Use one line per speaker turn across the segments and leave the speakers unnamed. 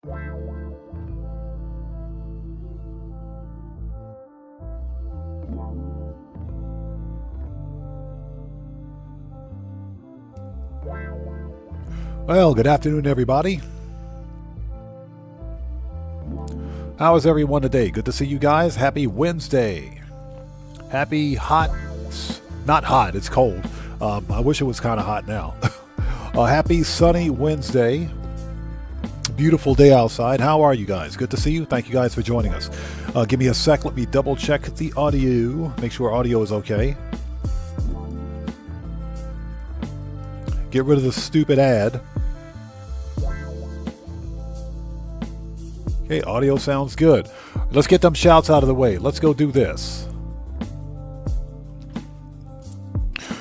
Well, good afternoon, everybody. How is everyone today? Good to see you guys. Happy Wednesday. Happy hot, not hot, it's cold. I wish it was kind of hot now. Happy sunny Wednesday. Beautiful day outside. How are you guys? Good to see you. Thank you guys for joining us. Give me a sec. Let me double check the audio. Make sure audio is okay. Get rid of the stupid ad. Okay, audio sounds good. Let's get them shouts out of the way. Let's go do this.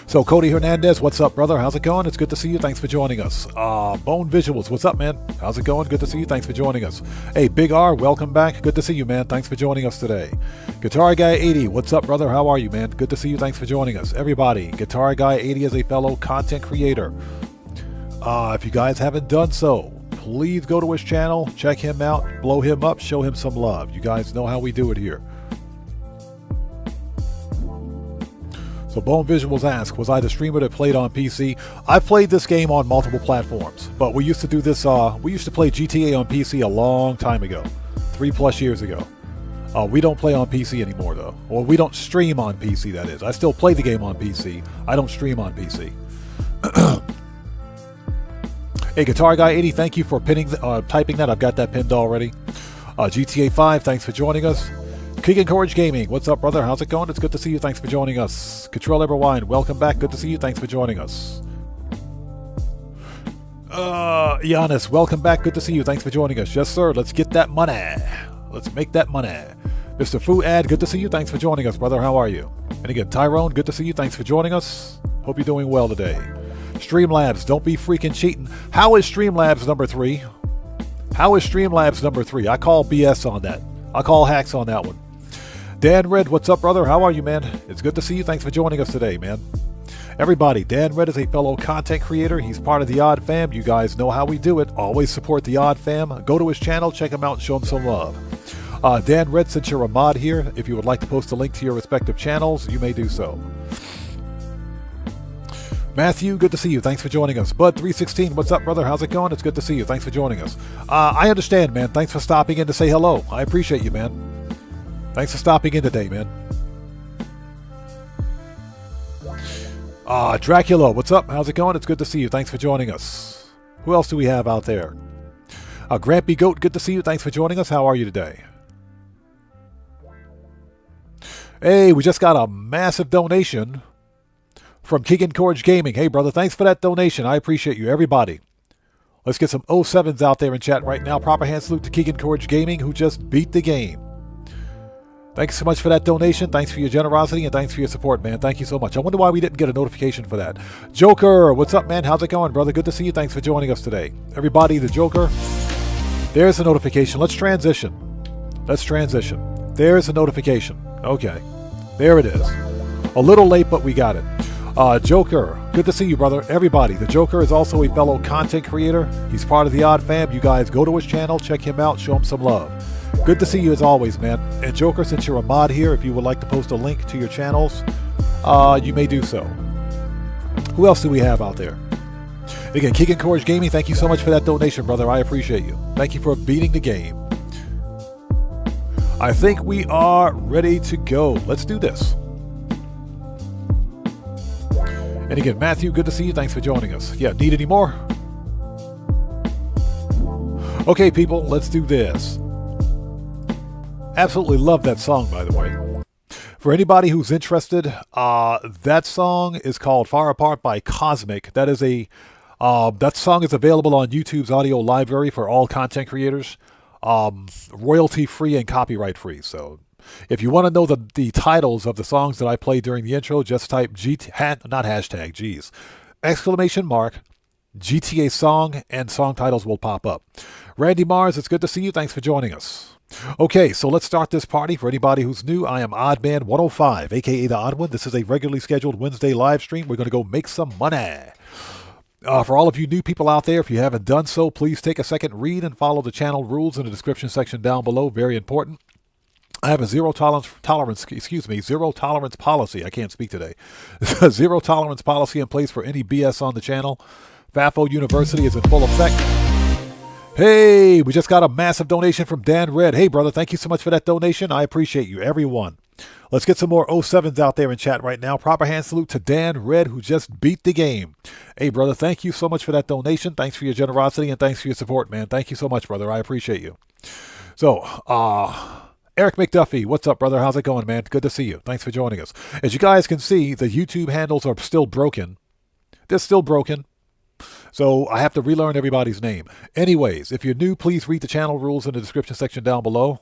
So, Cody Hernandez, what's up, brother? How's it going? It's good to see you. Thanks for joining us. Bone Visuals, what's up, man? How's it going? Good to see you. Thanks for joining us. Hey, Big R, welcome back. Good to see you, man. Thanks for joining us today. Guitar Guy 80, what's up, brother? How are you, man? Good to see you. Thanks for joining us. Everybody, Guitar Guy 80 is a fellow content creator. If you guys haven't done so, please go to his channel, check him out, blow him up, show him some love. You guys know how we do it here. So Bone Visuals asks, was I the streamer that played on PC? I've played this game on multiple platforms, but we used to do this, we used to play GTA on PC a long time ago, 3+ years ago. We don't play on PC anymore though, or we don't stream on PC, that is. I still play the game on PC, I don't stream on PC. Hey, Guitar Guy 80, thank you for typing that. I've got that pinned already. GTA 5, thanks for joining us. Keegan Courage Gaming, what's up, brother? How's it going? It's good to see you. Thanks for joining us. Control Everwine, welcome back. Good to see you. Thanks for joining us. Giannis, welcome back. Good to see you. Thanks for joining us. Yes, sir. Let's get that money. Let's make that money. Mr. Fu Ad, good to see you. Thanks for joining us, brother. How are you? And again, Tyrone, good to see you. Thanks for joining us. Hope you're doing well today. Streamlabs, don't be freaking cheating. How is Streamlabs number 3? How is Streamlabs number 3? I call BS on that. I call hacks on that one. Dan Red, what's up, brother? How are you, man? It's good to see you. Thanks for joining us today, man. Everybody, Dan Red is a fellow content creator. He's part of the Odd Fam. You guys know how we do it. Always support the Odd Fam. Go to his channel, check him out, and show him some love. Dan Red, since you're a mod here, if you would like to post a link to your respective channels, you may do so. Matthew, good to see you. Thanks for joining us. Bud316, what's up, brother? How's it going? It's good to see you. Thanks for joining us. I understand, man. Thanks for stopping in to say hello. I appreciate you, man. Thanks for stopping in today, man. Dracula, what's up? How's it going? It's good to see you. Thanks for joining us. Who else do we have out there? Grampy Goat, good to see you. Thanks for joining us. How are you today? Hey, we just got a massive donation from Keegan Courage Gaming. Hey, brother, thanks for that donation. I appreciate you, everybody. Let's get some 07s out there in chat right now. Proper hand salute to Keegan Courage Gaming, who just beat the game. Thanks so much for that donation. Thanks for your generosity, and thanks for your support, man. Thank you so much. I wonder why we didn't get a notification for that. Joker, what's up, man? How's it going, brother? Good to see you. Thanks for joining us today. Everybody, the Joker. There's a notification. Let's transition. Let's transition. There's a notification. Okay. There it is. A little late, but we got it. Joker, good to see you, brother. Everybody, the Joker is also a fellow content creator. He's part of the Odd Fam. You guys go to his channel, check him out, show him some love. Good to see you as always, man. And Joker, since you're a mod here, if you would like to post a link to your channels, you may do so. Who else do we have out there? Again, Keegan Courage Gaming, thank you so much for that donation, brother. I appreciate you. Thank you for beating the game. I think we are ready to go. Let's do this. And again, Matthew, good to see you. Thanks for joining us. Yeah, need any more? Okay, people, let's do this. Absolutely love that song, by the way. For anybody who's interested, that song is called Far Apart by Cosmic. That is that song is available on YouTube's audio library for all content creators. Royalty free and copyright free. So if you want to know the titles of the songs that I played during the intro, just type exclamation mark GTA song, and song titles will pop up. Randy Mars, it's good to see you. Thanks for joining us. Okay, so let's start this party. For anybody who's new, I am Oddman105, aka The Odd One. This is a regularly scheduled Wednesday live stream. We're going to go make some money. For all of you new people out there, if you haven't done so, please take a second, read and follow the channel rules in the description section down below. Very important. I have a zero tolerance policy. I can't speak today. Zero tolerance policy in place for any BS on the channel. FAFO University is in full effect. Hey, we just got a massive donation from Dan Red. Hey, brother, thank you so much for that donation. I appreciate you, everyone. Let's get some more 07s out there in chat right now. Proper hand salute to Dan Red, who just beat the game. Hey, brother, thank you so much for that donation. Thanks for your generosity and thanks for your support, man. Thank you so much, brother. I appreciate you. So, Eric McDuffie, what's up, brother? How's it going, man? Good to see you. Thanks for joining us. As you guys can see, the YouTube handles are still broken. They're still broken. So I have to relearn everybody's name. Anyways, if you're new, please read the channel rules in the description section down below.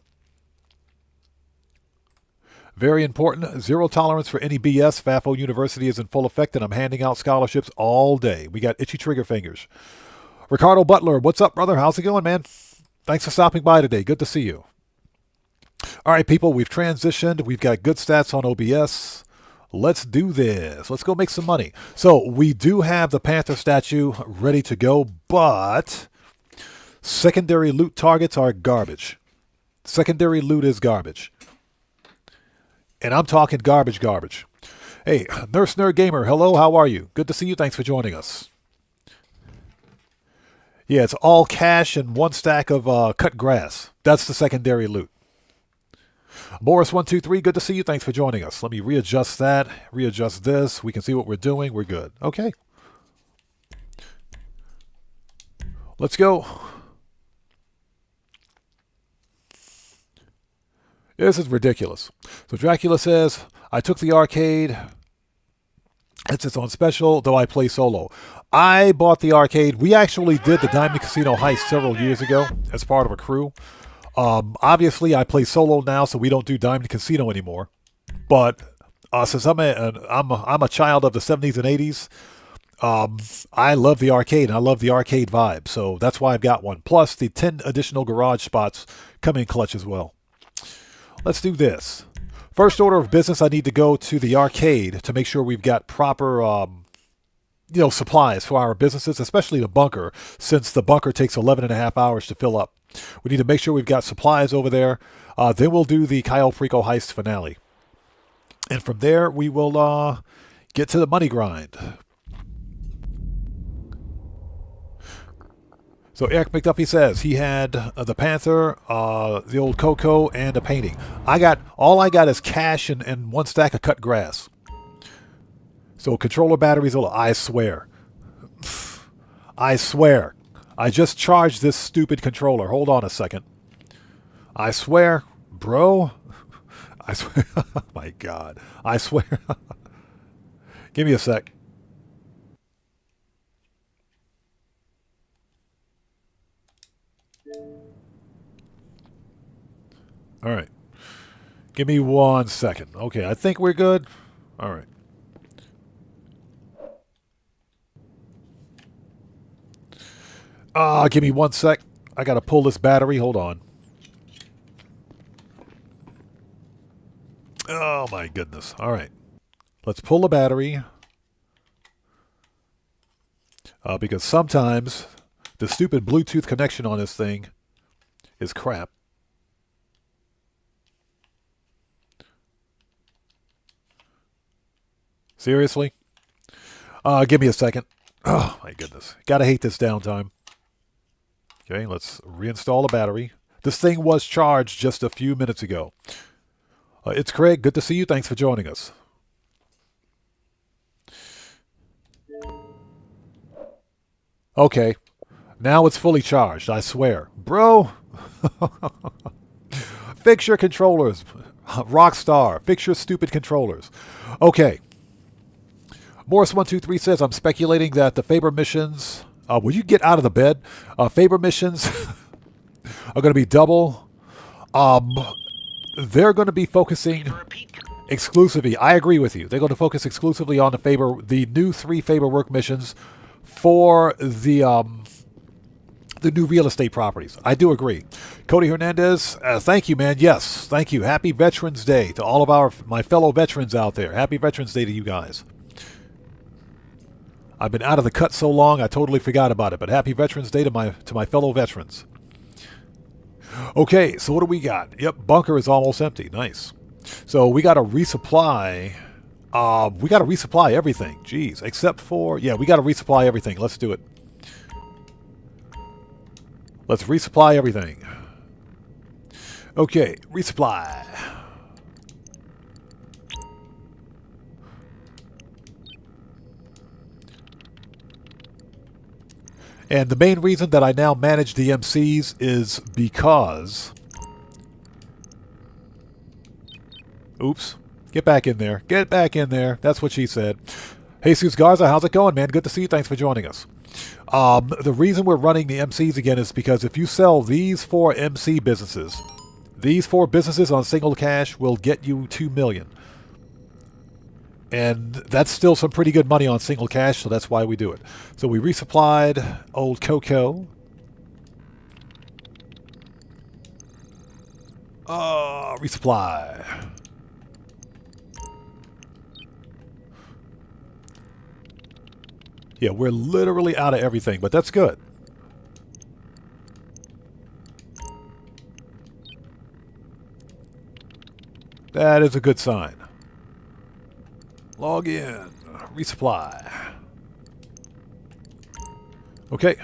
Very important. Zero tolerance for any BS. FAFO University is in full effect, and I'm handing out scholarships all day. We got itchy trigger fingers. Ricardo Butler, what's up, brother? How's it going, man? Thanks for stopping by today. Good to see you. All right, people, we've transitioned. We've got good stats on OBS. Let's do this. Let's go make some money. So we do have the Panther statue ready to go, but secondary loot targets are garbage. Secondary loot is garbage. And I'm talking garbage. Hey, Nurse Nerd Gamer, hello, how are you? Good to see you. Thanks for joining us. Yeah, it's all cash and one stack of cut grass. That's the secondary loot. Morris123, good to see you. Thanks for joining us. Let me readjust that, readjust this. We can see what we're doing. We're good. Okay. Let's go. This is ridiculous. So Dracula says, I took the arcade. It's on special, though I play solo. I bought the arcade. We actually did the Diamond Casino Heist several years ago as part of a crew. Obviously, I play solo now, so we don't do Diamond Casino anymore. But since I'm a child of the 70s and 80s, I love the arcade, and I love the arcade vibe. So that's why I've got one. Plus, the 10 additional garage spots come in clutch as well. Let's do this. First order of business, I need to go to the arcade to make sure we've got proper, supplies for our businesses, especially the bunker, since the bunker takes 11.5 hours to fill up. We need to make sure we've got supplies over there. Then we'll do the Cayo Perico heist finale. And from there, we will get to the money grind. So Eric McDuffie says he had the Panther, the old Coco, and a painting. All I got is cash and one stack of cut grass. So controller batteries, I swear. I swear. I just charged this stupid controller. Hold on a second. I swear, bro. I swear. Oh my God. I swear. Give me a sec. All right. Give me 1 second. Okay, I think we're good. All right. Give me 1 sec. I got to pull this battery. Hold on. Oh, my goodness. All right. Let's pull the battery. Because sometimes the stupid Bluetooth connection on this thing is crap. Seriously? Give me a second. Oh, my goodness. Gotta hate this downtime. Okay, let's reinstall the battery. This thing was charged just a few minutes ago. It's Craig. Good to see you. Thanks for joining us. Okay. Now it's fully charged, I swear. Bro! Fix your controllers. Rockstar. Fix your stupid controllers. Okay. Morris123 says, I'm speculating that the Faber missions... will you get out of the bed? Faber missions are going to be double. They're going to be focusing exclusively. I agree with you. They're going to focus exclusively on the new 3 Faber work missions for the new real estate properties. I do agree. Cody Hernandez, thank you, man. Yes, thank you. Happy Veterans Day to all of my fellow veterans out there. Happy Veterans Day to you guys. I've been out of the cut so long, I totally forgot about it. But happy Veterans Day to my fellow veterans. Okay, so what do we got? Yep, bunker is almost empty. Nice. So we got to resupply. We got to resupply everything. Jeez, except for... Yeah, we got to resupply everything. Let's do it. Let's resupply everything. Okay, resupply. And the main reason that I now manage the MCs is because... Oops. Get back in there. Get back in there. That's what she said. Jesus Garza, how's it going, man? Good to see you. Thanks for joining us. The reason we're running the MCs again is because if you sell these 4 MC businesses, these 4 businesses on single cash will get you $2 million. And that's still some pretty good money on single cash, so that's why we do it. So we resupplied old Coco. Resupply. Yeah, we're literally out of everything, but that's good. That is a good sign. Log in. Resupply. Okay.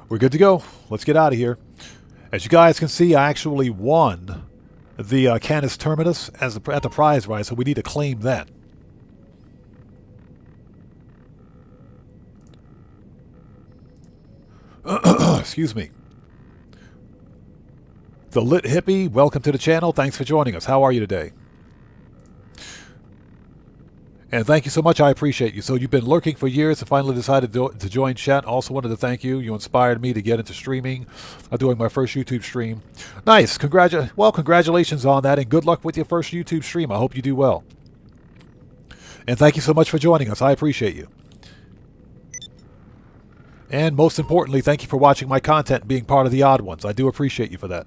We're good to go. Let's get out of here. As you guys can see, I actually won the Canis Terminus at the prize rise, so we need to claim that. Excuse me. The Lit Hippie, welcome to the channel. Thanks for joining us. How are you today? And thank you so much. I appreciate you. So you've been lurking for years and finally decided to join chat. Also wanted to thank you. You inspired me to get into streaming. I'm doing my first YouTube stream. Nice. Congratulations on that, and good luck with your first YouTube stream. I hope you do well. And thank you so much for joining us. I appreciate you. And most importantly, thank you for watching my content and being part of the Odd Ones. I do appreciate you for that.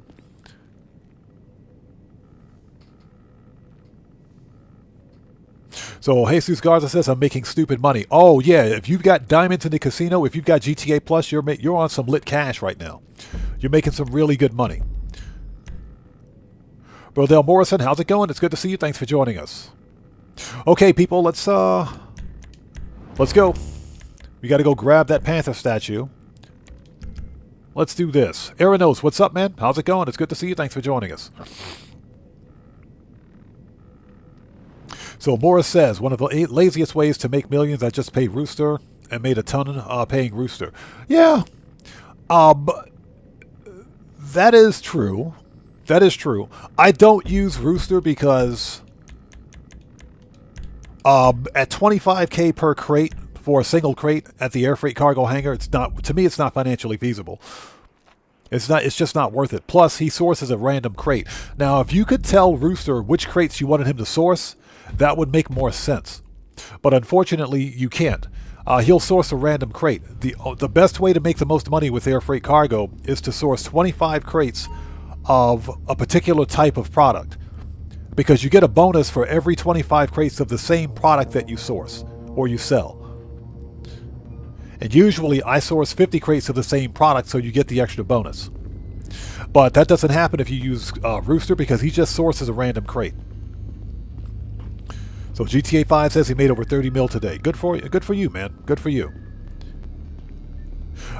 So Jesus Garza says, I'm making stupid money. Oh, yeah, if you've got diamonds in the casino, if you've got GTA Plus, you're on some lit cash right now. You're making some really good money. Brodell Morrison, how's it going? It's good to see you. Thanks for joining us. Okay, people, let's go. We got to go grab that Panther statue. Let's do this. Aranos, what's up, man? How's it going? It's good to see you. Thanks for joining us. So Morris says, one of the laziest ways to make millions, I just paid Rooster and made a ton paying Rooster. Yeah. That is true. That is true. I don't use Rooster because at $25K per crate for a single crate at the air freight cargo hangar, it's not, to me, it's not financially feasible. It's just not worth it. Plus, he sources a random crate. Now, if you could tell Rooster which crates you wanted him to source, that would make more sense. But unfortunately, you can't. He'll source a random crate. The best way to make the most money with air freight cargo is to source 25 crates of a particular type of product, because you get a bonus for every 25 crates of the same product that you source or you sell. And usually I source 50 crates of the same product, so you get the extra bonus. But that doesn't happen if you use Rooster, because he just sources a random crate. So GTA 5 says he made over 30 mil today. Good for you, man. Good for you.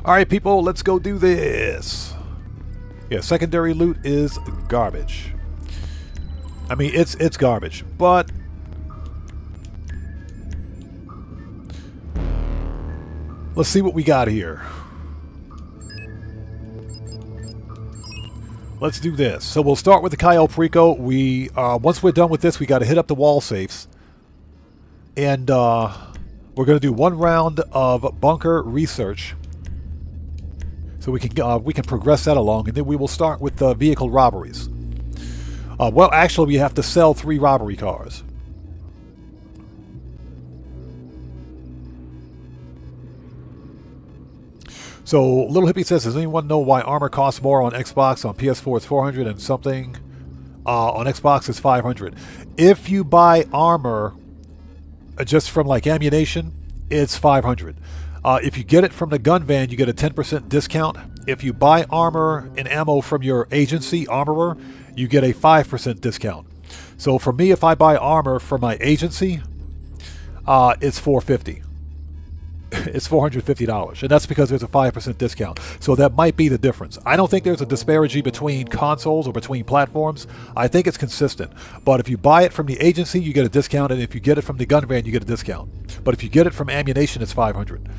All right, people, let's go do this. Yeah, secondary loot is garbage. I mean, it's garbage, but let's see what we got here. Let's do this. So we'll start with the Cayo Perico. Once we're done with this, we got to hit up the wall safes. And we're going to do one round of bunker research, so we can progress that along, and then we will start with the vehicle robberies. Well, actually, we have to sell 3 robbery cars. So Little Hippie says, does anyone know why armor costs more on Xbox? On PS4 it's 400 and something. On Xbox it's 500. If you buy armor just from like ammunition, it's 500. If you get it from the gun van, you get a 10% discount. If you buy armor and ammo from your agency, armorer, you get a 5% discount. So for me, if I buy armor from my agency, it's $450. It's $450, and that's because there's a 5% discount. So that might be the difference. I don't think there's a disparity between consoles or between platforms. I think it's consistent. But if you buy it from the agency, you get a discount, and if you get it from the gun van, you get a discount. But if you get it from ammunition, it's 500.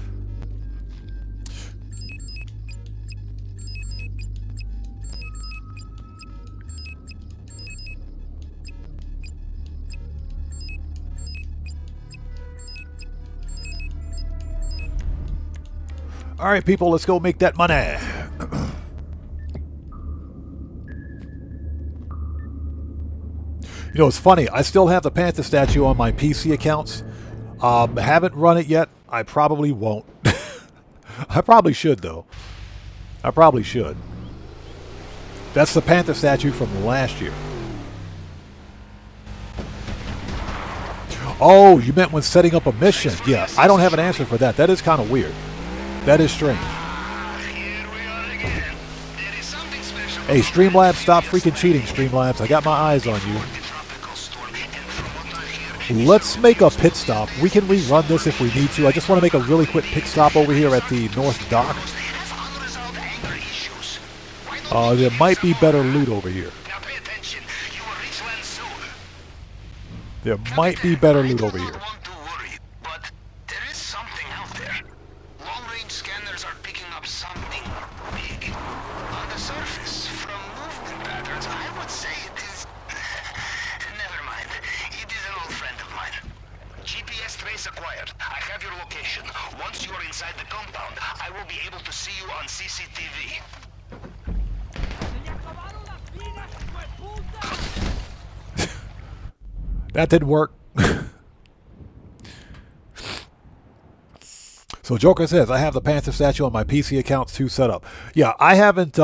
All right, people, let's go make that money. You know, it's funny. I still have the Panther statue on my PC accounts. Haven't run it yet. I probably won't. I probably should, though. I probably should. That's the Panther statue from last year. Oh, you meant when setting up a mission. Yeah, I don't have an answer for that. That is kind of weird. That is strange. Hey, Streamlabs, stop freaking cheating, Streamlabs. I got my eyes on you. Let's make a pit stop. We can rerun this if we need to. I just want to make a really quick pit stop over here at the North Dock. There might be better loot over here. There might be better loot over here. That didn't work. So Joker says, I have the Panther statue on my PC accounts too set up. Yeah, I haven't...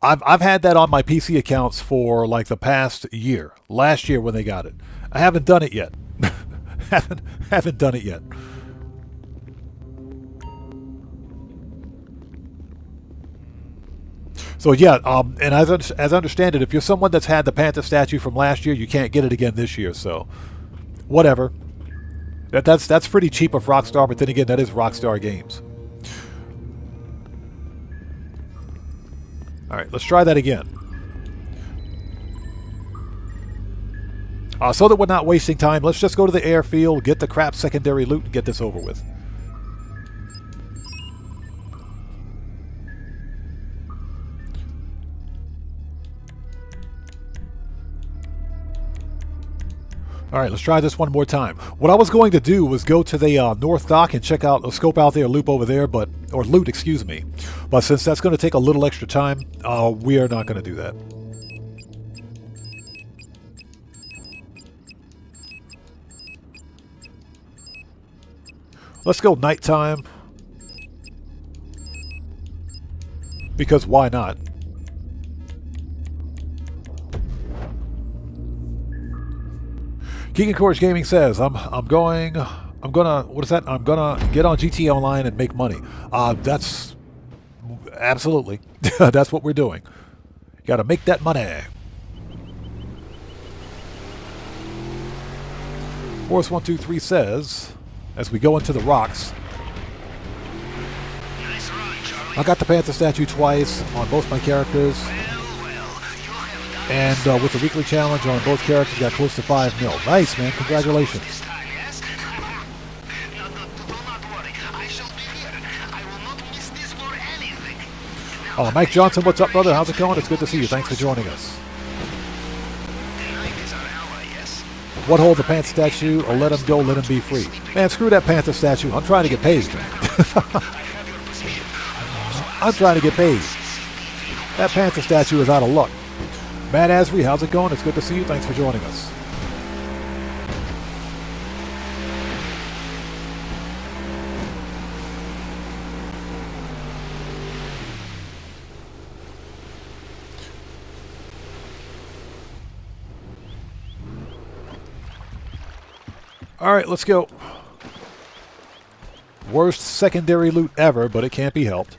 I've had that on my PC accounts for like the past year. Last year when they got it. I haven't done it yet. haven't done it yet. So yeah, and as I understand it, if you're someone that's had the Panther statue from last year, you can't get it again this year. So, whatever. That's pretty cheap of Rockstar, but then again, that is Rockstar Games. All right, let's try that again. So that we're not wasting time, let's just go to the airfield, get the crap secondary loot, and get this over with. All right, let's try this one more time. What I was going to do was go to the North Dock and check out, scope out their loop over there, or loot, excuse me. But since that's going to take a little extra time, we are not going to do that. Let's go nighttime. Because why not? Keegan Courage Gaming says, I'm gonna what is that? I'm gonna get on GTA Online and make money. That's absolutely that's what we're doing. Gotta make that money. Horse123 says, as we go into the rocks, I got the Panther statue twice on both my characters. And with the weekly challenge on both characters, got close to 5 mil. Nice, man. Congratulations. Mike Johnson, what's up, brother? How's it going? It's good to see you. Thanks for joining us. What hold the Panther statue or let him go, let him be free? Man, screw that Panther statue. I'm trying to get paid. I'm trying to get paid. That Panther statue is out of luck. Matt Asri, how's it going? It's good to see you. Thanks for joining us. Alright, let's go. Worst secondary loot ever, but it can't be helped.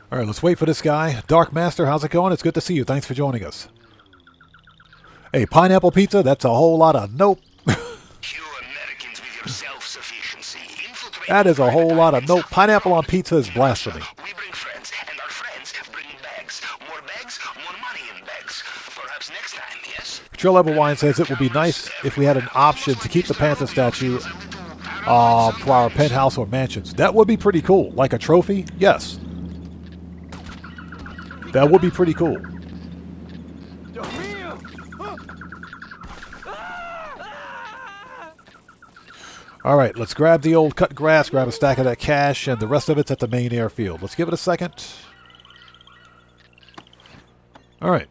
Alright, let's wait for this guy. Dark Master, how's it going? It's good to see you. Thanks for joining us. Hey, pineapple pizza? That's a whole lot of nope. That is a whole lot of nope. Pineapple on pizza is blasphemy.
We bring friends, and our friends bring bags. More bags, more money in bags. Perhaps next time, yes?
Trill Level Wine says it would be nice if we had an option to keep the Panther statue for our penthouse or mansions. That would be pretty cool. Like a trophy? Yes. That would be pretty cool. Alright, let's grab the old cut grass, grab a stack of that cash, and the rest of it's at the main airfield. Let's give it a second. Alright.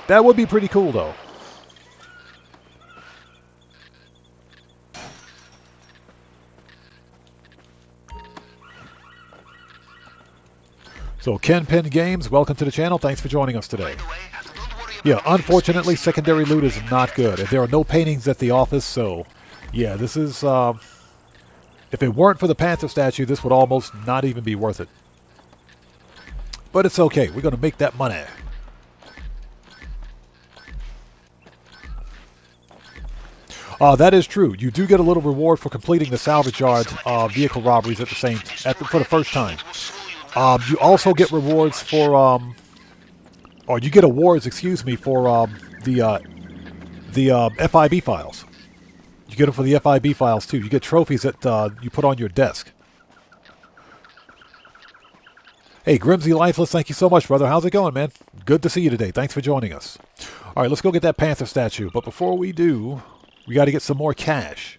That would be pretty cool, though. So, Kenpin Games, welcome to the channel. Thanks for joining us today. Yeah, unfortunately, secondary loot is not good. And there are no paintings at the office, so... Yeah, this is, if it weren't for the Panther statue, this would almost not even be worth it. But it's okay. We're going to make that money. That is true. You do get a little reward for completing the salvage yard vehicle robberies at the same, for the first time. You also get rewards for, or you get awards, excuse me, for the FIB files. You get them for the FIB files, too. You get trophies that you put on your desk. Hey, Grimsy Lifeless, thank you so much, brother. How's it going, man? Good to see you today. Thanks for joining us. All right, let's go get that Panther statue. But before we do, we got to get some more cash.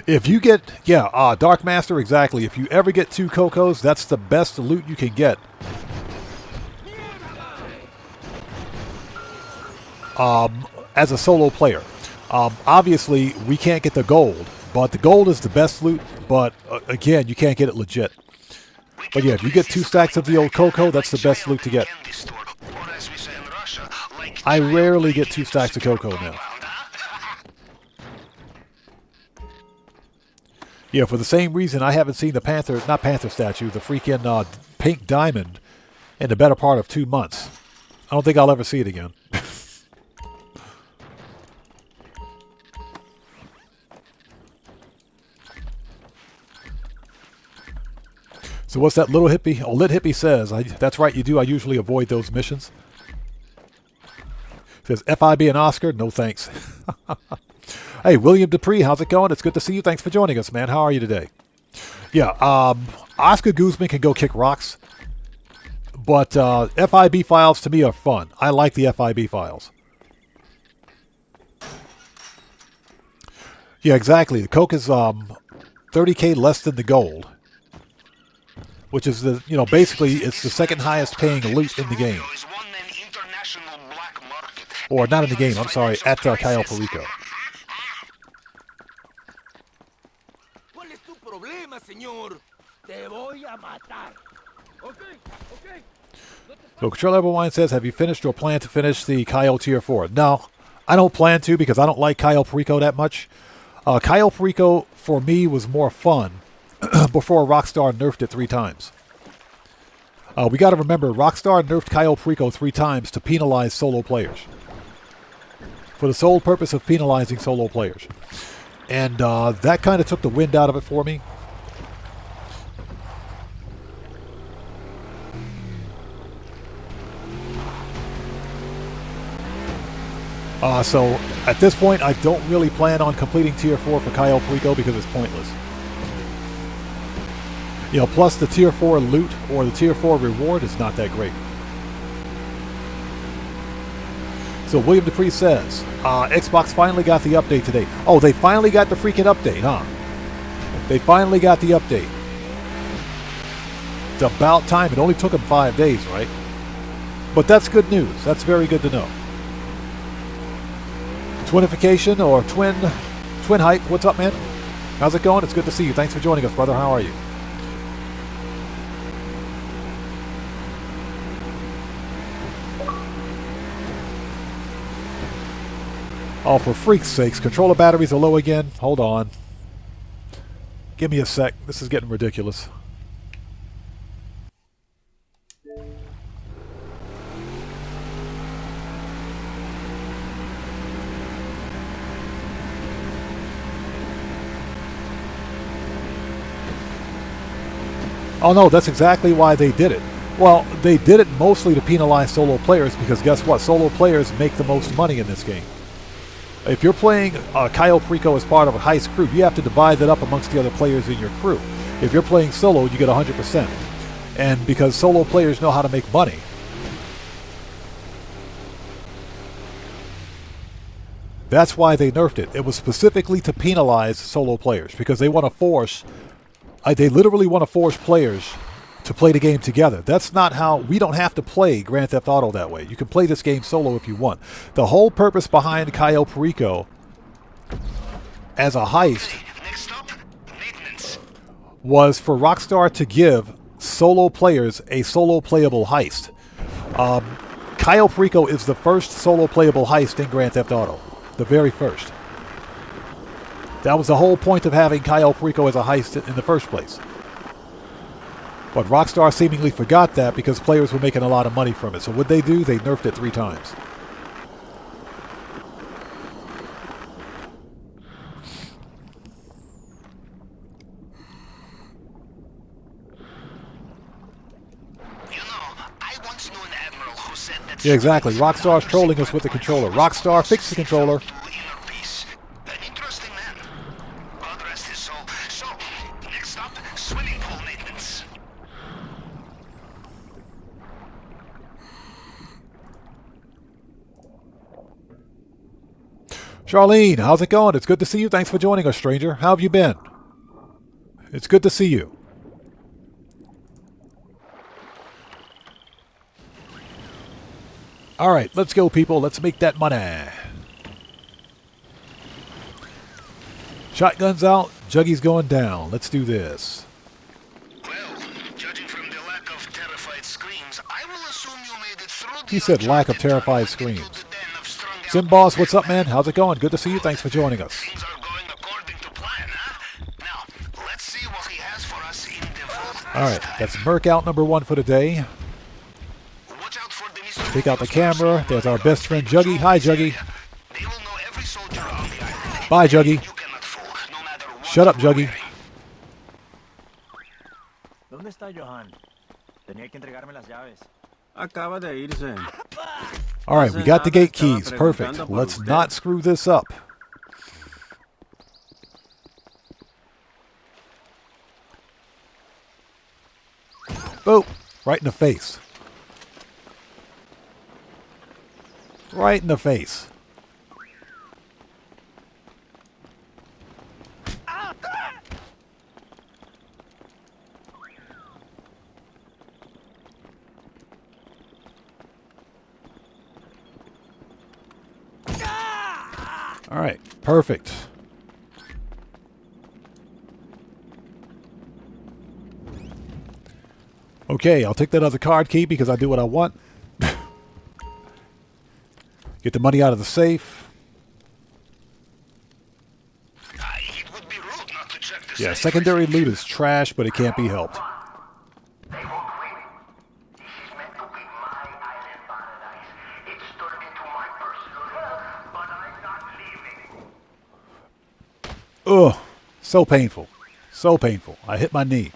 If you get, yeah, Dark Master, exactly. If you ever get 2 Cocos, that's the best loot you can get. As a solo player. Obviously, we can't get the gold, but the gold is the best loot, but again, you can't get it legit. But yeah, if you get 2 stacks of the old Coco, that's the best loot to get. I rarely get 2 stacks of Coco now. Yeah, for the same reason I haven't seen the Panther, not Panther statue, the freaking pink diamond in the better part of 2 months. I don't think I'll ever see it again. So what's that little hippie? Oh, Lit Hippie says, that's right, you do. I usually avoid those missions. Says, FIB and Oscar? No thanks. Hey, William Dupree, how's it going? It's good to see you. Thanks for joining us, man. How are you today? Yeah, Oscar Guzman can go kick rocks. But FIB files, to me, are fun. I like the FIB files. Yeah, exactly. The Coke is 30K less than the gold. Which is the, you know, basically it's the second highest paying loot in the game. Or not in the game, I'm sorry, at Cayo Perico. So Control Level Wine says, have you finished or plan to finish the Cayo Tier 4? No, I don't plan to because I don't like Cayo Perico that much. Cayo Perico, for me, was more fun before Rockstar nerfed it 3 times. We got to remember, Rockstar nerfed Cayo Perico 3 times to penalize solo players. For the sole purpose of penalizing solo players. And that kind of took the wind out of it for me. So, at this point, I don't really plan on completing Tier 4 for Cayo Perico because it's pointless. You know, plus the Tier 4 loot or the Tier 4 reward is not that great. So William Dupree says, Xbox finally got the update today. Oh, they finally got the freaking update, huh? They finally got the update. It's about time. It only took them 5 days, right? But that's good news. That's very good to know. Twinification or twin hype. What's up, man? How's it going? It's good to see you. Thanks for joining us, brother. How are you? Oh, for freak's sakes. Controller batteries are low again. Hold on. Give me a sec. This is getting ridiculous. Oh no, that's exactly why they did it. Well, they did it mostly to penalize solo players because guess what? Solo players make the most money in this game. If you're playing Cayo Perico as part of a heist crew, you have to divide that up amongst the other players in your crew. If you're playing solo, you get 100%. And because solo players know how to make money, that's why they nerfed it. It was specifically to penalize solo players because they want to force... they literally want to force players to play the game together. That's not how... We don't have to play Grand Theft Auto that way. You can play this game solo if you want. The whole purpose behind Cayo Perico as a heist was for Rockstar to give solo players a solo playable heist. Cayo Perico is the first solo playable heist in Grand Theft Auto. The very first. That was the whole point of having Cayo Perico as a heist in the first place. But Rockstar seemingly forgot that because players were making a lot of money from it. So what they do? They nerfed it 3 times. Yeah, exactly. Rockstar's trolling us with the controller. Rockstar, fix the controller. Charlene, how's it going? It's good to see you. Thanks for joining us, stranger. How have you been? It's good to see you. All right, let's go, people. Let's make that money. Shotgun's out. Juggy's going down. Let's do this.
Well, judging from the lack of terrified screams, I will assume you made it through the...
He said lack of terrified screams. Simboss, what's up, man? How's it going? Good to see you. Thanks for joining us.
Things are going according to plan, huh? Now, let's see what he has for us in the vault.
All right, that's Merc out number 1 for today.
Watch out for the
Take out the camera. There's our best friend Juggy. Hi, Juggy.
They will know every soldier on the island.
Bye, Juggy.
You cannot fool, no matter what.
Shut up, Juggy.
¿Dónde está Johan? Tenía que entregarme las llaves.
Acaba de irse.
All right, we got the gate keys. Perfect. Let's not screw this up. Boop. Right in the face. Right in the face. All right, perfect. Okay, I'll take that other card key because I do what I want. Get the money out of the safe.
It would be rude not to check the
Yeah,
safe.
secondary loot is trash, but it can't be helped.
They won't win. This is meant to be my island paradise. It's turned into my personal hell, but I'm not leaving.
Ugh, so painful. So painful. I hit my knee.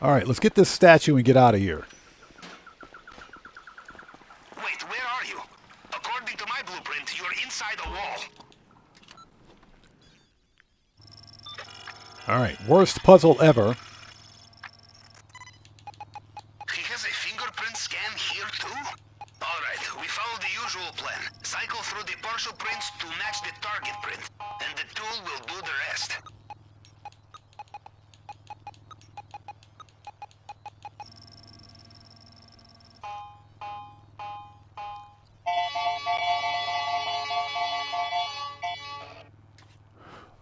All right, let's get this statue and get out of here.
Wait, where are you? According to my blueprint, you're inside a wall.
All right, worst puzzle ever.
He has a fingerprint scan here too? Alright, we follow the usual plan. Cycle through the partial prints to match the target print, and the tool will do the rest.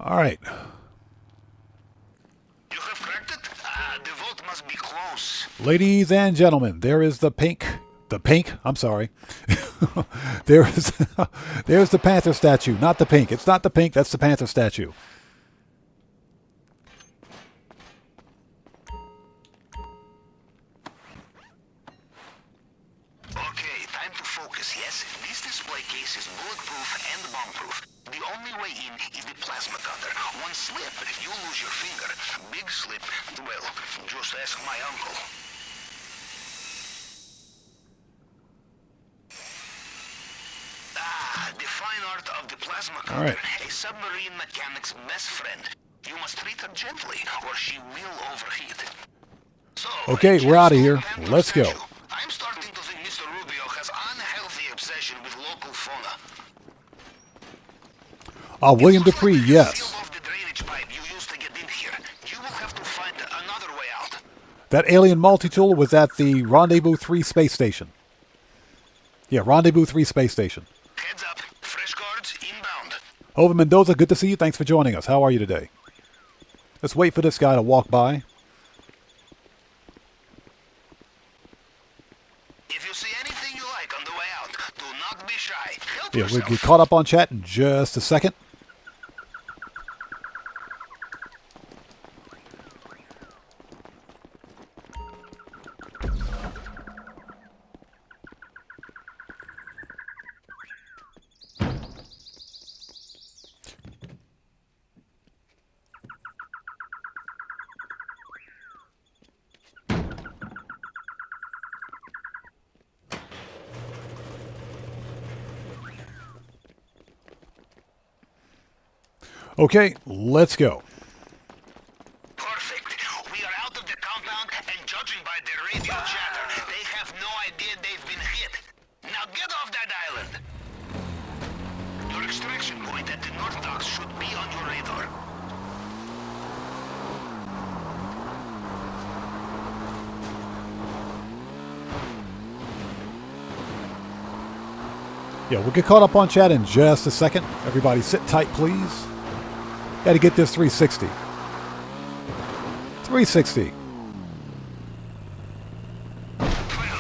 All right.
You have cracked it? The vote must be close.
Ladies and gentlemen, there is the pink. The pink? I'm sorry. there's the Panther statue, not the pink. It's not the pink, that's the Panther statue.
Okay, time to focus, yes? This display case is bulletproof and bomb-proof. The only way in is the plasma cutter. One slip, you lose your finger. Big slip, well, just ask my uncle. The fine art of the plasma cutter.
All right.
A submarine mechanic's best friend. You must treat her gently, or she will overheat. So,
Okay, we're out of here.
Panther
Let's go.
statue. I'm starting to think Mr. Rubio has unhealthy obsession with local fauna.
William
It looks
Dupree,
like they
yes.
sealed off the drainage pipe you used to get in here. You will have to find another way out.
That alien multi-tool was at the Rendezvous 3 space station. Yeah, Rendezvous 3 space station.
Heads up. Fresh guards inbound.
Over Mendoza, good to see you. Thanks for joining us. How are you today? Let's wait for this guy to walk by.
If you see anything you like on the way out, do not be shy. Help
Yeah, we'll
yourself.
get caught up on chat in just a second. Okay, let's go.
Perfect. We are out of the compound, and judging by their radio chatter, they have no idea they've been hit. Now get off that island. Your extraction point at the North Docks should be on your radar.
Yeah, we'll get caught up on chat in just a second. Everybody sit tight, please. Got to get this 360. 360.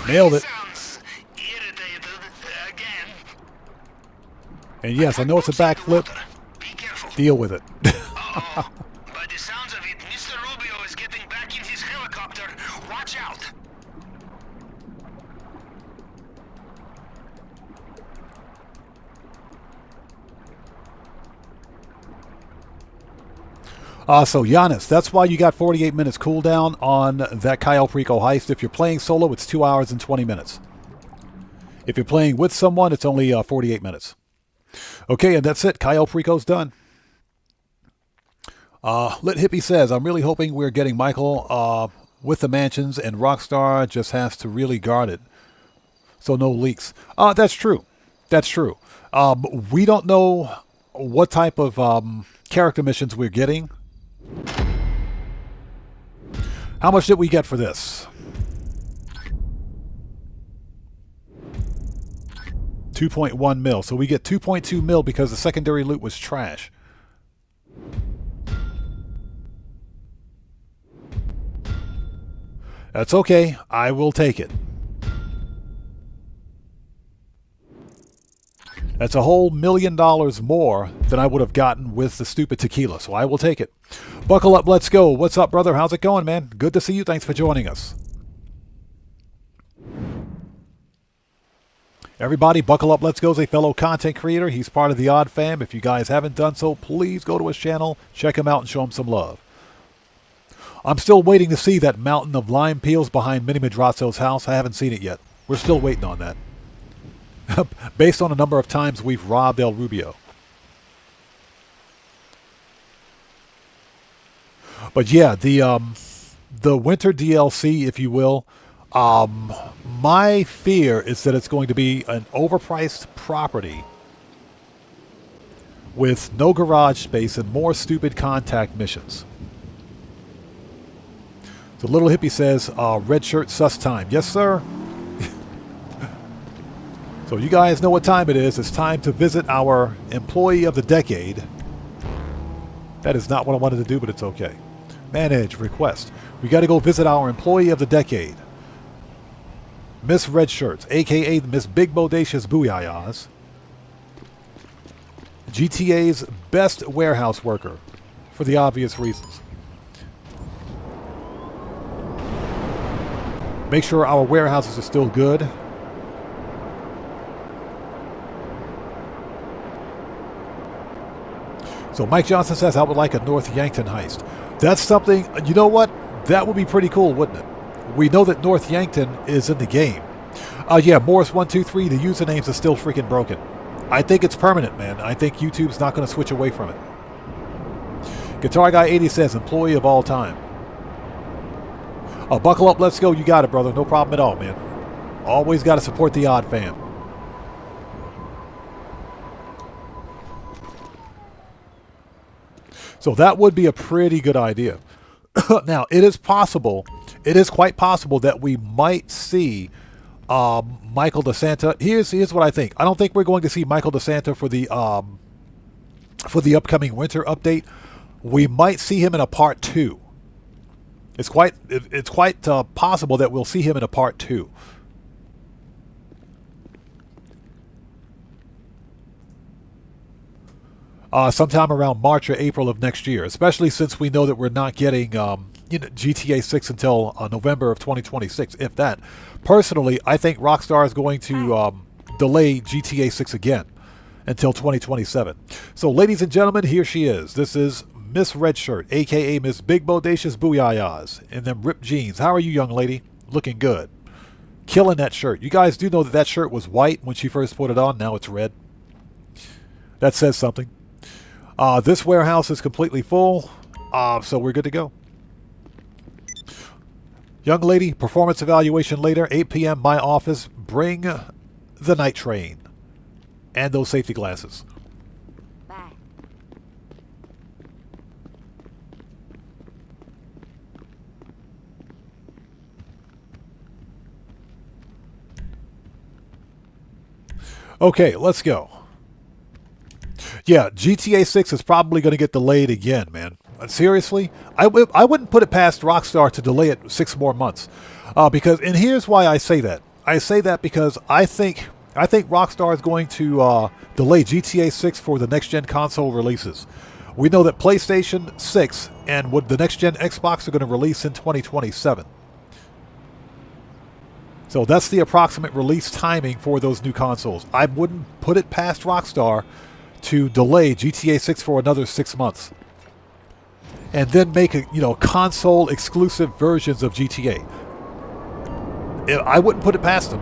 Nailed it.
Sounds irritated again.
And yes, I know it's a backflip.
Be careful.
Deal with it.
Uh-oh. By the sounds of it, Mr. Rubio is getting back in his helicopter. Watch out.
So Giannis, that's why you got 48 minutes cooldown on that Cayo Perico heist. If you're playing solo, it's 2 hours and 20 minutes. If you're playing with someone, it's only 48 minutes. Okay, and that's it. Cayo Perico's done. Lit Hippie says, I'm really hoping we're getting Michael with the mansions, and Rockstar just has to really guard it so no leaks. That's true. That's true. We don't know what type of character missions we're getting. How much did we get for this? 2.1 mil. So we get 2.2 mil because the secondary loot was trash. That's okay. I will take it. That's a whole $1 million more than I would have gotten with the stupid tequila, so I will take it. Buckle up, let's go. What's up, brother? How's it going, man? Good to see you. Thanks for joining us. Everybody, buckle up, let's go. Is a fellow content creator. He's part of the Odd Fam. If you guys haven't done so, please go to his channel, check him out, and show him some love. I'm still waiting to see that mountain of lime peels behind Mini Madrazzo's house. I haven't seen it yet. We're still waiting on that. Based on a number of times we've robbed El Rubio. But yeah, the winter DLC, if you will, my fear is that it's going to be an overpriced property with no garage space and more stupid contact missions. The Little Hippie says, red shirt sus time. Yes, sir. So you guys know what time it is. It's time to visit our Employee of the Decade. That is not what I wanted to do, but it's okay. Manage, request. We got to go visit our employee of the decade. Miss Red Shirts, a.k.a. Miss Big Bodacious Booyayas. GTA's best warehouse worker, for the obvious reasons. Make sure our warehouses are still good. So Mike Johnson says, I would like a North Yankton heist. That's something, you know what? That would be pretty cool, wouldn't it? We know that North Yankton is in the game. Yeah, Morris123, the usernames are still freaking broken. I think it's permanent, man. I think YouTube's not going to switch away from it. Guitar Guy 80 says, employee of all time. Oh, buckle up, let's go. You got it, brother. No problem at all, man. Always got to support the odd fan. So that would be a pretty good idea. Now, it is possible, it is quite possible that we might see Michael DeSanta. Here's what I think. I don't think we're going to see Michael DeSanta for the upcoming winter update. We might see him in a part 2. It's quite possible that we'll see him in a part 2. Sometime around March or April of next year, especially since we know that we're not getting GTA 6 until November of 2026, if that. Personally, I think Rockstar is going to delay GTA 6 again until 2027. So, ladies and gentlemen, here she is. This is Miss Red Shirt, a.k.a. Miss Big Bodacious Booyayas, in them ripped jeans. How are you, young lady? Looking good. Killing that shirt. You guys do know that that shirt was white when she first put it on. Now it's red. That says something. This warehouse is completely full, so we're good to go. Young lady, performance evaluation later, 8 p.m. my office. Bring the night train and those safety glasses.
Bye.
Okay, let's go. Yeah, GTA 6 is probably going to get delayed again, man. Seriously? I wouldn't put it past Rockstar to delay it 6 more months. Because, and here's why I say that. I say that because I think Rockstar is going to delay GTA 6 for the next-gen console releases. We know that PlayStation 6 and the next-gen Xbox are going to release in 2027. So that's the approximate release timing for those new consoles. I wouldn't put it past Rockstar to delay GTA 6 for another 6 months. And then make console exclusive versions of GTA. I wouldn't put it past them.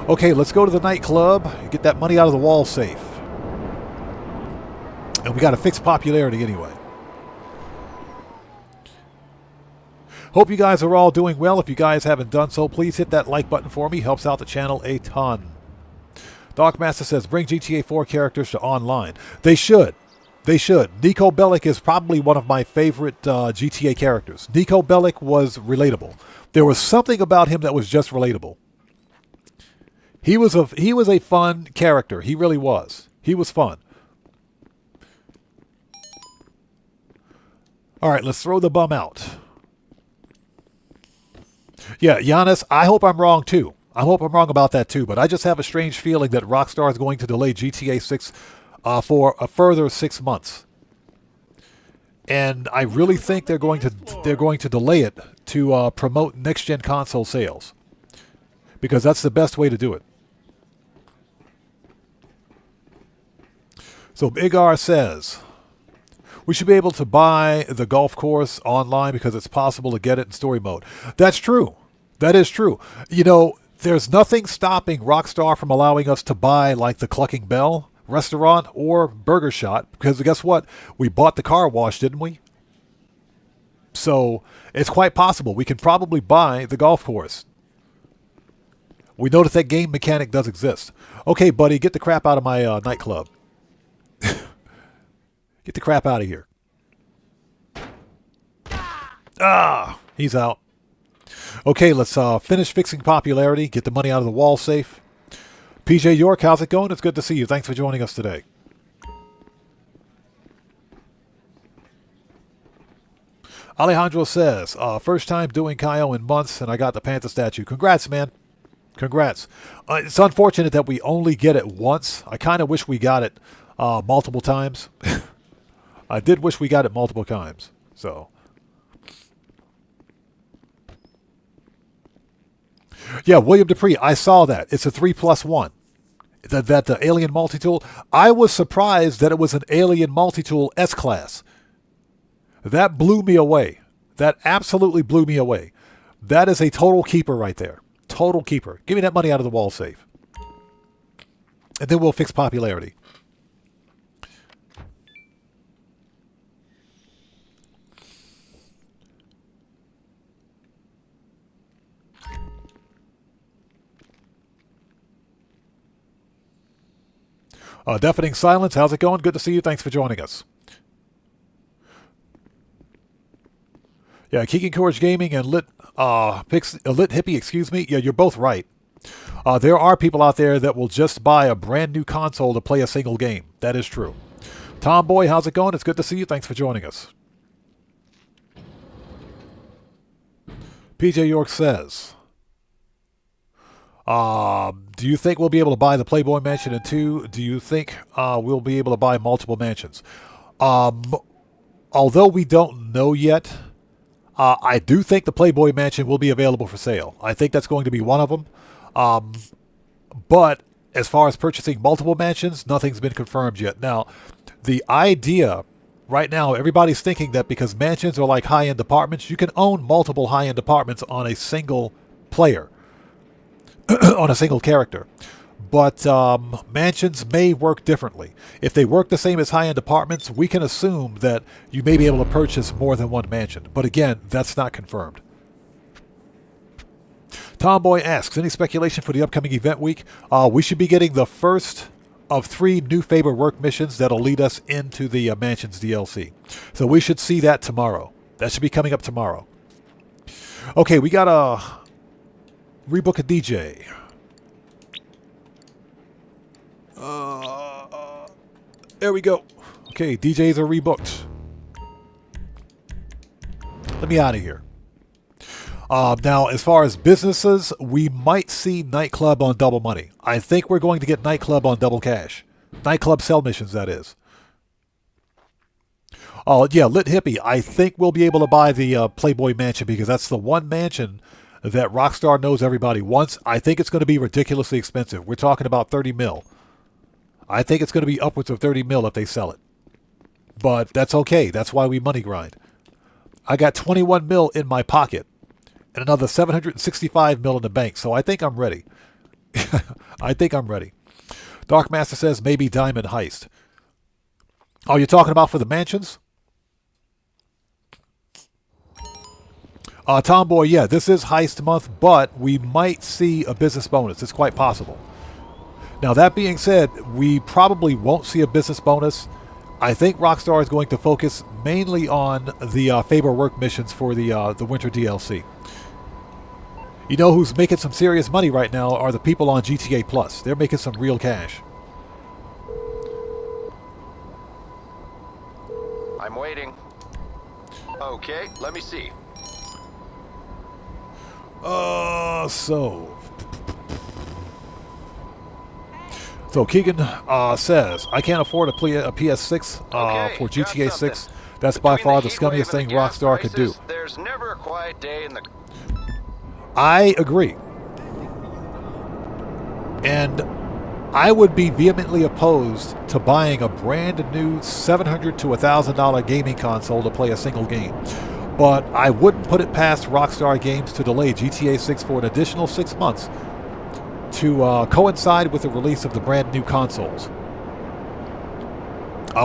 Okay, let's go to the nightclub, get that money out of the wall safe. And we got to fix popularity anyway. Hope you guys are all doing well. If you guys haven't done so, please hit that like button for me. Helps out the channel a ton. Darkmaster says, bring GTA 4 characters to online. They should. They should. Niko Bellic is probably one of my favorite GTA characters. Niko Bellic was relatable. There was something about him that was just relatable. He was a fun character. He really was. He was fun. All right, let's throw the bum out. Yeah, Giannis, I hope I'm wrong too. I hope I'm wrong about that too, but I just have a strange feeling that Rockstar is going to delay GTA 6 for a further 6 months. And I really think they're going to delay it to promote next-gen console sales. Because that's the best way to do it. So Big R says, we should be able to buy the golf course online because it's possible to get it in story mode. That's true. That is true. You know, there's nothing stopping Rockstar from allowing us to buy like the Clucking Bell restaurant or Burger Shot, because guess what? We bought the car wash, didn't we? So it's quite possible we can probably buy the golf course. We know that game mechanic does exist. Okay, buddy, get the crap out of my nightclub. Get the crap out of here. Ah, he's out. Okay, let's finish fixing popularity, get the money out of the wall safe. PJ York, how's it going? It's good to see you. Thanks for joining us today. Alejandro says, first time doing Cayo in months, and I got the Panther statue. Congrats, man. Congrats. It's unfortunate that we only get it once. I kind of wish we got it multiple times. I did wish we got it multiple times. So, yeah, William Dupree, I saw that. It's a 3+1. That alien multi-tool. I was surprised that it was an alien multi-tool S-class. That blew me away. That absolutely blew me away. That is a total keeper right there. Total keeper. Give me that money out of the wall safe. And then we'll fix popularity. Deafening Silence, how's it going? Good to see you. Thanks for joining us. Yeah, Keegan Courage Gaming and Lit Hippie, excuse me. Yeah, you're both right. There are people out there that will just buy a brand new console to play a single game. That is true. Tomboy, how's it going? It's good to see you. Thanks for joining us. PJ York says, do you think we'll be able to buy the Playboy Mansion? And 2, do you think we'll be able to buy multiple mansions? Although we don't know yet, I do think the Playboy Mansion will be available for sale. I think that's going to be one of them. But as far as purchasing multiple mansions, nothing's been confirmed yet. Now, the idea right now, everybody's thinking that because mansions are like high-end apartments, you can own multiple high-end apartments on a single player, on a single character. But mansions may work differently. If they work the same as high-end apartments, we can assume that you may be able to purchase more than one mansion. But again, that's not confirmed. Tomboy asks, any speculation for the upcoming event week? We should be getting the first of 3 new favor work missions that'll lead us into the Mansions DLC. So we should see that tomorrow. That should be coming up tomorrow. Okay, we got to rebook a DJ. There we go. Okay, DJs are rebooked. Let me out of here. Now, as far as businesses, we might see Nightclub on double money. I think we're going to get Nightclub on double cash. Nightclub sell missions, that is. Oh, yeah, Lit Hippie. I think we'll be able to buy the Playboy Mansion because that's the one mansion that Rockstar knows everybody wants. I think it's going to be ridiculously expensive. We're talking about 30 mil. I think it's going to be upwards of 30 mil if they sell it. But that's okay. That's why we money grind. I got 21 mil in my pocket and another 765 mil in the bank. So I think I'm ready. I think I'm ready. Dark Master says maybe Diamond Heist. Oh, you're talking about for the mansions? Tomboy, yeah, this is Heist month, but we might see a business bonus. It's quite possible. Now, that being said, we probably won't see a business bonus. I think Rockstar is going to focus mainly on the favor work missions for the winter DLC. You know who's making some serious money right now are the people on GTA Plus. They're making some real cash.
I'm waiting. Okay, let me see.
So Keegan says, I can't afford a PS6 for GTA 6. That's by far the scummiest thing Rockstar could do.
There's never a quiet day in the...
I agree. And I would be vehemently opposed to buying a brand new $700 to $1,000 gaming console to play a single game. But I wouldn't put it past Rockstar Games to delay GTA 6 for an additional 6 months to coincide with the release of the brand new consoles.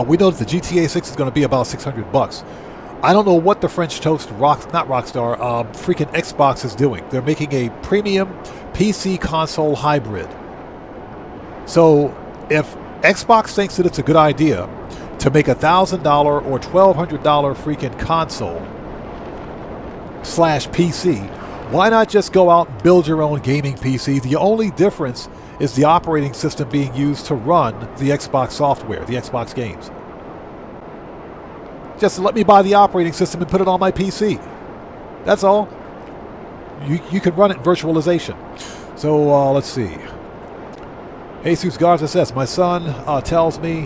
We know that the GTA 6 is going to be about $600. I don't know what the French toast, freaking Xbox is doing. They're making a premium PC console hybrid. So if Xbox thinks that it's a good idea to make $1,000 or $1,200 freaking console / PC, why not just go out and build your own gaming PC? The only difference is the operating system being used to run the Xbox software, the Xbox games. Just let me buy the operating system and put it on my PC. That's all. You can run it in virtualization. So let's see. Jesus Garza says, my son tells me,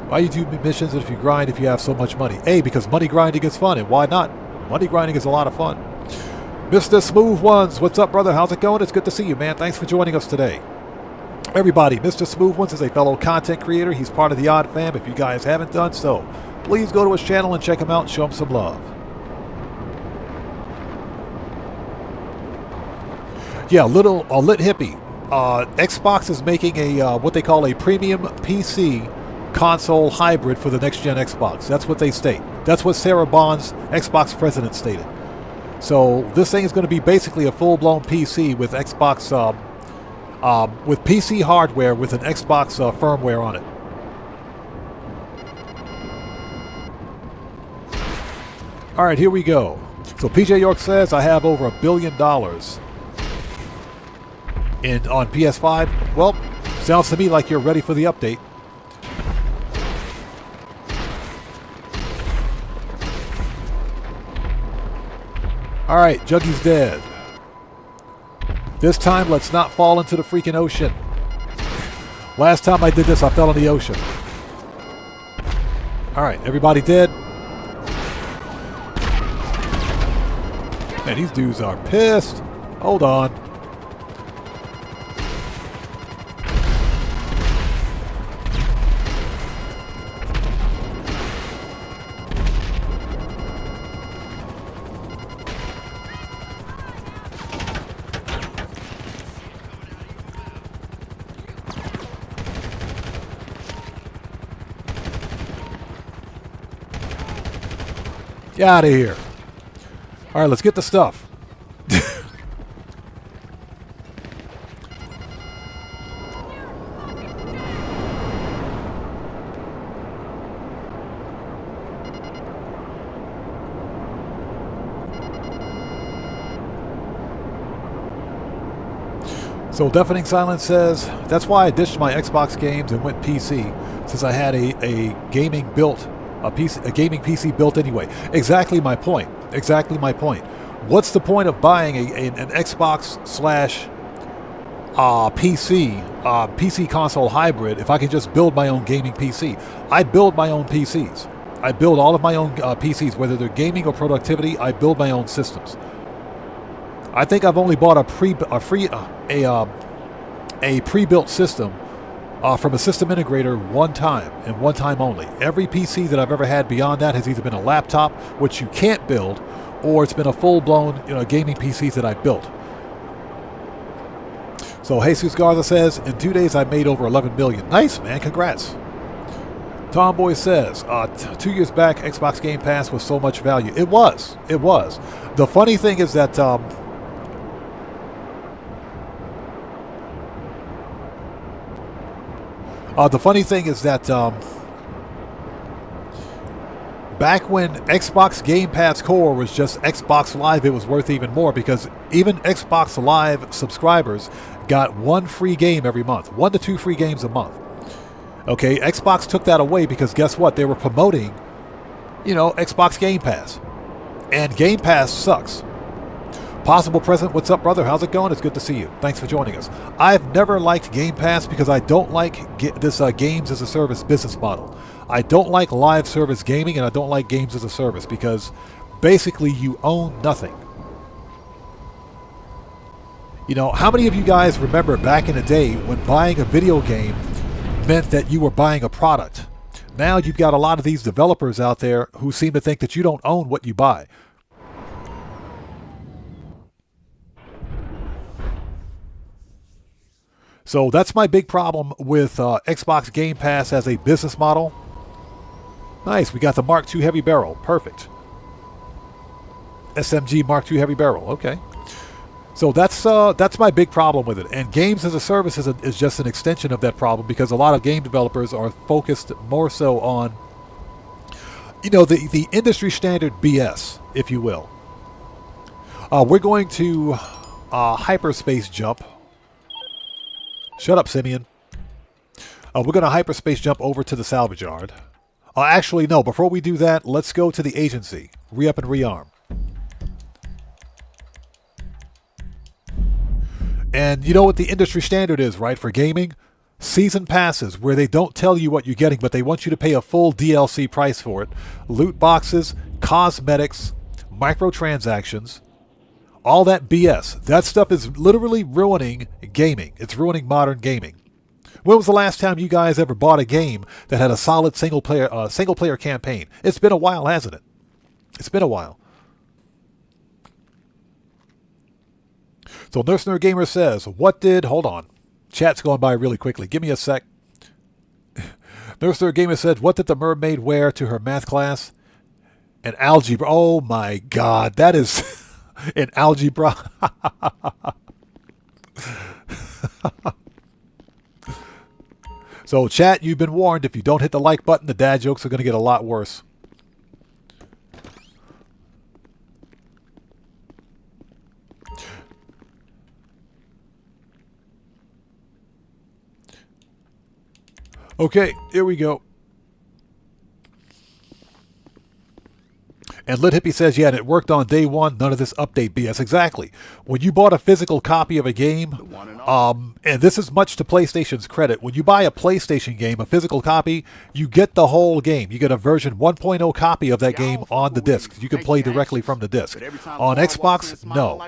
why you do missions if you grind if you have so much money? A, because money grinding is fun, and why not? Money grinding is a lot of fun. Mr. Smooth Ones, what's up, brother? How's it going? It's good to see you, man. Thanks for joining us today. Everybody, Mr. Smooth Ones is a fellow content creator. He's part of the Odd Fam. If you guys haven't done so, please go to his channel and check him out and show him some love. Yeah, lit hippie. Xbox is making a what they call a premium PC console hybrid for the next gen Xbox. That's what they state. That's what Sarah Bonds, Xbox president, stated. So this thing is going to be basically a full-blown PC with Xbox, with PC hardware with an Xbox firmware on it. All right, here we go. So PJ York says I have over $1 billion on PS5. Well, sounds to me like you're ready for the update. Alright, Juggy's dead. This time, let's not fall into the freaking ocean. Last time I did this, I fell in the ocean. Alright, everybody dead? Man, these dudes are pissed. Hold on. Get out of here. All right, let's get the stuff. So Deafening Silence says, that's why I ditched my Xbox games and went PC, since I had a gaming built. A gaming PC built anyway. Exactly my point. Exactly my point. What's the point of buying an Xbox slash PC console hybrid if I can just build my own gaming PC? I build my own PCs. I build all of my own PCs, whether they're gaming or productivity. I build my own systems. I think I've only bought a pre-built system from a system integrator one time, and one time only. Every PC that I've ever had beyond that has either been a laptop, which you can't build, or it's been a full-blown gaming PC that I built. So Jesus Garza says, in 2 days I made over 11 million. Nice, man. Congrats. Tomboy says, 2 years back, Xbox Game Pass was so much value. It was. It was. The funny thing is that back when Xbox Game Pass Core was just Xbox Live, it was worth even more because even Xbox Live subscribers got one free game every month. 1 to 2 free games a month. Okay, Xbox took that away because guess what? They were promoting, Xbox Game Pass. And Game Pass sucks. Possible Present, what's up, brother? How's it going? It's good to see you. Thanks for joining us. I've never liked Game Pass because I don't like this games as a service business model. I don't like live service gaming, and I don't like games as a service because basically you own nothing. How many of you guys remember back in the day when buying a video game meant that you were buying a product? Now you've got a lot of these developers out there who seem to think that you don't own what you buy. So that's my big problem with Xbox Game Pass as a business model. Nice, we got the Mark II Heavy Barrel. Perfect. SMG Mark II Heavy Barrel. Okay. So that's my big problem with it. And games as a service is just an extension of that problem because a lot of game developers are focused more so on, the industry standard BS, if you will. We're going to hyperspace jump. Shut up, Simeon. We're going to hyperspace jump over to the salvage yard. Actually, no. Before we do that, let's go to the agency. Re-up and rearm. And you know what the industry standard is, right, for gaming? Season passes, where they don't tell you what you're getting, but they want you to pay a full DLC price for it. Loot boxes, cosmetics, microtransactions, all that BS. That stuff is literally ruining gaming. It's ruining modern gaming. When was the last time you guys ever bought a game that had a solid single player campaign? It's been a while, hasn't it? It's been a while. So Nurse Nerd Gamer says, hold on. Chat's going by really quickly. Give me a sec. Nurse Nerd Gamer said, what did the mermaid wear to her math class? An algebra. Oh my God. That is an algebra. So chat, you've been warned. If you don't hit the like button, the dad jokes are going to get a lot worse. Okay, here we go. And Lit Hippie says, yeah, and it worked on day one. None of this update BS. Exactly. When you bought a physical copy of a game, and this is much to PlayStation's credit, when you buy a PlayStation game, a physical copy, you get the whole game. You get a version 1.0 copy of that game on the disc. You can play directly from the disc. On Xbox, no.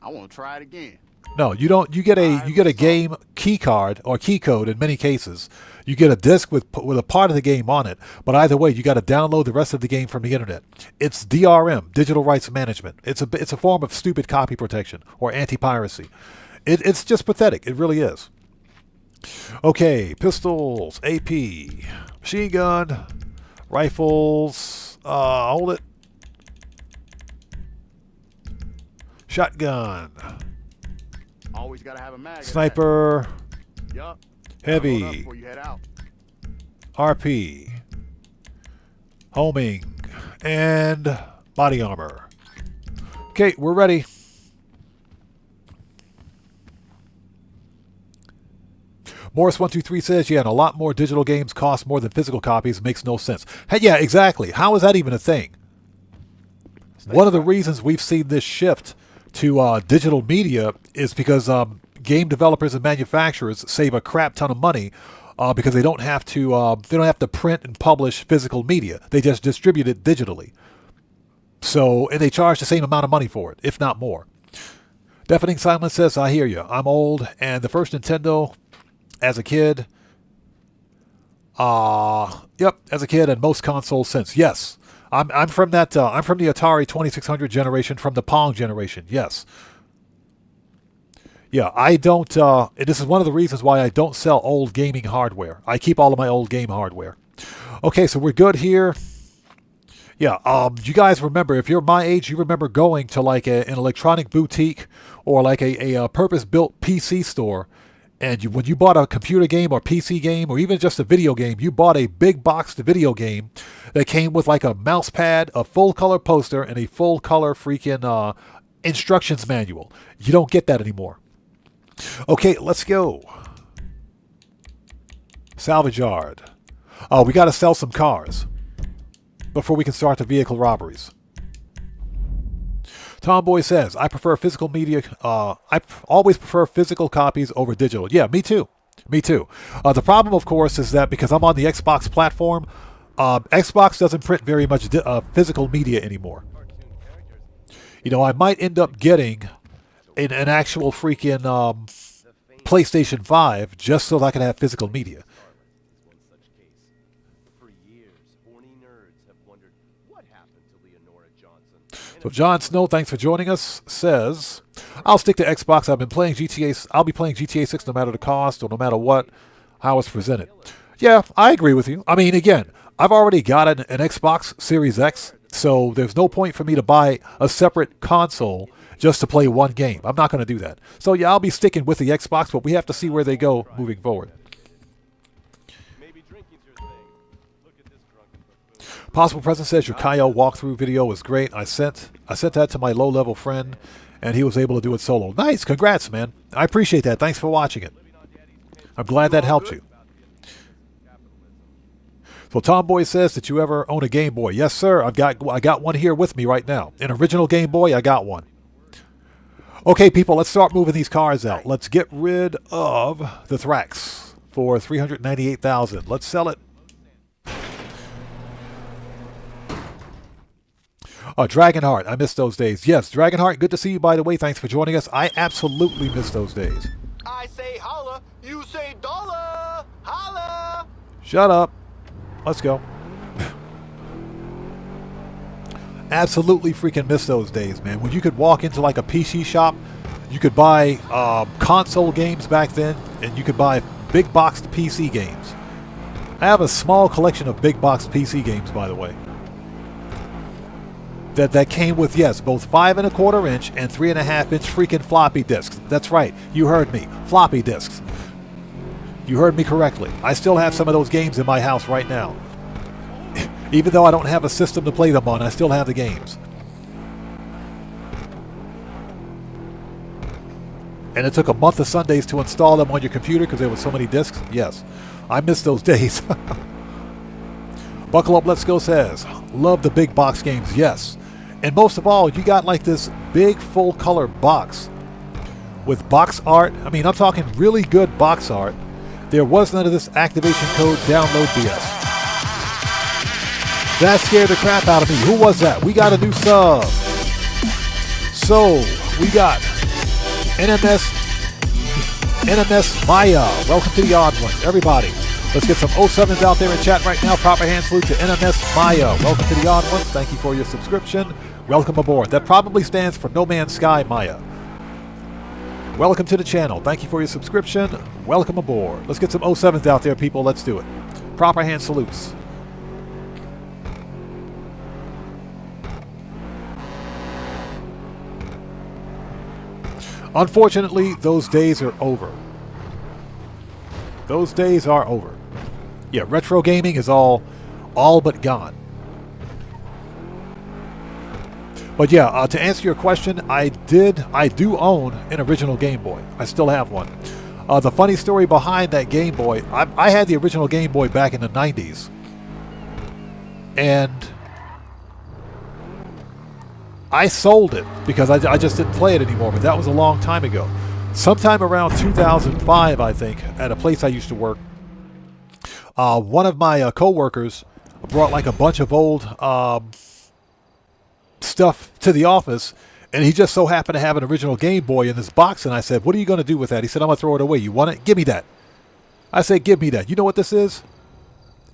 I want to try it again.
No, you don't. You get a game key card or key code in many cases. You get a disc with a part of the game on it. But either way, you got to download the rest of the game from the internet. It's DRM, digital rights management. It's a form of stupid copy protection or anti-piracy. It's just pathetic. It really is. Okay, pistols, AP, machine gun, rifles. Hold it. Shotgun.
Always gotta have a mag.
Sniper.
Yup.
Heavy. RP. Homing. And body armor. Okay, we're ready. Morris123 says, yeah, and a lot more digital games cost more than physical copies. Makes no sense. Hey, yeah, exactly. How is that even a thing? One of the reasons we've seen this shift to digital media is because game developers and manufacturers save a crap ton of money because they don't have to print and publish physical media. They just distribute it digitally. So, and they charge the same amount of money for it, if not more. Deafening Silence says, I hear you. I'm old, and the first Nintendo as a kid. Yep, as a kid, and most consoles since. Yes. I'm from that. I'm from the Atari 2600 generation, from the Pong generation. Yes. Yeah, I don't. This is one of the reasons why I don't sell old gaming hardware. I keep all of my old game hardware. Okay, so we're good here. Yeah. You guys remember, if you're my age, you remember going to like an electronic boutique or like a purpose-built PC store. And when you bought a computer game or PC game or even just a video game, you bought a big boxed video game that came with like a mouse pad, a full color poster, and a full color freaking instructions manual. You don't get that anymore. Okay, let's go. Salvage yard. We got to sell some cars before we can start the vehicle robberies. Tomboy says, I prefer physical media. I always prefer physical copies over digital. Yeah, me too. Me too. The problem, of course, is that because I'm on the Xbox platform, Xbox doesn't print very much physical media anymore. You know, I might end up getting an actual freaking PlayStation 5 just so that I can have physical media. So John Snow, thanks for joining us, says, I'll stick to Xbox. I'll be playing GTA 6 no matter the cost or no matter what, how it's presented. Yeah, I agree with you. I mean, again, I've already got an Xbox Series X, so there's no point for me to buy a separate console just to play one game. I'm not going to do that. So yeah, I'll be sticking with the Xbox, but we have to see where they go moving forward. Possible Present says your Cayo walkthrough video was great. I sent that to my low-level friend, and he was able to do it solo. Nice, congrats, man. I appreciate that. Thanks for watching it. I'm glad that helped you. So Tomboy says, did you ever own a Game Boy? Yes, sir. I got one here with me right now. An original Game Boy, I got one. Okay, people, let's start moving these cars out. Let's get rid of the Thrax for $398,000. Let's sell it. Dragonheart, I miss those days. Yes, Dragonheart, good to see you, by the way. Thanks for joining us. I absolutely miss those days.
I say holla, you say dollar. Holla.
Shut up. Let's go. Absolutely freaking miss those days, man. When you could walk into like a PC shop, you could buy console games back then, and you could buy big boxed PC games. I have a small collection of big boxed PC games, by the way. That came with, yes, both 5 1/4 inch and 3 1/2 inch freaking floppy disks. That's right, you heard me. Floppy disks. You heard me correctly. I still have some of those games in my house right now. Even though I don't have a system to play them on, I still have the games. And it took a month of Sundays to install them on your computer because there were so many disks. Yes, I miss those days. Buckle Up Let's Go says, love the big box games, yes. And most of all, you got like this big full color box with box art. I mean, I'm talking really good box art. There was none of this activation code download BS. That scared the crap out of me. Who was that? We got a new sub. So, we got NMS Maya. Welcome to the Odd Ones, everybody. Let's get some 07s out there in chat right now. Proper hand salute to NMS Maya. Welcome to the Odd Ones. Thank you for your subscription. Welcome aboard. That probably stands for No Man's Sky Maya. Welcome to the channel. Thank you for your subscription. Welcome aboard. Let's get some 07s out there, people. Let's do it. Proper hand salutes. Unfortunately, those days are over. Those days are over. Yeah, retro gaming is all but gone. But yeah, to answer your question, I do own an original Game Boy. I still have one. The funny story behind that Game Boy, I had the original Game Boy back in the 90s. And I sold it because I just didn't play it anymore, but that was a long time ago. Sometime around 2005, I think, at a place I used to work, one of my co-workers brought like a bunch of old stuff to the office, and he just so happened to have an original Game Boy in this box, and I said, what are you going to do with that? He said, I'm going to throw it away. You want it? Give me that. I said, give me that. You know what this is?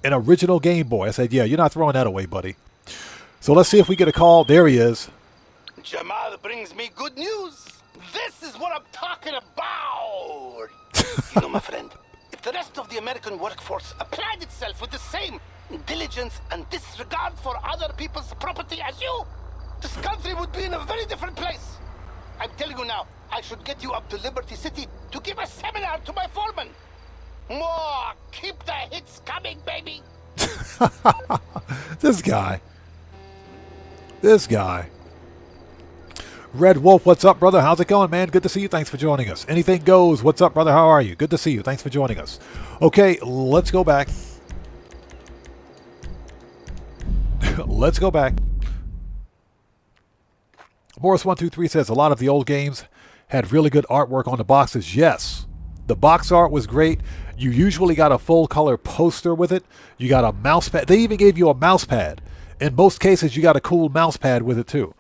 An original Game Boy. I said, yeah, you're not throwing that away, buddy. So let's see if we get a call. There he is.
Jamal brings me good news. This is what I'm talking about. You know, my friend, if the rest of the American workforce applied itself with the same diligence and disregard for other people's property as you, this country would be in a very different place. I'm telling you now, I should get you up to Liberty City to give a seminar to my foreman. More, keep the hits coming, baby.
This guy. Red Wolf, what's up, brother? How's it going, man? Good to see you. Thanks for joining us. Anything goes. What's up, brother? How are you? Good to see you. Thanks for joining us. Okay, let's go back. Let's go back. Morris123 says a lot of the old games had really good artwork on the boxes. Yes, the box art was great. You usually got a full color poster with it. You got a mouse pad. They even gave you a mouse pad. In most cases, you got a cool mouse pad with it too.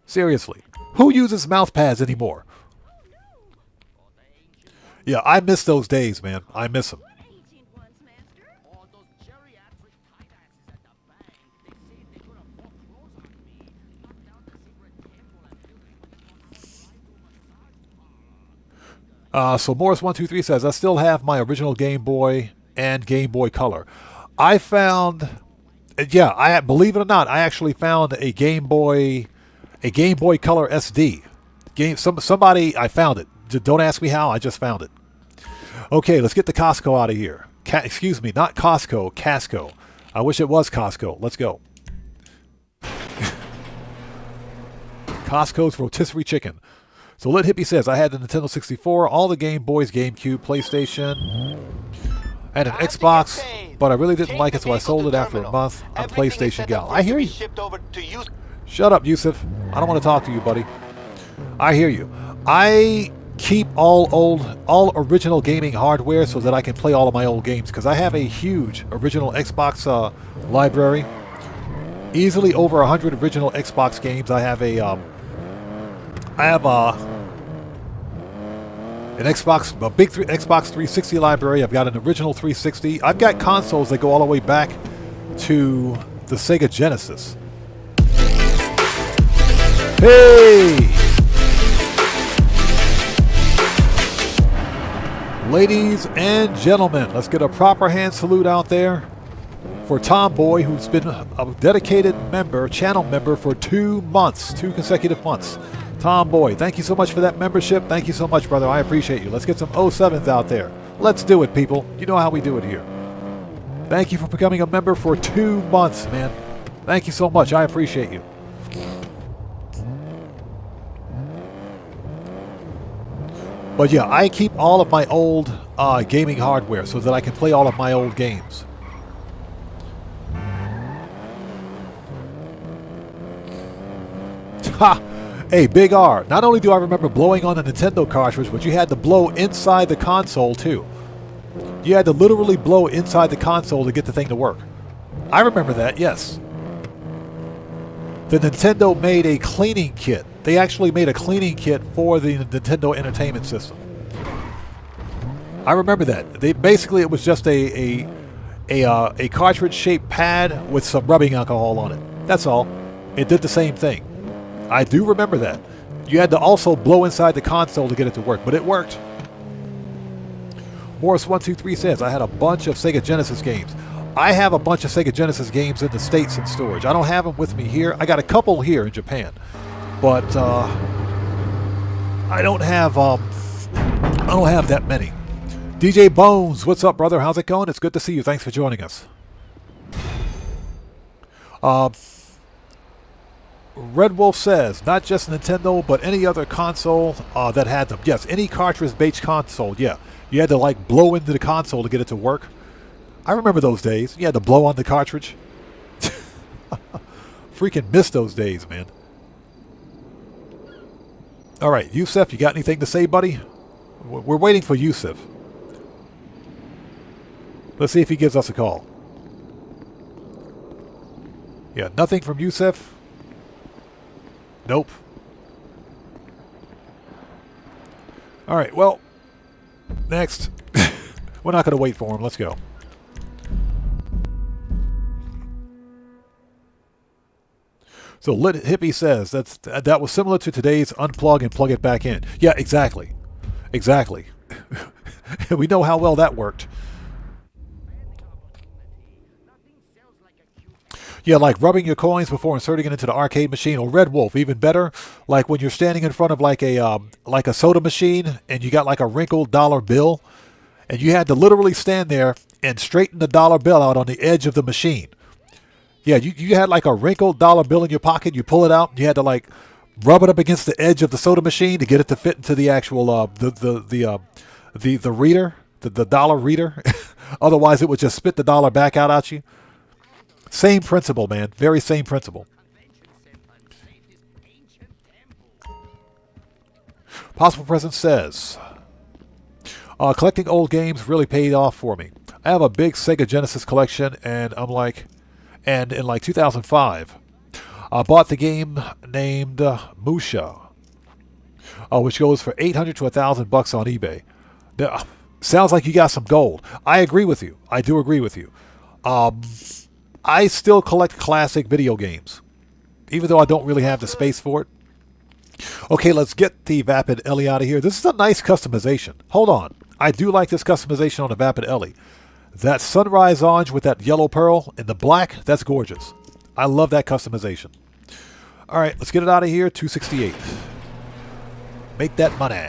Seriously. Who uses mouse pads anymore? Yeah, I miss those days, man. I miss them. So Morris123 says, I still have my original Game Boy and Game Boy Color. I found, yeah, believe it or not, I actually found a Game Boy Color SD. Somebody, I found it. Don't ask me how, I just found it. Okay, let's get the Costco out of here. Excuse me, not Costco, Casco. I wish it was Costco. Let's go. Costco's rotisserie chicken. So Lit Hippie says, I had the Nintendo 64, all the Game Boys, GameCube, PlayStation. and an Xbox, but I really didn't like it, so I sold it after a month. I'm a PlayStation gal. I hear you. Shut up, Yusuf. I don't want to talk to you, buddy. I hear you. I keep all original gaming hardware so that I can play all of my old games, because I have a huge original Xbox library. Easily over 100 original Xbox games. I have an Xbox, Xbox 360 library. I've got an original 360. I've got consoles that go all the way back to the Sega Genesis. Hey! Ladies and gentlemen, let's get a proper hand salute out there for Tomboy, who's been a dedicated member, channel member for 2 months, 2 consecutive months. Tomboy, thank you so much for that membership. Thank you so much, brother. I appreciate you. Let's get some 07s out there. Let's do it, people. You know how we do it here. Thank you for becoming a member for 2 months, man. Thank you so much. I appreciate you. But yeah, I keep all of my old gaming hardware so that I can play all of my old games. Ha! Hey, Big R, not only do I remember blowing on a Nintendo cartridge, but you had to blow inside the console too. You had to literally blow inside the console to get the thing to work. I remember that, yes. The Nintendo made a cleaning kit. They actually made a cleaning kit for the Nintendo Entertainment System. I remember that. It was just a cartridge-shaped pad with some rubbing alcohol on it. That's all. It did the same thing. I do remember that. You had to also blow inside the console to get it to work, but it worked. Morris123 says, I had a bunch of Sega Genesis games. I have a bunch of Sega Genesis games in the States in storage. I don't have them with me here. I got a couple here in Japan, but I don't have that many. DJ Bones, what's up, brother? How's it going? It's good to see you. Thanks for joining us. Red Wolf says, not just Nintendo, but any other console that had them. Yes, any cartridge-based console, yeah. You had to, like, blow into the console to get it to work. I remember those days. You had to blow on the cartridge. Freaking miss those days, man. All right, Yusuf, you got anything to say, buddy? We're waiting for Yusuf. Let's see if he gives us a call. Yeah, nothing from Yusuf. Nope. All right, well, next. We're not going to wait for him. Let's go. So Lit Hippie says that was similar to today's unplug and plug it back in. Yeah, exactly. Exactly. We know how well that worked. Yeah, like rubbing your coins before inserting it into the arcade machine, or Red Wolf, even better. Like when you're standing in front of like a soda machine and you got like a wrinkled dollar bill, and you had to literally stand there and straighten the dollar bill out on the edge of the machine. Yeah, you had like a wrinkled dollar bill in your pocket. You pull it out, and you had to like rub it up against the edge of the soda machine to get it to fit into the actual the reader, the dollar reader. Otherwise, it would just spit the dollar back out at you. Same principle, man. Very same principle. Possible Present says, collecting old games really paid off for me. I have a big Sega Genesis collection, and in like 2005, I bought the game named Musha, which goes for $800 to $1,000 on eBay. Now, sounds like you got some gold. I agree with you. I do agree with you. I still collect classic video games, even though I don't really have the space for it. Okay, let's get the Vapid Ellie out of here. This is a nice customization. Hold on. I do like this customization on the Vapid Ellie. That sunrise orange with that yellow pearl and the black, that's gorgeous. I love that customization. All right, let's get it out of here. 268. Make that money.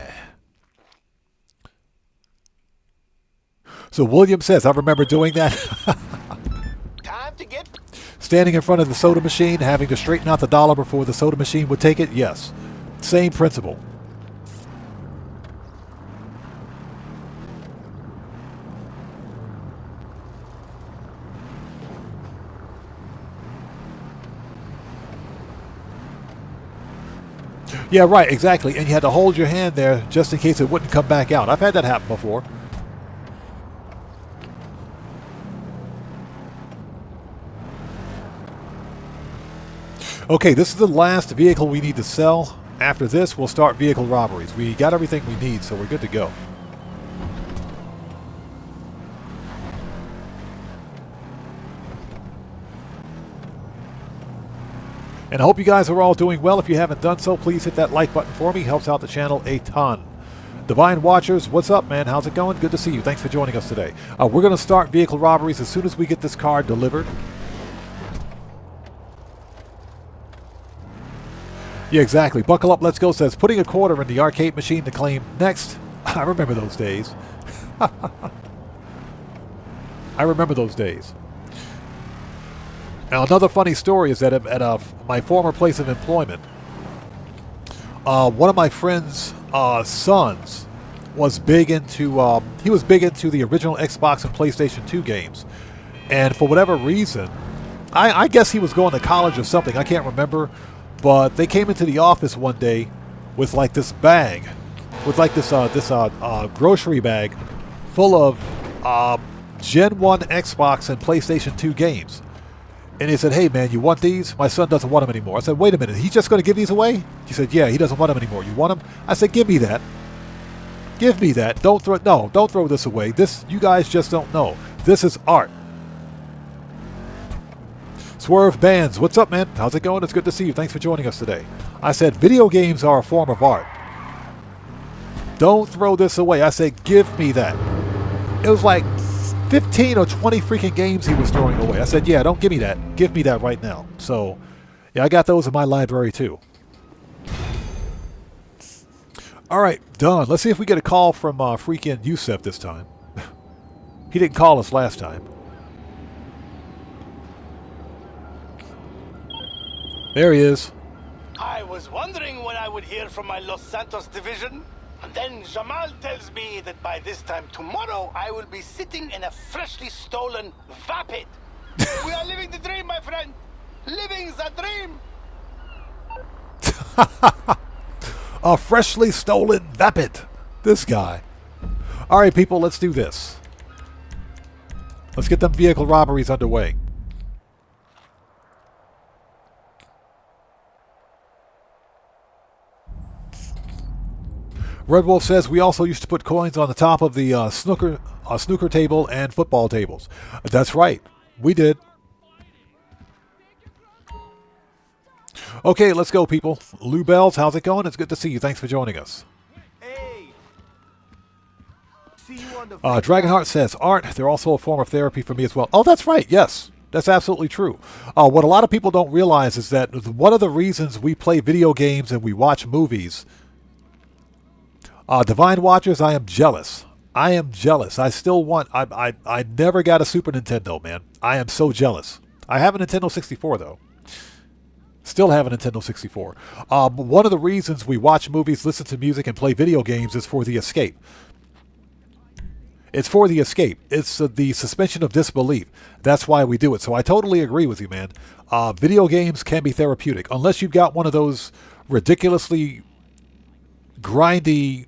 So William says, I remember doing that.
Time to get...
Standing in front of the soda machine, having to straighten out the dollar before the soda machine would take it? Yes. Same principle. Yeah, right, exactly. And you had to hold your hand there just in case it wouldn't come back out. I've had that happen before. Okay, this is the last vehicle we need to sell. After this, we'll start vehicle robberies. We got everything we need, so we're good to go. And I hope you guys are all doing well. If you haven't done so, please hit that like button for me. Helps out the channel a ton. Divine Watchers, what's up, man? How's it going? Good to see you. Thanks for joining us today. We're going to start vehicle robberies as soon as we get this car delivered. Yeah, exactly. Buckle up, let's go says, putting a quarter in the arcade machine to claim next. I remember those days. I remember those days. Now, another funny story is that at my former place of employment, one of my friend's sons was big into he was big into the original Xbox and PlayStation 2 games, and for whatever reason, I guess he was going to college or something. I can't remember, but they came into the office one day with like this bag, with like this grocery bag full of Gen 1 Xbox and PlayStation 2 games. And he said, hey, man, you want these? My son doesn't want them anymore. I said, wait a minute, he's just going to give these away? He said, yeah, he doesn't want them anymore. You want them? I said, give me that. Give me that. Don't throw this away. This, you guys just don't know. This is art. Swerve Bands, what's up, man? How's it going? It's good to see you. Thanks for joining us today. I said, video games are a form of art. Don't throw this away. I said, give me that. It was like 15 or 20 freaking games he was throwing away. I said, yeah, don't give me that. Give me that right now. So, yeah, I got those in my library too. All right, done. Let's see if we get a call from freaking Yusef this time. He didn't call us last time. There he is.
I was wondering when I would hear from my Los Santos division. And then Jamal tells me that by this time tomorrow, I will be sitting in a freshly stolen Vapid. We are living the dream, my friend. Living the dream.
A freshly stolen Vapid. This guy. All right, people, let's do this. Let's get them vehicle robberies underway. Red Wolf says we also used to put coins on the top of the snooker table and football tables. That's right. We did. Okay, let's go, people. Lou Bells, how's it going? It's good to see you. Thanks for joining us.
Hey. See you on the
Dragonheart says, art, they're also a form of therapy for me as well. Oh, that's right. Yes, that's absolutely true. What a lot of people don't realize is that one of the reasons we play video games and we watch movies, Divine Watchers, I am jealous. I am jealous. I still want... I never got a Super Nintendo, man. I am so jealous. I have a Nintendo 64, though. Still have a Nintendo 64. One of the reasons we watch movies, listen to music, and play video games is for the escape. It's for the escape. It's the suspension of disbelief. That's why we do it. So I totally agree with you, man. Video games can be therapeutic. Unless you've got one of those ridiculously grindy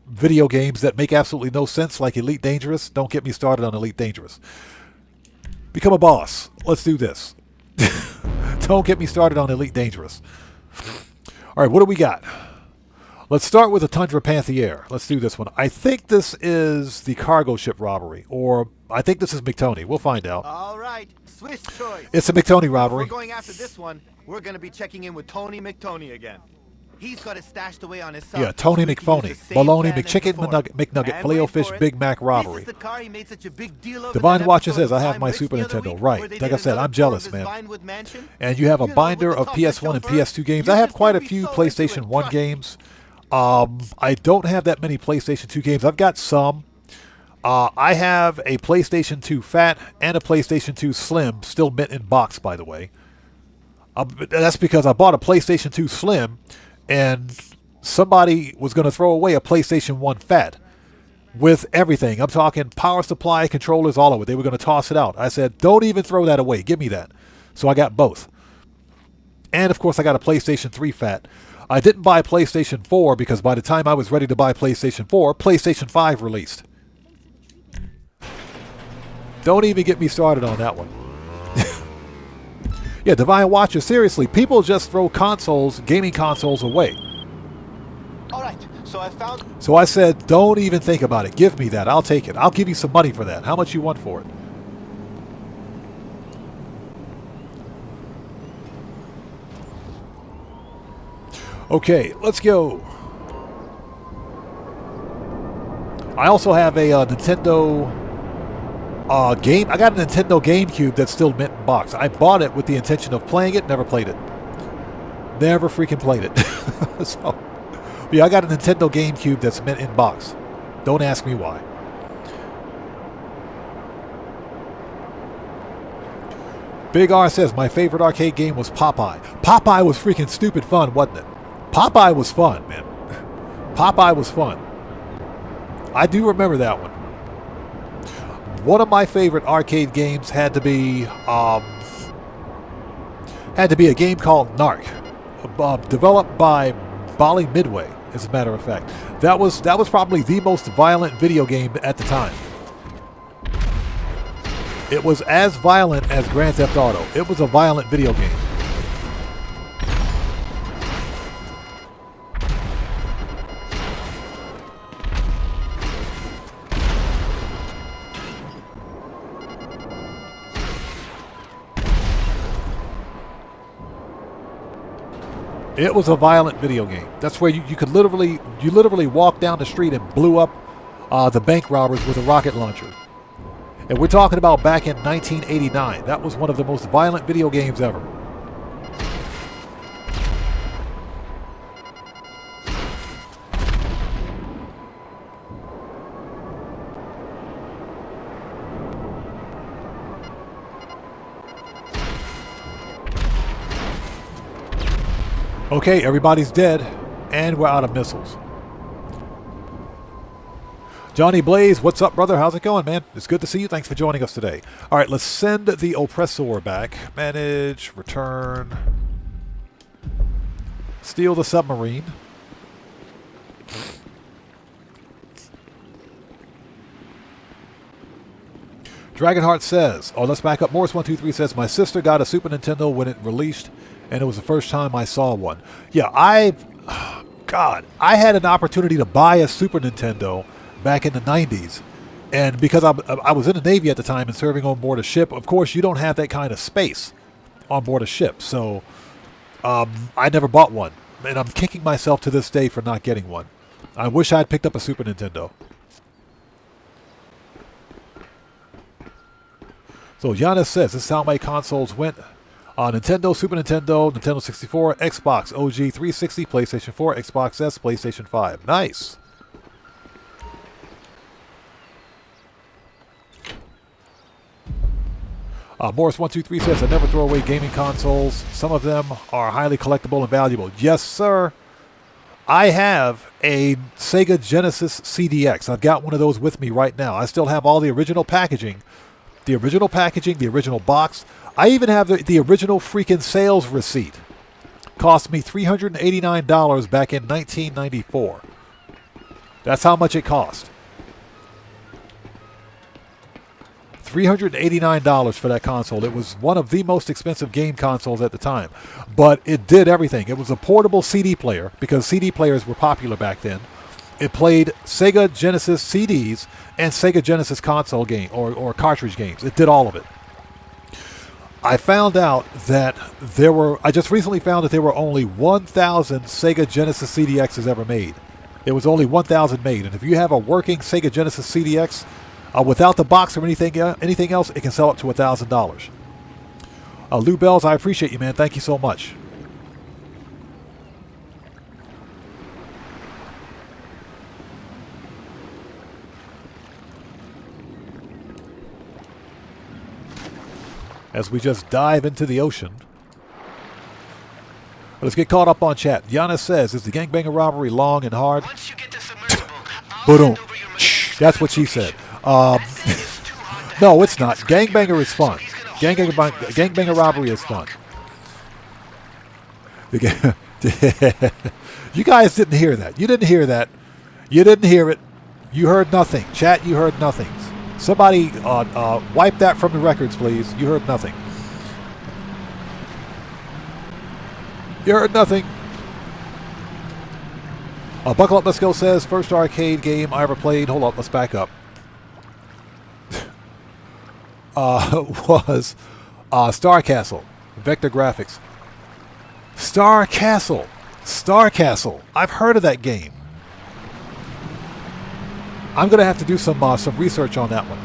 video games that make absolutely no sense, like Elite Dangerous. Don't get me started on Elite Dangerous. Become a boss. Let's do this. Don't get me started on Elite Dangerous. All right, what do we got? Let's start with the Tundra Panther. Let's do this one. I think this is the cargo ship robbery, or I think this is McTony. We'll find out.
All right, Swiss choice.
It's a McTony robbery.
We're going after this one. We're going to be checking in with Tony McTony again. He's got it stashed away on his side.
Yeah, Tony McPhony, Maloney, McChicken, McNugget, Filet-O-Fish, Big Mac robbery. Divine Watcher says, I have my Super Nintendo. Right. Like I said, I'm jealous, man. And you have a binder of PS1 and PS2 games. I have quite a few PlayStation 1 games. I don't have that many PlayStation 2 games. I've got some. I have a PlayStation 2 Fat and a PlayStation 2 Slim, still mint in box, by the way. That's because I bought a PlayStation 2 Slim, and somebody was going to throw away a PlayStation 1 Fat with everything. I'm talking power supply, controllers, all of it. They were going to toss it out. I said, don't even throw that away. Give me that. So I got both. And, of course, I got a PlayStation 3 Fat. I didn't buy PlayStation 4 because by the time I was ready to buy PlayStation 4, PlayStation 5 released. Don't even get me started on that one. Yeah, Divine Watcher, seriously, people just throw gaming consoles away.
All right, so I found...
So I said, don't even think about it. Give me that. I'll take it. I'll give you some money for that. How much you want for it? Okay, let's go. I also have a Nintendo game. I got a Nintendo GameCube that's still mint in box. I bought it with the intention of playing it, never played it. Never freaking played it. So, yeah, I got a Nintendo GameCube that's mint in box. Don't ask me why. Big R says, my favorite arcade game was Popeye. Popeye was freaking stupid fun, wasn't it? Popeye was fun, man. Popeye was fun. I do remember that one. One of my favorite arcade games had to be a game called Narc, developed by Bally Midway, as a matter of fact. That was probably the most violent video game at the time. It was as violent as Grand Theft Auto. It was a violent video game. It was a violent video game. That's where you could literally walk down the street and blew up the bank robbers with a rocket launcher. And we're talking about back in 1989. That was one of the most violent video games ever. Okay, everybody's dead, and we're out of missiles. Johnny Blaze, what's up, brother? How's it going, man? It's good to see you. Thanks for joining us today. All right, let's send the oppressor back. Manage, return. Steal the submarine. Dragonheart says, oh, let's back up. Morris123 says, my sister got a Super Nintendo when it released, and it was the first time I saw one. Yeah, I had an opportunity to buy a Super Nintendo back in the 90s. And because I was in the Navy at the time and serving on board a ship, of course, you don't have that kind of space on board a ship. So I never bought one. And I'm kicking myself to this day for not getting one. I wish I had picked up a Super Nintendo. So Giannis says, this is how my consoles went. Nintendo, Super Nintendo, Nintendo 64, Xbox, OG 360, PlayStation 4, Xbox S, PlayStation 5. Nice. Morris123 says, I never throw away gaming consoles. Some of them are highly collectible and valuable. Yes, sir. I have a Sega Genesis CDX. I've got one of those with me right now. I still have all the original packaging. The original box. I even have the original freaking sales receipt. Cost me $389 back in 1994. That's how much it cost. $389 for that console. It was one of the most expensive game consoles at the time. But it did everything. It was a portable CD player, because CD players were popular back then. It played Sega Genesis CDs and Sega Genesis console game or cartridge games. It did all of it. I found out that I just recently found that there were only 1,000 Sega Genesis CDXs ever made. There was only 1,000 made. And if you have a working Sega Genesis CDX, without the box or anything else, it can sell up to $1,000. Lou Bells, I appreciate you, man. Thank you so much. As we just dive into the ocean. Let's get caught up on chat. Giannis says, is the gangbanger robbery long and hard?
Once you get the submersible, I'll
Boom.
hand over your machine.
That's what she said. No, it's not. Gangbanger is fun. Gangbanger robbery is fun. The You guys didn't hear that. You didn't hear that. You didn't hear it. You heard nothing. Chat, you heard nothing. Somebody wipe that from the records, please. You heard nothing. You heard nothing. Buckle Up, Let's Go says, first arcade game I ever played. Hold up, let's back up. Was Star Castle. Vector Graphics. Star Castle. Star Castle. I've heard of that game. I'm going to have to do some research on that one.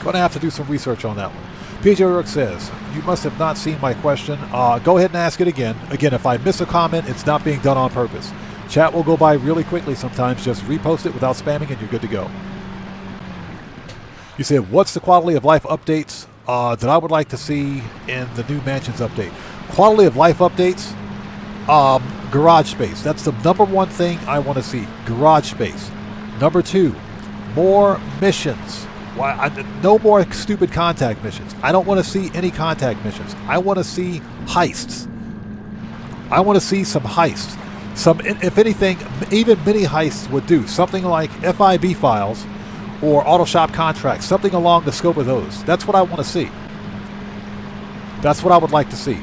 Going to have to do some research on that one. PJ Rook says, you must have not seen my question. Go ahead and ask it again. Again, if I miss a comment, it's not being done on purpose. Chat will go by really quickly sometimes. Just repost it without spamming and you're good to go. You said, what's the quality of life updates that I would like to see in the new Mansions update? Quality of life updates? Garage space. That's the number one thing I want to see. Garage space. Number 2, more missions. No more stupid contact missions. I don't want to see any contact missions. I want to see heists. I want to see some heists. Some, if anything, even mini heists would do. Something like FIB files or auto shop contracts. Something along the scope of those. That's what I want to see. That's what I would like to see.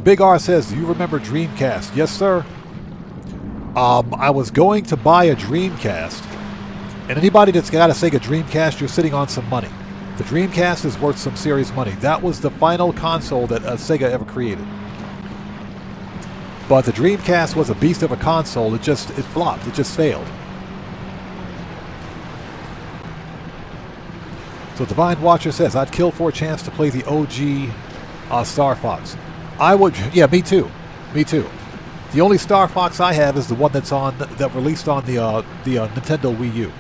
Big R says, do you remember Dreamcast? Yes, sir. I was going to buy a Dreamcast. And anybody that's got a Sega Dreamcast, you're sitting on some money. The Dreamcast is worth some serious money. That was the final console that Sega ever created. But the Dreamcast was a beast of a console. It flopped. It just failed. So Divine Watcher says, I'd kill for a chance to play the OG Star Fox. I would, yeah, me too. Me too. The only Star Fox I have is the one that released on the Nintendo Wii U.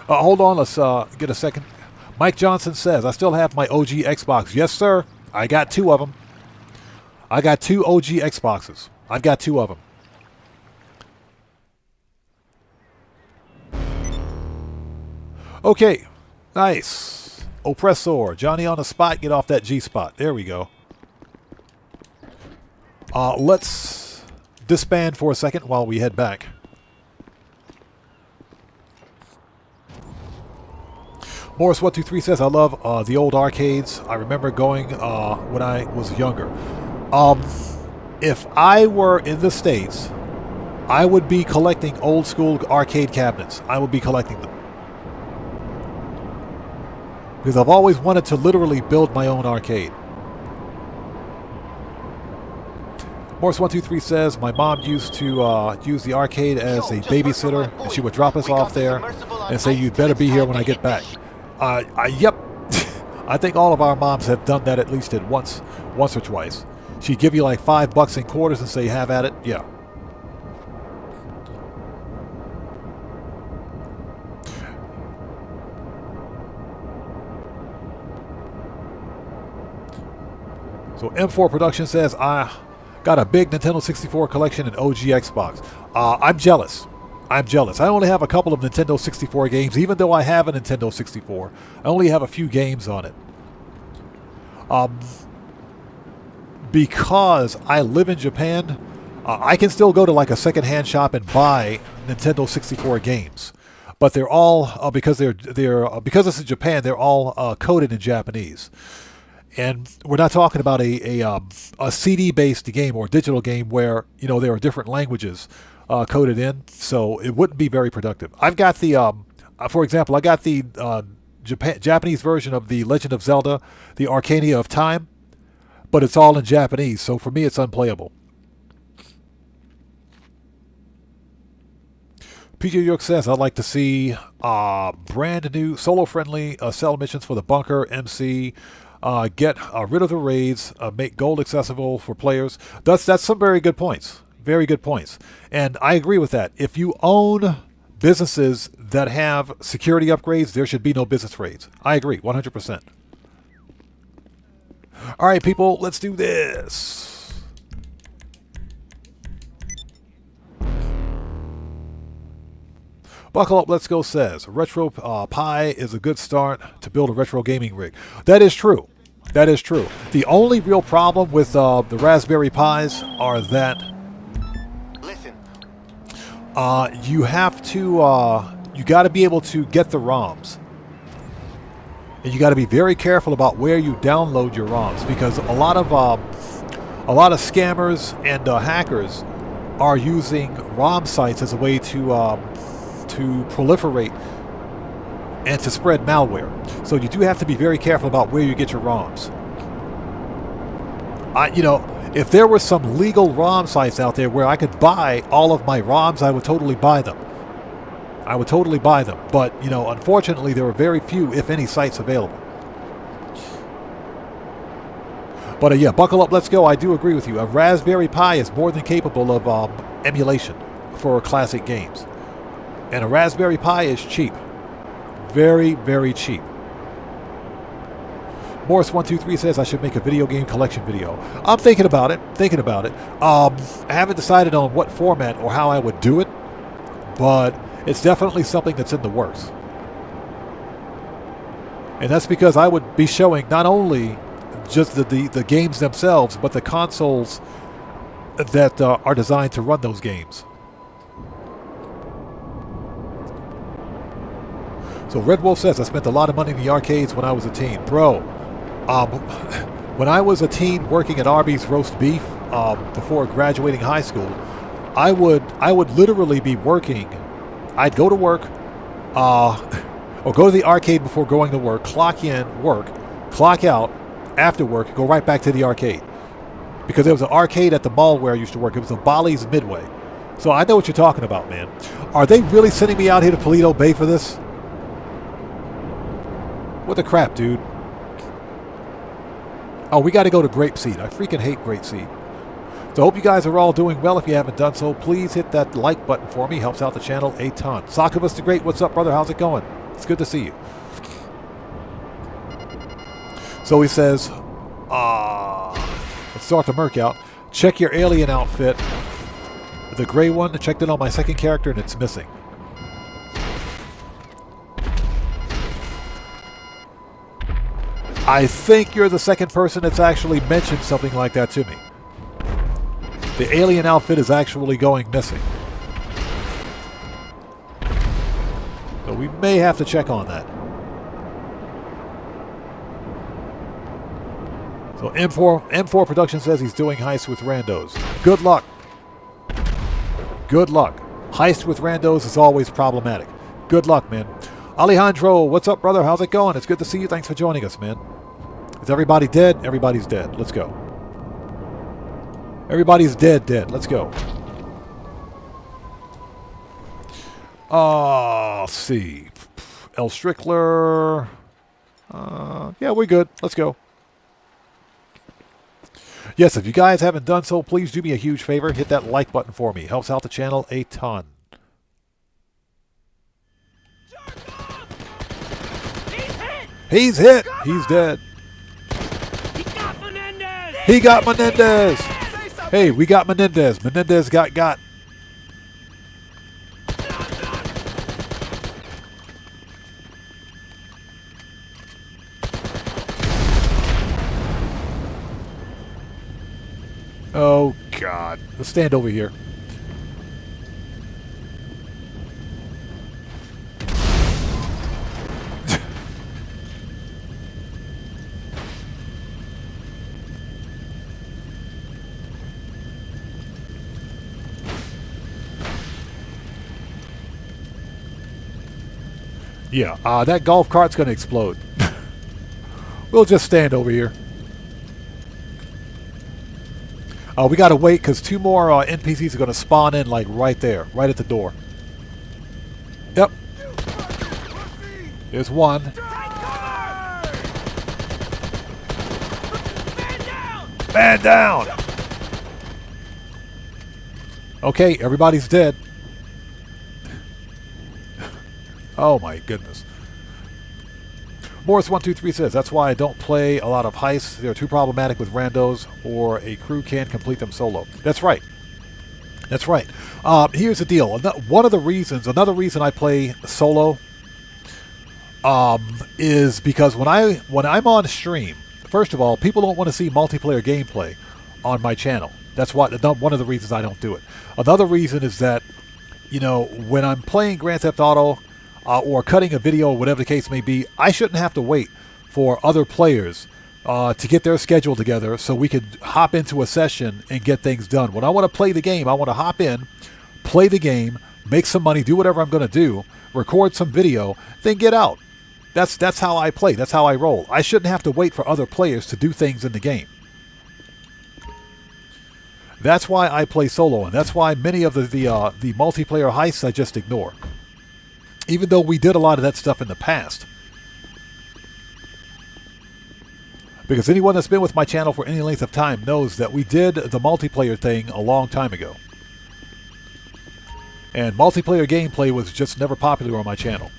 Hold on, let's get a second. Mike Johnson says, I still have my OG Xbox. Yes, sir. I got 2 of them. I got 2 OG Xboxes. I've got 2 of them. Okay, nice. Oppressor, Johnny on the spot, get off that G-spot. There we go. Let's disband for a second while we head back. Morris123 says, I love the old arcades. I remember going when I was younger. If I were in the States, I would be collecting old school arcade cabinets. I would be collecting them. Because I've always wanted to literally build my own arcade. Morris123 says, my mom used to use the arcade as a babysitter, and she would drop us off there and say, you'd better be here when I get back. Yep. I think all of our moms have done that at least once or twice. She'd give you like $5 in quarters and say, have at it. Yeah. So M4 Production says, I got a big Nintendo 64 collection and OG Xbox. I'm jealous. I'm jealous. I only have a couple of Nintendo 64 games, even though I have a Nintendo 64. I only have a few games on it. Because I live in Japan, I can still go to like a secondhand shop and buy Nintendo 64 games. But they're all, because it's in Japan, they're all coded in Japanese. And we're not talking about a CD-based game or digital game where, you know, there are different languages coded in, so it wouldn't be very productive. I've got the, for example, I got the Japanese version of The Legend of Zelda, the Arcania of Time, but it's all in Japanese, so for me it's unplayable. PJ York says, I'd like to see brand new solo-friendly sell missions for the Bunker, MC, get rid of the raids, make gold accessible for players. That's some very good points. Very good points. And I agree with that. If you own businesses that have security upgrades, there should be no business raids. I agree, 100%. All right, people, let's do this. Buckle up, let's go says, Retro Pi is a good start to build a retro gaming rig. That is true. That is true. The only real problem with the Raspberry Pis are that
Listen,
you have to, you got to be able to get the ROMs. And you got to be very careful about where you download your ROMs, because a lot of scammers and hackers are using ROM sites as a way to proliferate and to spread malware. So you do have to be very careful about where you get your ROMs. You know, if there were some legal ROM sites out there where I could buy all of my ROMs, I would totally buy them. I would totally buy them. But, you know, unfortunately, there are very few, if any, sites available. But yeah, buckle up, let's go. I do agree with you. A Raspberry Pi is more than capable of emulation for classic games. And a Raspberry Pi is cheap. Very, very cheap. Morris123 says I should make a video game collection video. I'm thinking about it. I haven't decided on what format or how I would do it, but it's definitely something that's in the works. And that's because I would be showing not only just the games themselves, but the consoles that are designed to run those games. So Red Wolf says, I spent a lot of money in the arcades when I was a teen. Bro, when I was a teen working at Arby's Roast Beef before graduating high school, I would literally be working. I'd go to work, or go to the arcade before going to work, clock in, work, clock out, after work, go right back to the arcade. Because there was an arcade at the mall where I used to work. It was a Bolly's Midway. So I know what you're talking about, man. Are they really sending me out here to Paleto Bay for this? What the crap, dude? Oh, we got to go to Grapeseed. I freaking hate Grapeseed. So I hope you guys are all doing well. If you haven't done so, please hit that like button for me. Helps out the channel a ton. Sakavus the Great, what's up, brother? How's it going? It's good to see you. So he says, let's start the Merc out. Check your alien outfit. The gray one, I checked it on my second character and it's missing. I think you're the second person that's actually mentioned something like that to me. The alien outfit is actually going missing. So we may have to check on that. So M4 Production says he's doing Heist with randos. Good luck. Good luck. Heist with randos is always problematic. Good luck, man. Alejandro, what's up, brother? How's it going? It's good to see you. Thanks for joining us, man. Is everybody dead? Everybody's dead. Let's go. Everybody's dead. Let's go. Let's see. L. Strickler. Yeah, we're good. Let's go. Yes, if you guys haven't done so, please do me a huge favor. Hit that like button for me. Helps out the channel a ton. He's hit. He's dead. He got Menendez. Hey, we got Menendez. Menendez got. Oh, God. Let's stand over here. Yeah, that golf cart's going to explode. We'll just stand over here. We got to wait because 2 more NPCs are going to spawn in like right there, right at the door. Yep. There's one. Man down! Okay, everybody's dead. Oh my goodness. Morris123 says, that's why I don't play a lot of heists. They're too problematic with randos, or a crew can't complete them solo. That's right. That's right. Here's the deal. Another reason I play solo is because when I'm on stream, first of all, people don't want to see multiplayer gameplay on my channel. That's one of the reasons I don't do it. Another reason is that, you know, when I'm playing Grand Theft Auto or cutting a video, or whatever the case may be, I shouldn't have to wait for other players to get their schedule together so we could hop into a session and get things done. When I want to play the game, I want to hop in, play the game, make some money, do whatever I'm going to do, record some video, then get out. That's how I play. That's how I roll. I shouldn't have to wait for other players to do things in the game. That's why I play solo, and that's why many of the multiplayer heists I just ignore. Even though we did a lot of that stuff in the past. Because anyone that's been with my channel for any length of time knows that we did the multiplayer thing a long time ago. And multiplayer gameplay was just never popular on my channel.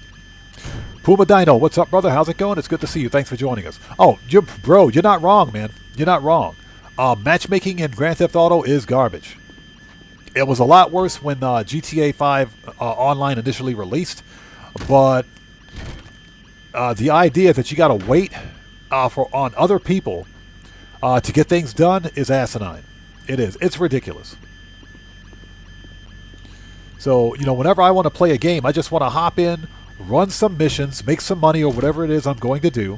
Puma Dino, what's up, brother? How's it going? It's good to see you. Thanks for joining us. Oh, bro, you're not wrong, man. You're not wrong. Matchmaking in Grand Theft Auto is garbage. It was a lot worse when GTA 5 Online initially released, but the idea that you got to wait on other people to get things done is asinine. It is. It's ridiculous. So, you know, whenever I want to play a game, I just want to hop in, run some missions, make some money or whatever it is I'm going to do,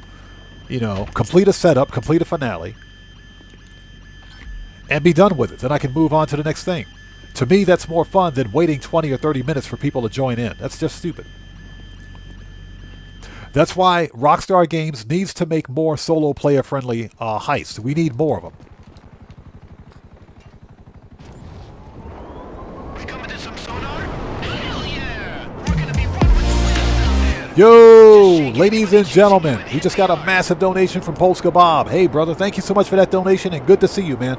you know, complete a setup, complete a finale, and be done with it. Then I can move on to the next thing. To me, that's more fun than waiting 20 or 30 minutes for people to join in. That's just stupid. That's why Rockstar Games needs to make more solo player-friendly heists. We need more of them.
We coming to some sonar? Hell yeah! We're gonna be one with the down there.
Yo, ladies and gentlemen, we just got a massive donation from Polska Bob. Hey, brother, thank you so much for that donation, and good to see you, man.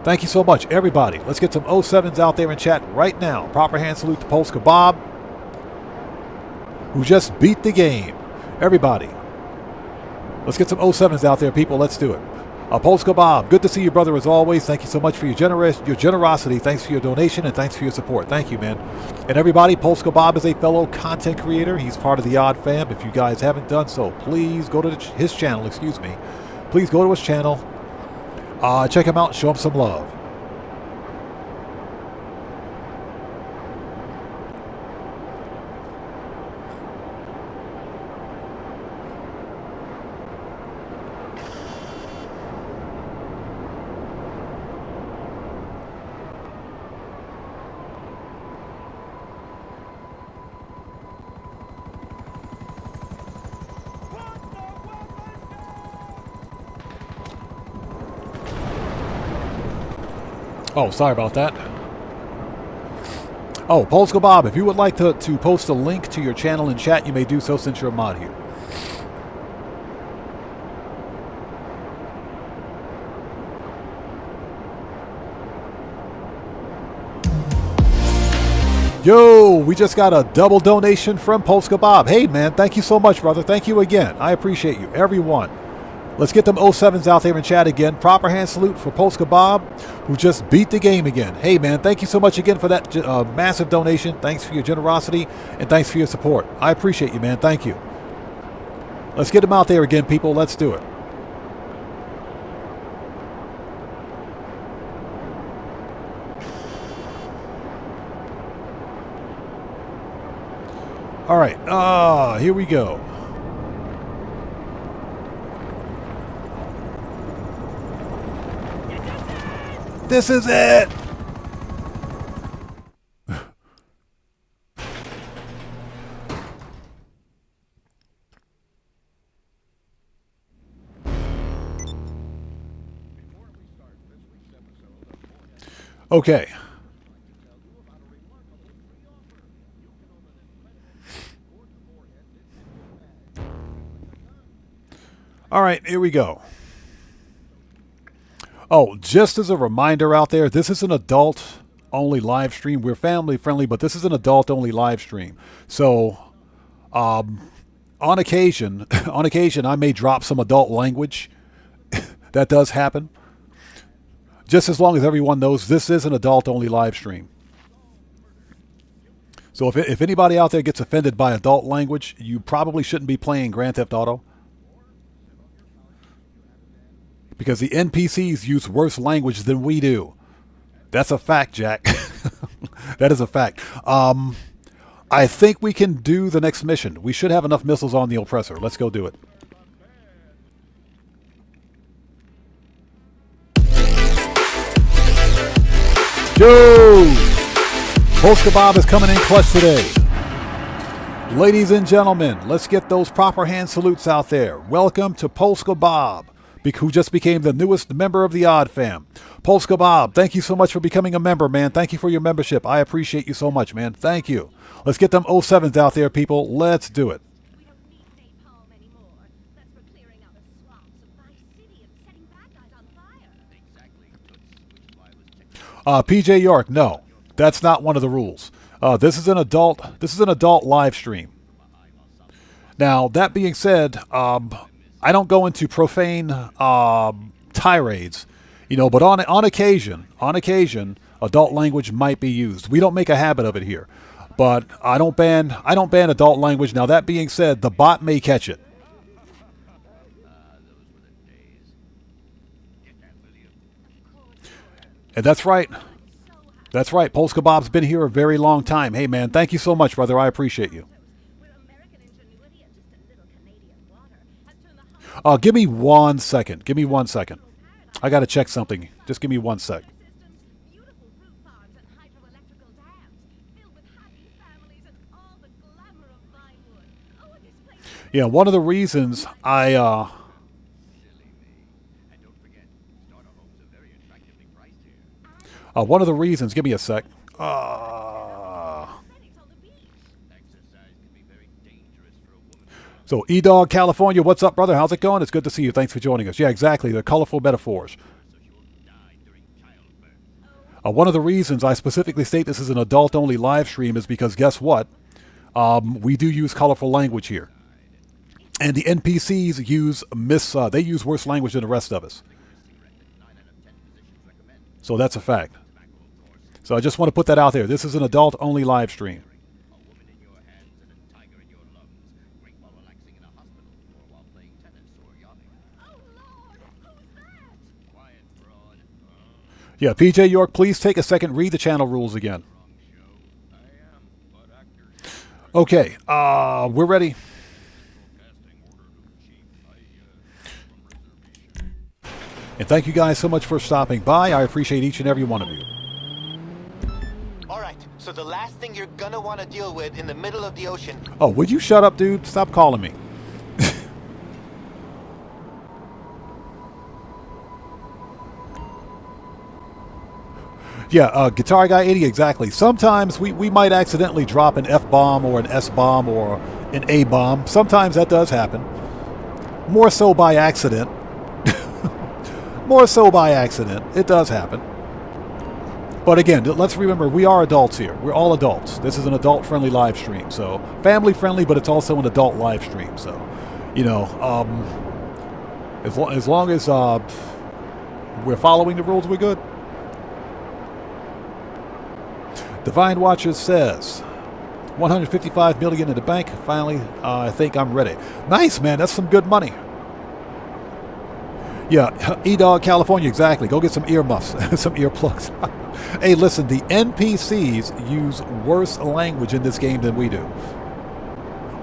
Thank you so much, everybody. Let's get some 07s out there in chat right now. Proper hand salute to Polska Bob, who just beat the game. Everybody, let's get some 07s out there, people. Let's do it. Polska Bob, good to see you, brother, as always. Thank you so much for your generosity. Thanks for your donation, and thanks for your support. Thank you, man. And everybody, Polska Bob is a fellow content creator. He's part of the Odd Fam. If you guys haven't done so, please go to his channel. Please go to his channel. Check him out. Show him some love. Oh, sorry about that. Oh, Polska Bob, if you would like to post a link to your channel in chat, you may do so since you're a mod here. Yo, we just got a double donation from Polska Bob. Hey, man, thank you so much, brother. Thank you again. I appreciate you, everyone. Let's get them 07s out there in chat again. Proper hand salute for Polska Bob, who just beat the game again. Hey, man, thank you so much again for that massive donation. Thanks for your generosity, and thanks for your support. I appreciate you, man. Thank you. Let's get them out there again, people. Let's do it. All right, here we go. This is it! Okay. All right, here we go. Oh, just as a reminder out there, this is an adult-only live stream. We're family-friendly, but this is an adult-only live stream. So, On occasion, I may drop some adult language. That does happen. Just as long as everyone knows this is an adult-only live stream. So if anybody out there gets offended by adult language, you probably shouldn't be playing Grand Theft Auto. Because the NPCs use worse language than we do. That's a fact, Jack. That is a fact. I think we can do the next mission. We should have enough missiles on the oppressor. Let's go do it. Yo! Polska Bob is coming in clutch today. Ladies and gentlemen, let's get those proper hand salutes out there. Welcome to Polska Bob, who just became the newest member of the Odd Fam. Polska Bob, thank you so much for becoming a member, man. Thank you for your membership. I appreciate you so much, man. Thank you. Let's get them 07s out there, people. Let's do it.
We don't need napalm anymore. That's for clearing out the swamps of my city and setting bad guys on fire.
PJ York, no. That's not one of the rules. This is an adult live stream. Now, that being said, I don't go into profane tirades, but on occasion, adult language might be used. We don't make a habit of it here. But I don't ban adult language. Now, that being said, the bot may catch it. And that's right. That's right. Polska Bob's been here a very long time. Hey, man, thank you so much, brother. I appreciate you. Give me 1 second. Give me 1 second. I got to check something. Just give me 1 sec. Yeah, one of the reasons one of the reasons, give me a sec. So, E-Dog California, what's up, brother? How's it going? It's good to see you. Thanks for joining us. Yeah, exactly. The colorful metaphors. One of the reasons I specifically state this is an adult-only live stream is because guess what? We do use colorful language here. And the NPCs use they use worse language than the rest of us. So that's a fact. So I just want to put that out there. This is an adult-only live stream. Yeah, PJ York, please take a second. Read the channel rules again. Okay, we're ready. And thank you guys so much for stopping by. I appreciate each and every one of you.
All right, so the last thing you're gonna want to deal with in the middle of the ocean.
Oh, would you shut up, dude? Stop calling me. Yeah, Guitar Guy 80, exactly. Sometimes we might accidentally drop an F-bomb or an S-bomb or an A-bomb. Sometimes that does happen. More so by accident. More so by accident. It does happen. But again, let's remember, we are adults here. We're all adults. This is an adult-friendly live stream. So, family-friendly, but it's also an adult live stream. So, as long as we're following the rules, we're good. Divine Watcher says, 155 million in the bank. Finally, I think I'm ready. Nice, man. That's some good money. Yeah, E-Dog California, exactly. Go get some earmuffs, some earplugs. Hey, listen, the NPCs use worse language in this game than we do.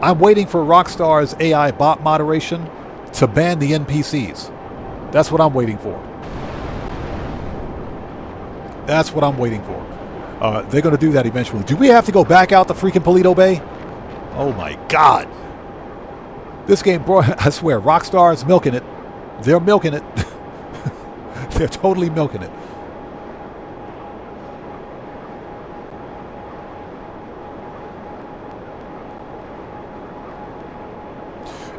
I'm waiting for Rockstar's AI bot moderation to ban the NPCs. That's what I'm waiting for. That's what I'm waiting for. They're going to do that eventually. Do we have to go back out the freaking Paleto Bay? Oh my God. This game, bro, I swear, Rockstar is milking it. They're milking it. They're totally milking it.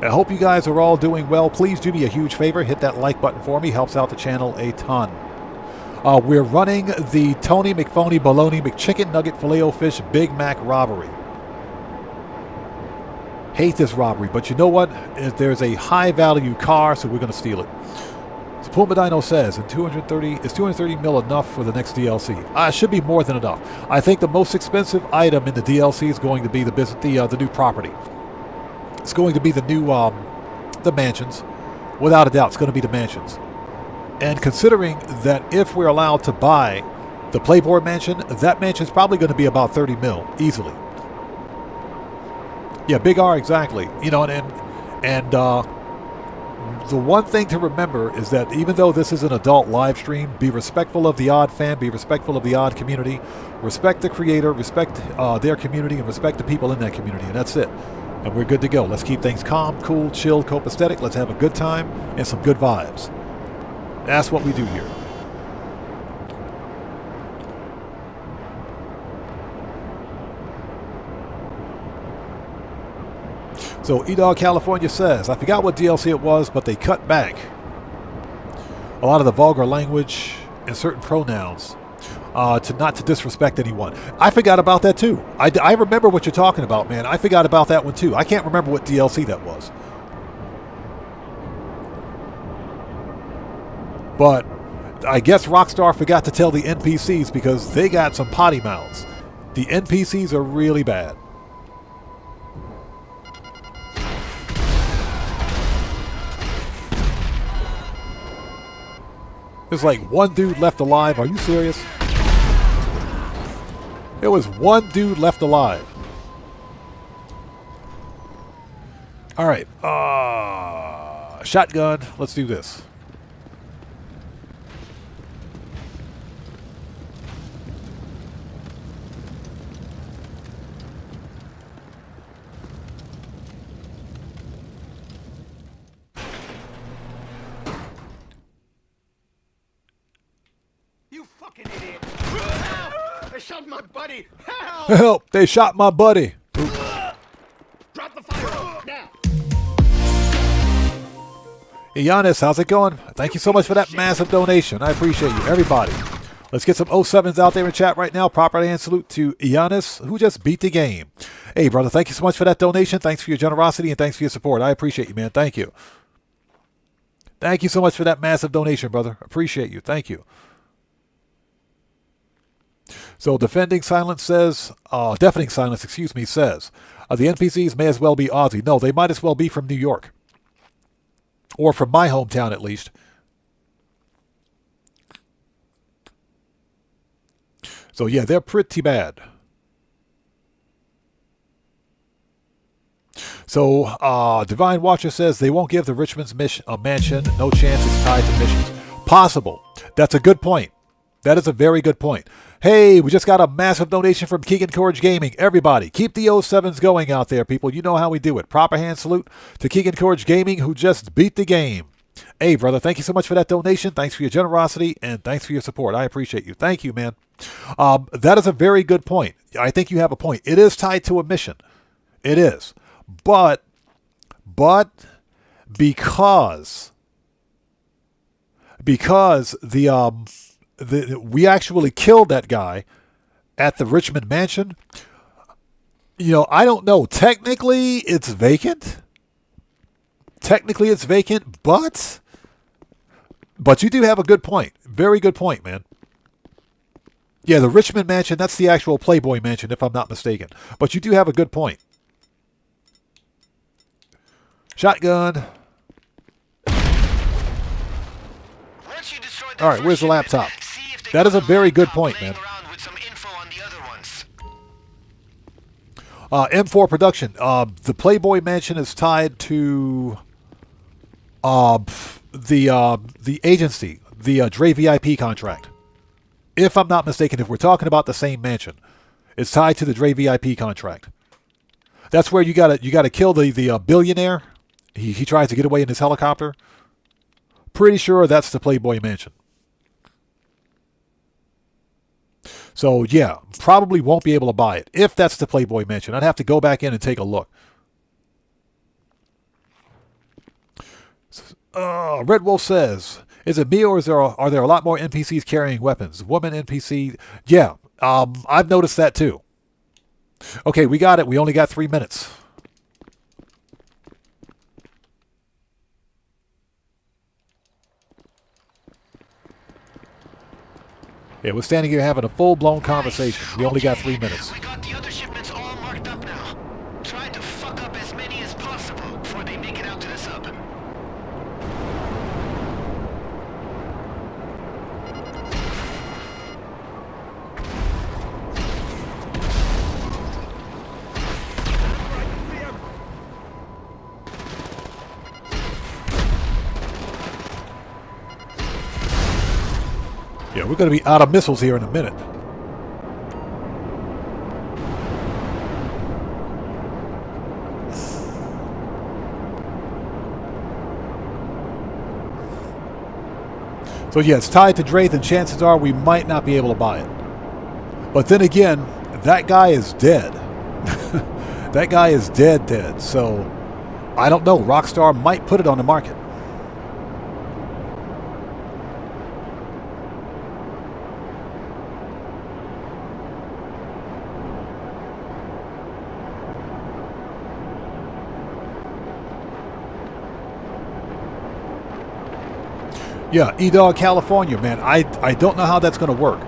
I hope you guys are all doing well. Please do me a huge favor. Hit that like button for me. Helps out the channel a ton. We're running the Tony McPhony Baloney McChicken Nugget Filet-O-Fish Big Mac Robbery. hate this robbery, but you know what? There's a high value car, so we're going to steal it. So Puma Dino says, is 230 mil enough for the next DLC? It should be more than enough. I think the most expensive item in the DLC is going to be the new property. It's going to be the new the mansions. Without a doubt, it's going to be the mansions. And considering that if we're allowed to buy the Playboy mansion, that mansion's probably going to be about 30 mil easily. Yeah, big R, exactly. You know, and the one thing to remember is that even though this is an adult live stream, be respectful of the odd fan, be respectful of the odd community, respect the creator, respect their community, and respect the people in that community, and that's it. And we're good to go. Let's keep things calm, cool, chill, copacetic. Let's have a good time and some good vibes. That's what we do here. So E-Dog California says, I forgot what DLC it was, but they cut back a lot of the vulgar language and certain pronouns not to disrespect anyone. I forgot about that too. I remember what you're talking about, man. I forgot about that one too. I can't remember what DLC that was. But I guess Rockstar forgot to tell the NPCs because they got some potty mouths. The NPCs are really bad. There's like one dude left alive. Are you serious? There was one dude left alive. All right. Shotgun. Let's do this.
They shot my buddy! Help!
Help! They shot my buddy.
Drop the fire! Now!
Hey, Giannis, how's it going? Thank you so much for that massive donation. I appreciate you, everybody. Let's get some 07s out there in chat right now. Proper hand salute to Giannis, who just beat the game. Hey, brother, thank you so much for that donation. Thanks for your generosity and thanks for your support. I appreciate you, man. Thank you. Thank you so much for that massive donation, brother. Appreciate you. Thank you. So Deafening Silence says, the NPCs may as well be Aussie. No, they might as well be from New York. Or from my hometown, at least. So yeah, they're pretty bad. So Divine Watcher says they won't give the Richmond's mansion. No chance it's tied to missions. Possible. That's a good point. That is a very good point. Hey, we just got a massive donation from Keegan Courage Gaming. Everybody, keep the 07s going out there, people. You know how we do it. Proper hand salute to Keegan Courage Gaming, who just beat the game. Hey, brother, thank you so much for that donation. Thanks for your generosity, and thanks for your support. I appreciate you. Thank you, man. That is a very good point. I think you have a point. It is tied to a mission. It is. But because we actually killed that guy at the Richmond mansion. You know, I don't know. Technically, it's vacant. But you do have a good point. Very good point, man. Yeah, the Richmond mansion, that's the actual Playboy mansion, if I'm not mistaken. But you do have a good point. Shotgun. All right, where's the laptop? That is a very good point, man. M4 Production. The Playboy Mansion is tied to the agency, the Dre VIP contract. If I'm not mistaken, if we're talking about the same mansion, it's tied to the Dre VIP contract. That's where you gotta kill the billionaire. He tries to get away in his helicopter. Pretty sure that's the Playboy Mansion. So, yeah, probably won't be able to buy it. If that's the Playboy Mansion, I'd have to go back in and take a look. Red Wolf says, is it me or are there a lot more NPCs carrying weapons? Woman NPC, yeah, I've noticed that too. Okay, we got it. We only got 3 minutes. Yeah, we're standing here having a full-blown conversation. We only got 3 minutes.
We got the other shipments all marked up now. Try to fuck up as many as possible before they make it out to the sub.
Yeah, we're going to be out of missiles here in a minute. So yeah, it's tied to Draith, and chances are we might not be able to buy it. But then again, that guy is dead. That guy is dead. So I don't know. Rockstar might put it on the market. Yeah, E-Dog California, man. I don't know how that's going to work.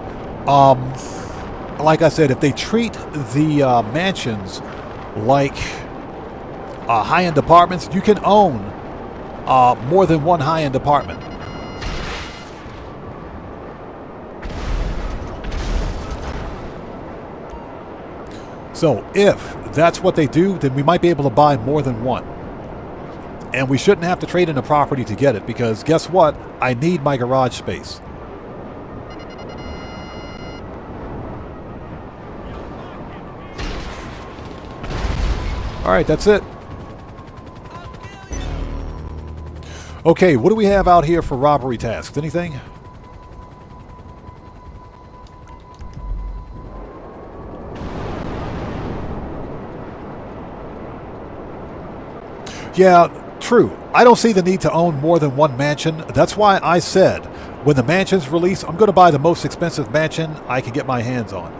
Like I said, if they treat the mansions like high-end apartments, you can own more than one high-end apartment. So if that's what they do, then we might be able to buy more than one. And we shouldn't have to trade in a property to get it, because guess what? I need my garage space. Alright, that's it. Okay, what do we have out here for robbery tasks? Anything? Yeah, true. I don't see the need to own more than one mansion. That's why I said, when the mansion's released, I'm going to buy the most expensive mansion I can get my hands on.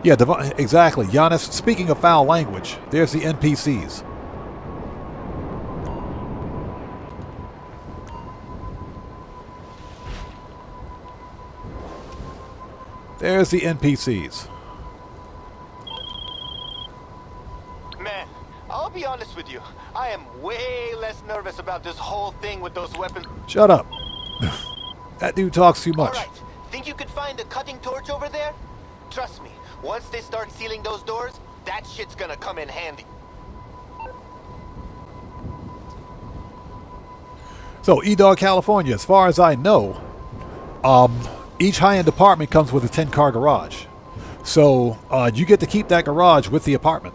Yeah, exactly. Giannis, speaking of foul language, there's the NPCs. There's the NPCs.
Man, I'll be honest with you. I am way less nervous about this whole thing with those weapons.
Shut up. That dude talks too much.
Alright, think you could find a cutting torch over there? Trust me, once they start sealing those doors, that shit's gonna come in handy.
So, E-Dog California, as far as I know, each high-end apartment comes with a 10-car garage. So, you get to keep that garage with the apartment,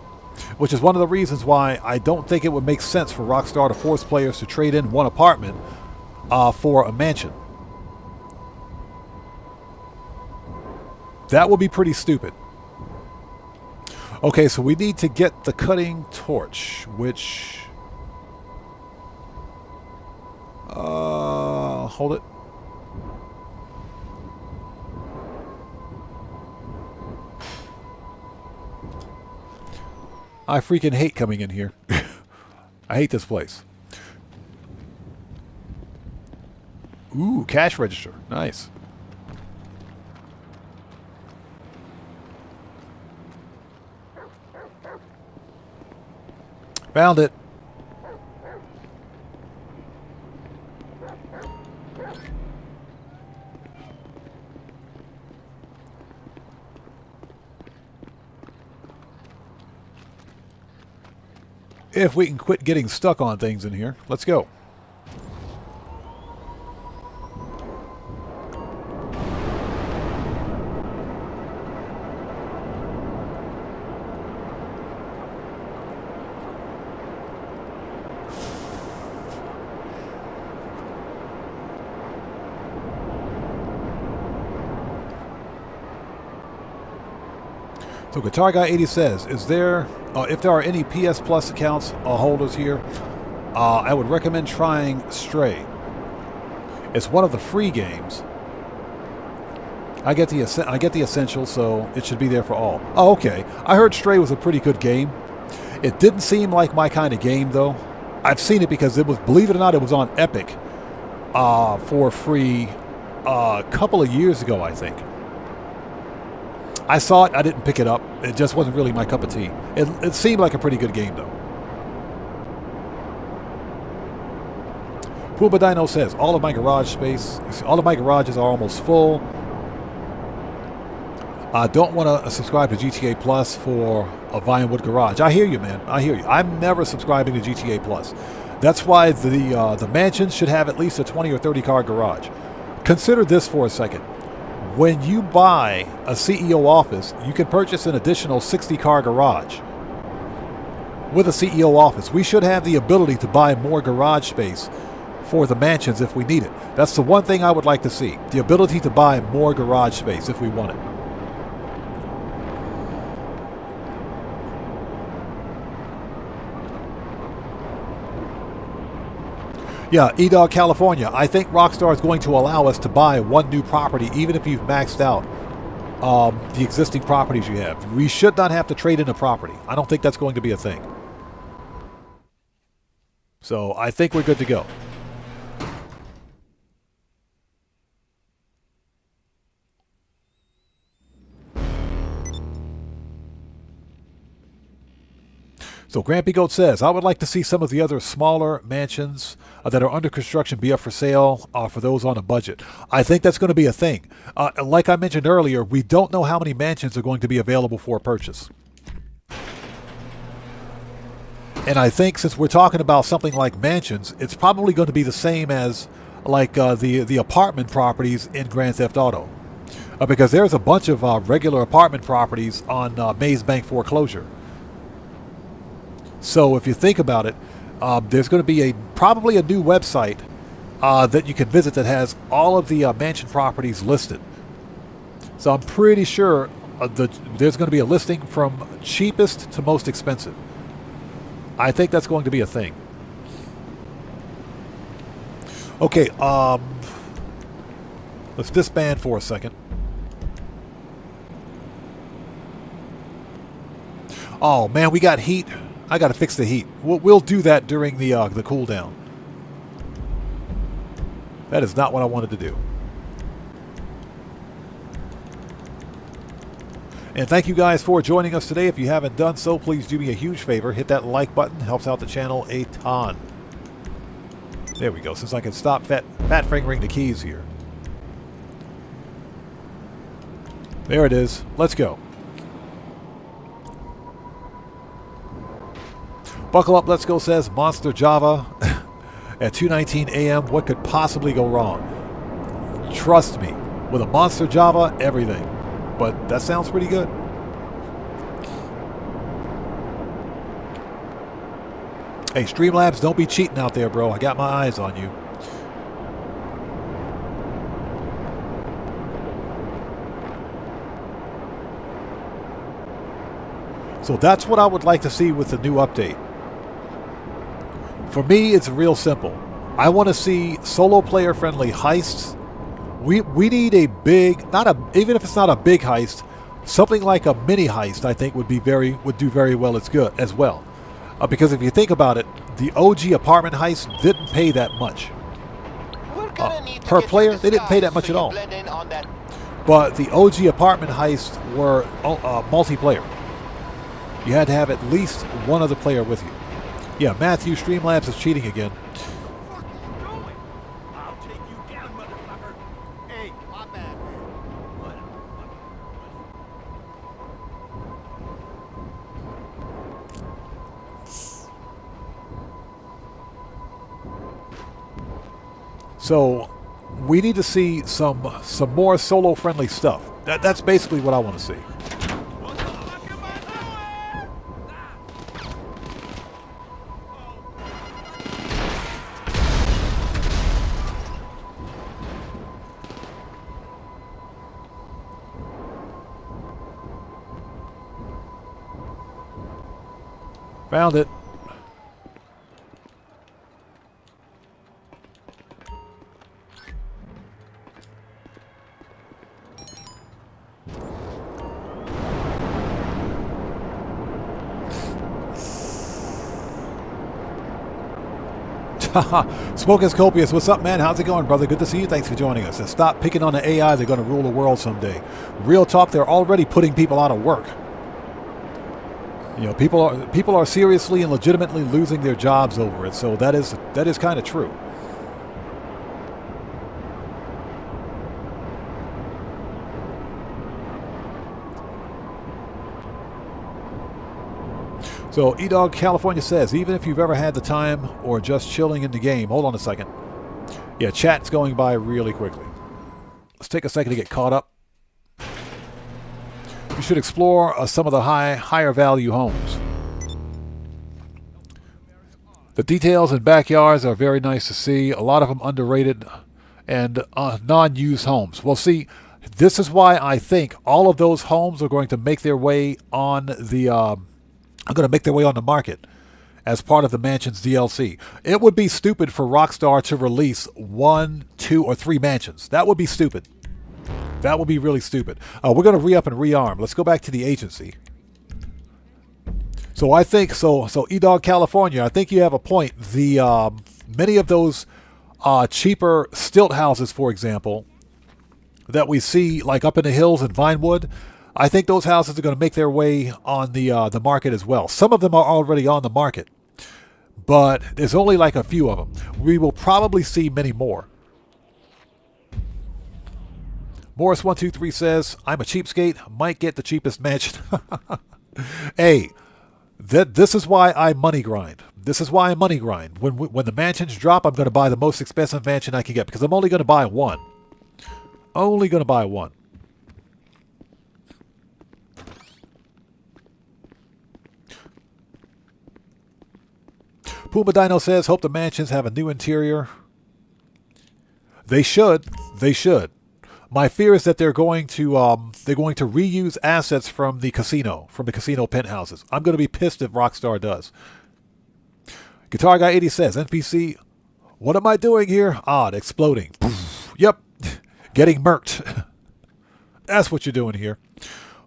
which is one of the reasons why I don't think it would make sense for Rockstar to force players to trade in one apartment for a mansion. That would be pretty stupid. Okay, so we need to get the cutting torch, which... hold it. I freaking hate coming in here. I hate this place. Ooh, cash register. Nice. Found it. If we can quit getting stuck on things in here, let's go. So Guitar Guy 80 says, "Is there, if there are any PS Plus accounts holders here, I would recommend trying Stray. It's one of the free games. I get the essentials, so it should be there for all." Oh, okay. I heard Stray was a pretty good game. It didn't seem like my kind of game, though. I've seen it because it was, believe it or not, it was on Epic for free a couple of years ago, I think. I saw it. I didn't pick it up. It just wasn't really my cup of tea. It seemed like a pretty good game, though. Puma Dino says, all of my garages are almost full. I don't want to subscribe to GTA Plus for a Vinewood garage. I hear you, man. I hear you. I'm never subscribing to GTA Plus. That's why the mansions should have at least a 20 or 30 car garage. Consider this for a second. When you buy a CEO office, you can purchase an additional 60 car garage. With a CEO office, we should have the ability to buy more garage space for the mansions if we need it. That's the one thing I would like to see. The ability to buy more garage space if we want it. Yeah, E-Dog California. I think Rockstar is going to allow us to buy one new property even if you've maxed out the existing properties you have. We should not have to trade in a property. I don't think that's going to be a thing. So I think we're good to go. So Grampy Goat says, I would like to see some of the other smaller mansions that are under construction be up for sale for those on a budget. I think that's going to be a thing. Like I mentioned earlier, we don't know how many mansions are going to be available for purchase. And I think since we're talking about something like mansions, it's probably going to be the same as like the apartment properties in Grand Theft Auto. Because there's a bunch of regular apartment properties on Maze Bank foreclosure. So if you think about it, there's going to be probably a new website that you can visit that has all of the mansion properties listed. So I'm pretty sure there's going to be a listing from cheapest to most expensive. I think that's going to be a thing. Okay, let's disband for a second. Oh man, we got heat. I got to fix the heat. We'll do that during the cooldown. That is not what I wanted to do. And thank you guys for joining us today. If you haven't done so, please do me a huge favor. Hit that like button. Helps out the channel a ton. There we go. Since I can stop fat fingering the keys here. There it is. Let's go. Buckle up, let's go, says Monster Java at 2:19 a.m. What could possibly go wrong? Trust me, with a Monster Java, everything. But that sounds pretty good. Hey, Streamlabs, don't be cheating out there, bro. I got my eyes on you. So that's what I would like to see with the new update. For me, it's real simple. I want to see solo player friendly heists. We need a big, even if it's not a big heist, something like a mini heist. I think would do very well as well. Because if you think about it, the OG apartment heist didn't pay that much per player. They didn't pay that much at all. But the OG apartment heists were multiplayer. You had to have at least one other player with you. Yeah, Matthew, Streamlabs is cheating again.
I'll take you down, motherfucker. Hey, my bad.
So we need to see some more solo friendly stuff. That's basically what I want to see. Found it. Smoke is copious. What's up, man? How's it going, brother? Good to see you. Thanks for joining us. And stop picking on the AI. They're going to rule the world someday. Real talk, they're already putting people out of work. You know, people are seriously and legitimately losing their jobs over it. So that is kind of true. So eDog California says, even if you've ever had the time or just chilling in the game, hold on a second. Yeah, chat's going by really quickly. Let's take a second to get caught up. You should explore some of the higher value homes. The details in backyards are very nice to see. A lot of them underrated and non-used homes. Well, see, this is why I think all of those homes are going to make their way on the market as part of the Mansions DLC. It would be stupid for Rockstar to release 1, 2, or 3 mansions. That would be stupid. That would be really stupid. We're going to re-up and rearm. Let's go back to the agency. So I think, so eDog California, I think you have a point. The many of those cheaper stilt houses, for example, that we see like up in the hills in Vinewood, I think those houses are going to make their way on the market as well. Some of them are already on the market, but there's only like a few of them. We will probably see many more. Morris123 says, I'm a cheapskate, might get the cheapest mansion. Hey, this is why I money grind. This is why I money grind. When the mansions drop, I'm going to buy the most expensive mansion I can get because I'm only going to buy one. Only going to buy one. Puma Dino says, hope the mansions have a new interior. They should. They should. My fear is that they're going to reuse assets from the casino penthouses. I'm going to be pissed if Rockstar does. Guitar Guy 80 says, NPC, what am I doing here? Odd, exploding. Yep, getting murked. That's what you're doing here.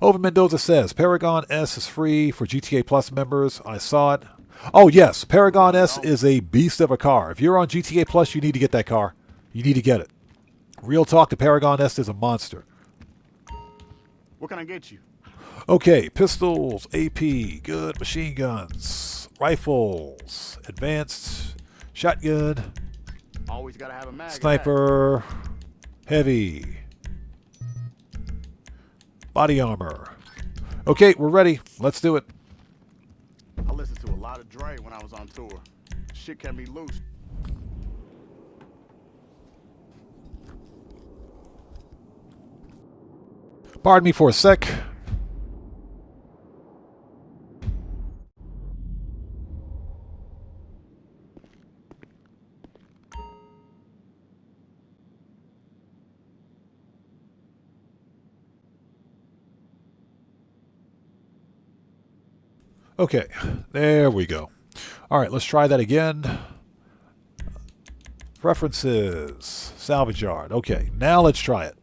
Over Mendoza says, Paragon S is free for GTA Plus members. I saw it. Oh, yes. Paragon S is a beast of a car. If you're on GTA Plus, you need to get that car. You need to get it. Real talk, the Paragon S is a monster.
What can I get you?
Okay, pistols, AP, good, machine guns, rifles, advanced, shotgun,
Always gotta have a mag.
sniper, heavy, body armor. Okay, we're ready. Let's do it.
I listened to a lot of Dre when I was on tour. Shit can be loose.
Pardon me for a sec. Okay, there we go. All right, let's try that again. Preferences, salvage yard. Okay, now let's try it.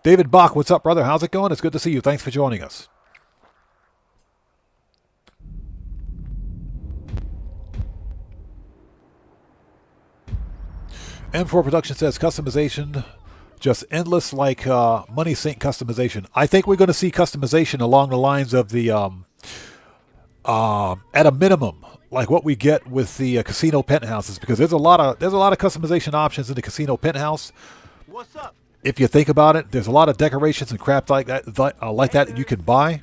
David Bach, what's up, brother? How's it going? It's good to see you. Thanks for joining us. M4 Production says customization, just endless like money sink customization. I think we're going to see customization along the lines of the, at a minimum, like what we get with the casino penthouses, because there's a lot of customization options in the casino penthouse.
What's up?
If you think about it, there's a lot of decorations and crap like that you can buy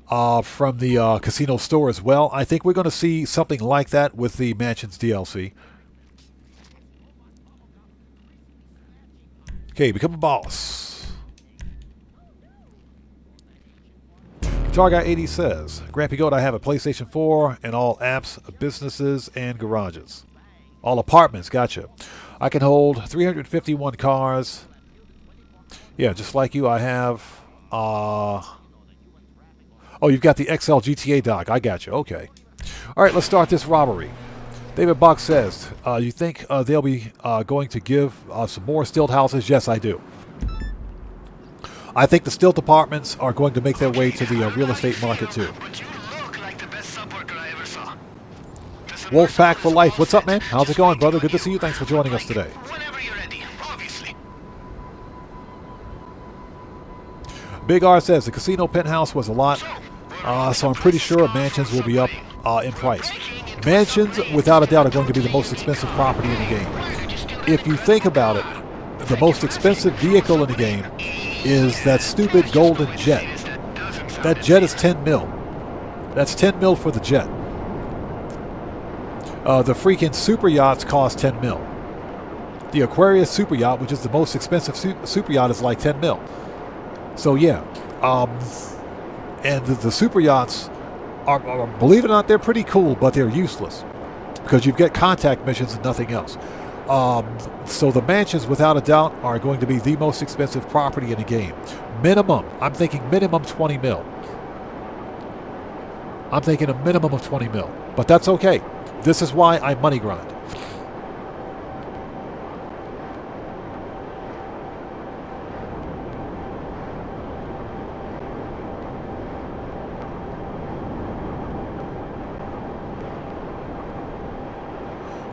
from the casino store as well. I think we're going to see something like that with the Mansions DLC. Okay, become a boss. Guitar Guy 80 says, Grampy Goat, I have a PlayStation 4 and all apps, businesses, and garages. All apartments, gotcha. I can hold 351 cars. Yeah, just like you, I have... Oh, you've got the XL GTA dock. I got you. Okay. All right, let's start this robbery. David Box says, you think they'll be going to give some more stilt houses? Yes, I do. I think the stilt apartments are going to make their way to the real estate market, too.
But you look like the best support
Wolfpack for life. What's up, man? How's it going, brother? Good to see you. Thanks for joining us today.
Whenever you're ready, obviously.
Big R says the casino penthouse was a lot, so I'm pretty sure mansions will be up in price. Mansions, without a doubt, are going to be the most expensive property in the game. If you think about it, the most expensive vehicle in the game is that stupid golden jet. That jet is 10 mil. That's 10 mil for the jet. The freaking super yachts cost 10 mil. The Aquarius super yacht, which is the most expensive super yacht, is like 10 mil. So yeah, and the super yachts are, believe it or not, they're pretty cool, but they're useless because you've got contact missions and nothing else. So the mansions, without a doubt, are going to be the most expensive property in the game. Minimum, I'm thinking minimum 20 mil. I'm thinking a minimum of 20 mil, but that's okay. This is why I money grind.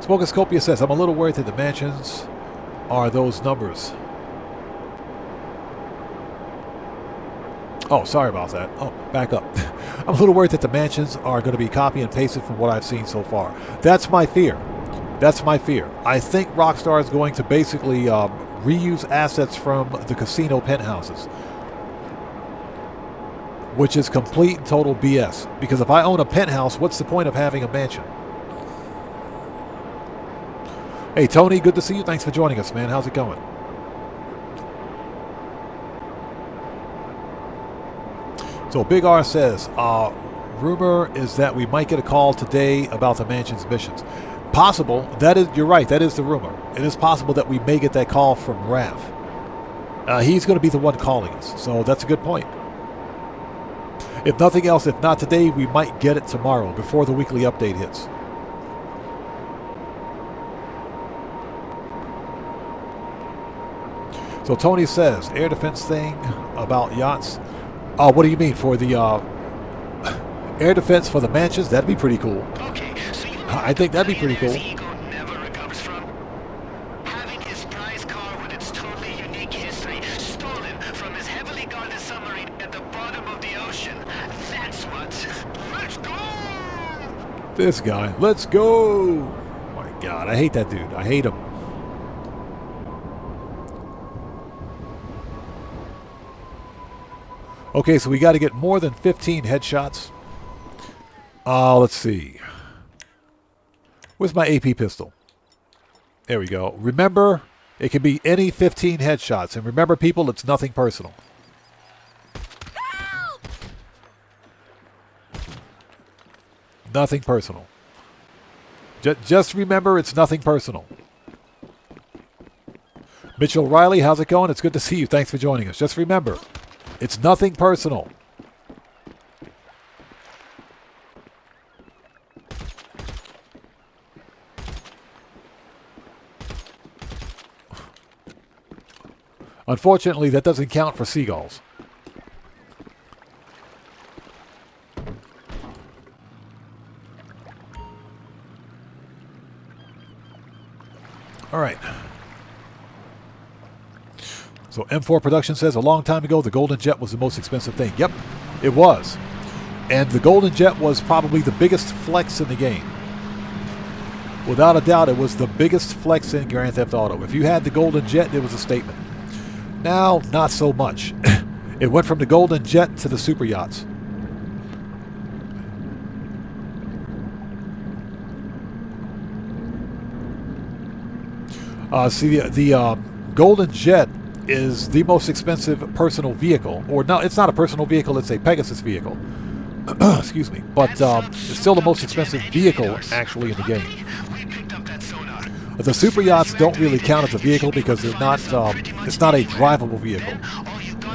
Smokoscopia says, I'm a little worried that the mansions are those numbers. Oh, sorry about that. Oh, back up. I'm a little worried that the mansions are going to be copy and pasted from what I've seen so far. That's my fear. That's my fear. I think Rockstar is going to basically reuse assets from the casino penthouses, which is complete and total BS. Because if I own a penthouse, what's the point of having a mansion? Hey, Tony, good to see you. Thanks for joining us, man. How's it going? So Big R says, rumor is that we might get a call today about the mansion's missions. Possible. That is, you're right. That is the rumor. It is possible that we may get that call from Raph. He's going to be the one calling us. So that's a good point. If nothing else, if not today, we might get it tomorrow before the weekly update hits. So Tony says, air defense thing about yachts. What do you mean? For the air defense for the mansions? That'd be pretty cool.
Okay, so you
I think that'd be pretty cool.
his ego never recovers from having his prize car with its totally unique history stolen from his heavily guarded submarine at the bottom of the ocean. That's what. Let's go!
This guy. Let's go! Oh my God, I hate that dude. I hate him. Okay, so we got to get more than 15 headshots. Let's see. Where's my AP pistol? There we go. Remember, it can be any 15 headshots. And remember, people, it's nothing personal.
Help!
Nothing personal. Just remember, it's nothing personal. Mitchell Riley, how's it going? It's good to see you. Thanks for joining us. Just remember, it's nothing personal. Unfortunately, that doesn't count for seagulls. All right. So M4 Production says, a long time ago, the Golden Jet was the most expensive thing. Yep, it was. And the Golden Jet was probably the biggest flex in the game. Without a doubt, it was the biggest flex in Grand Theft Auto. If you had the Golden Jet, it was a statement. Now, not so much. It went from the Golden Jet to the super yachts. See, the Golden Jet is the most expensive personal vehicle. Or no, it's not a personal vehicle, it's a Pegasus vehicle. Excuse me. But it's still the most expensive vehicle, actually, in the game. The super yachts don't really count as a vehicle because they're not. It's not a drivable vehicle.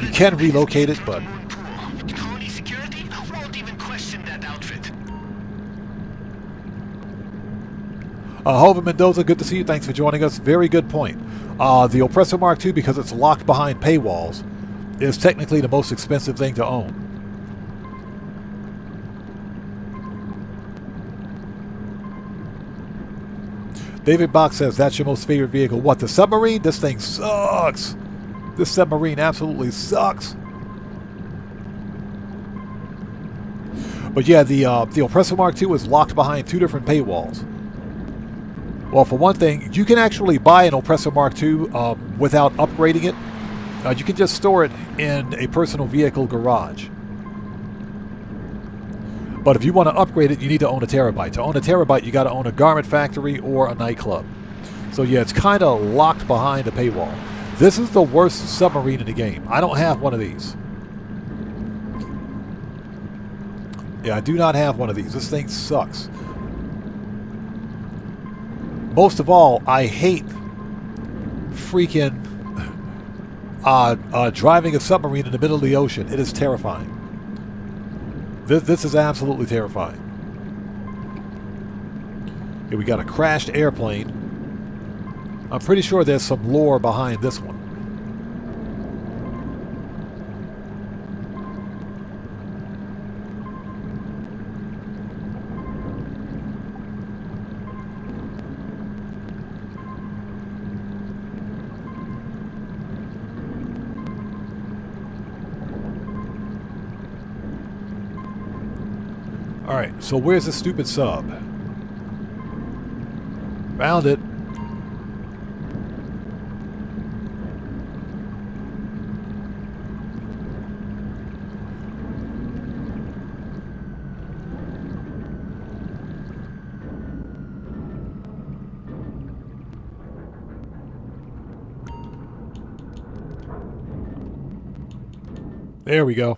You can relocate it, but. Hova Mendoza, good to see you. Thanks for joining us. Very good point. The Oppressor Mark II, because it's locked behind paywalls, is technically the most expensive thing to own. David Box says, that's your most favorite vehicle. What, the submarine? This thing sucks. This submarine absolutely sucks. But yeah, the Oppressor Mark II is locked behind 2 different paywalls. Well, for one thing, you can actually buy an Oppressor Mark II without upgrading it. You can just store it in a personal vehicle garage. But if you want to upgrade it, you need to own a terabyte. To own a terabyte, you got to own a garment factory or a nightclub. So yeah, it's kind of locked behind a paywall. This is the worst submarine in the game. I don't have one of these. Yeah, I do not have one of these. This thing sucks. Most of all, I hate freaking driving a submarine in the middle of the ocean. It is terrifying. This is absolutely terrifying. Here we got a crashed airplane. I'm pretty sure there's some lore behind this one. Alright, so where's the stupid sub? Found it. There we go.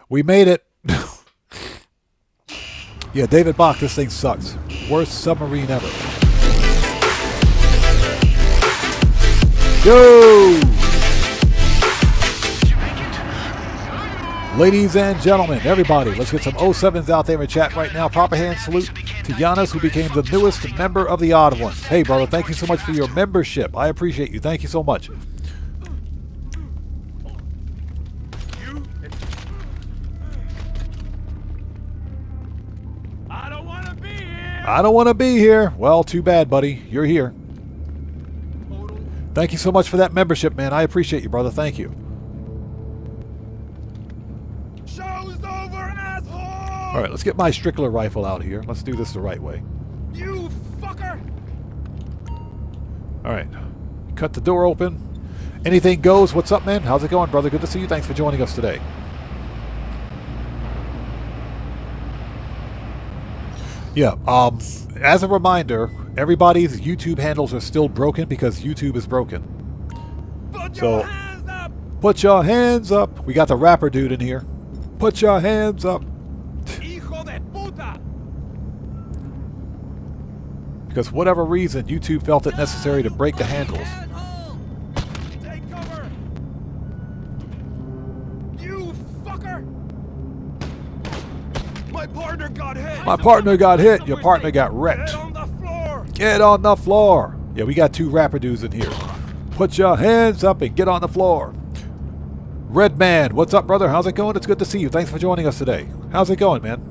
We made it. Yeah, David Bach, this thing sucks. Worst submarine ever. Go! Ladies and gentlemen, everybody, let's get some 07s out there in chat right now. Proper hand salute to Giannis, who became the newest member of the Odd Ones. Hey, brother, thank you so much for your membership. I appreciate you. Thank you so much. I don't want to be here. Well, too bad, buddy. You're here. Thank you so much for that membership, man. I appreciate you, brother. Thank you.
Show's over, asshole!
All right, let's get my Strickler rifle out here. Let's do this the right way.
You fucker!
All right. Cut the door open. Anything goes. What's up, man? How's it going, brother? Good to see you. Thanks for joining us today. Yeah, as a reminder, everybody's YouTube handles are still broken because YouTube is broken.
Put
So,
your hands up!
put your hands up. We got the rapper dude in here. Put your hands up.
Hijo de puta!
Because for whatever reason, YouTube felt it necessary to break the handles.
Take cover! You fucker! My partner got hit!
My partner got hit. Your partner got wrecked.
Get on the floor!
Get on the floor. Yeah, we got 2 rapper dudes in here. Put your hands up and get on the floor. Red Man, what's up, brother? How's it going? It's good to see you. Thanks for joining us today. How's it going, man?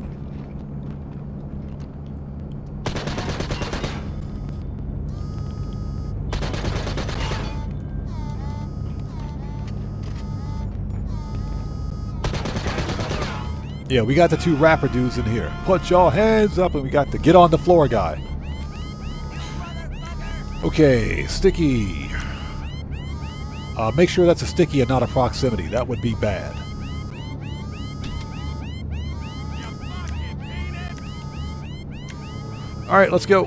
Yeah, we got the 2 rapper dudes in here. Put your hands up, and we got the get on the floor guy. Okay, sticky. Make sure that's a sticky and not a proximity. That would be bad. All right, let's go.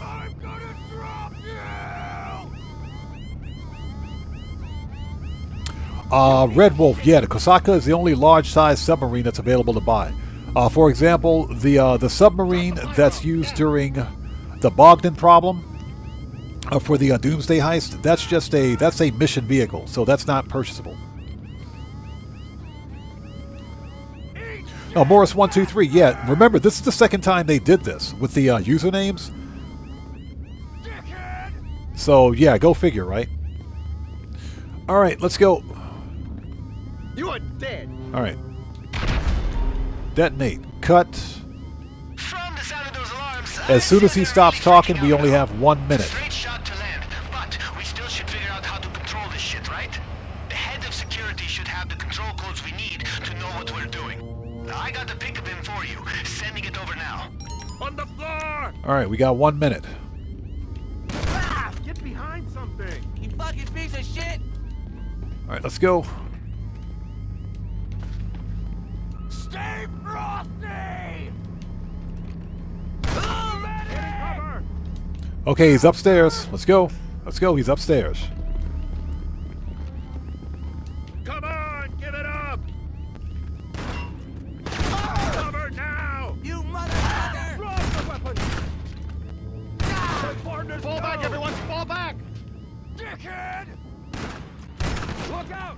I'm gonna drop you!
Red Wolf, yeah, the Kosaka is the only large-sized submarine that's available to buy. For example, the submarine that's used during the Bogdan problem for the Doomsday heist, that's a mission vehicle, so that's not purchasable. Morris 123, yeah, remember this is the second time they did this with the usernames. So yeah, go figure, right? All right, let's go.
You are dead!
All right. Detonate. Cut.
From the sound of those alarms,
As soon as he stops talking, we only have 1 minute.
straight shot to land, but we still should figure out how to control this shit, right? The head of security should have the control codes we need to know what we're doing. I got the pic of him for you. Sending it over now.
On the floor!
Alright, we got 1 minute.
Ah, get behind something!
You fucking piece of shit!
Alright, let's go.
Stay frosty! Cover!
Okay, he's upstairs. Let's go. Let's go. He's upstairs.
Come on, give it up! Cover now!
You motherfucker!
Drop the weapon! Partners, fall back, everyone! Fall back! Dickhead! Look out!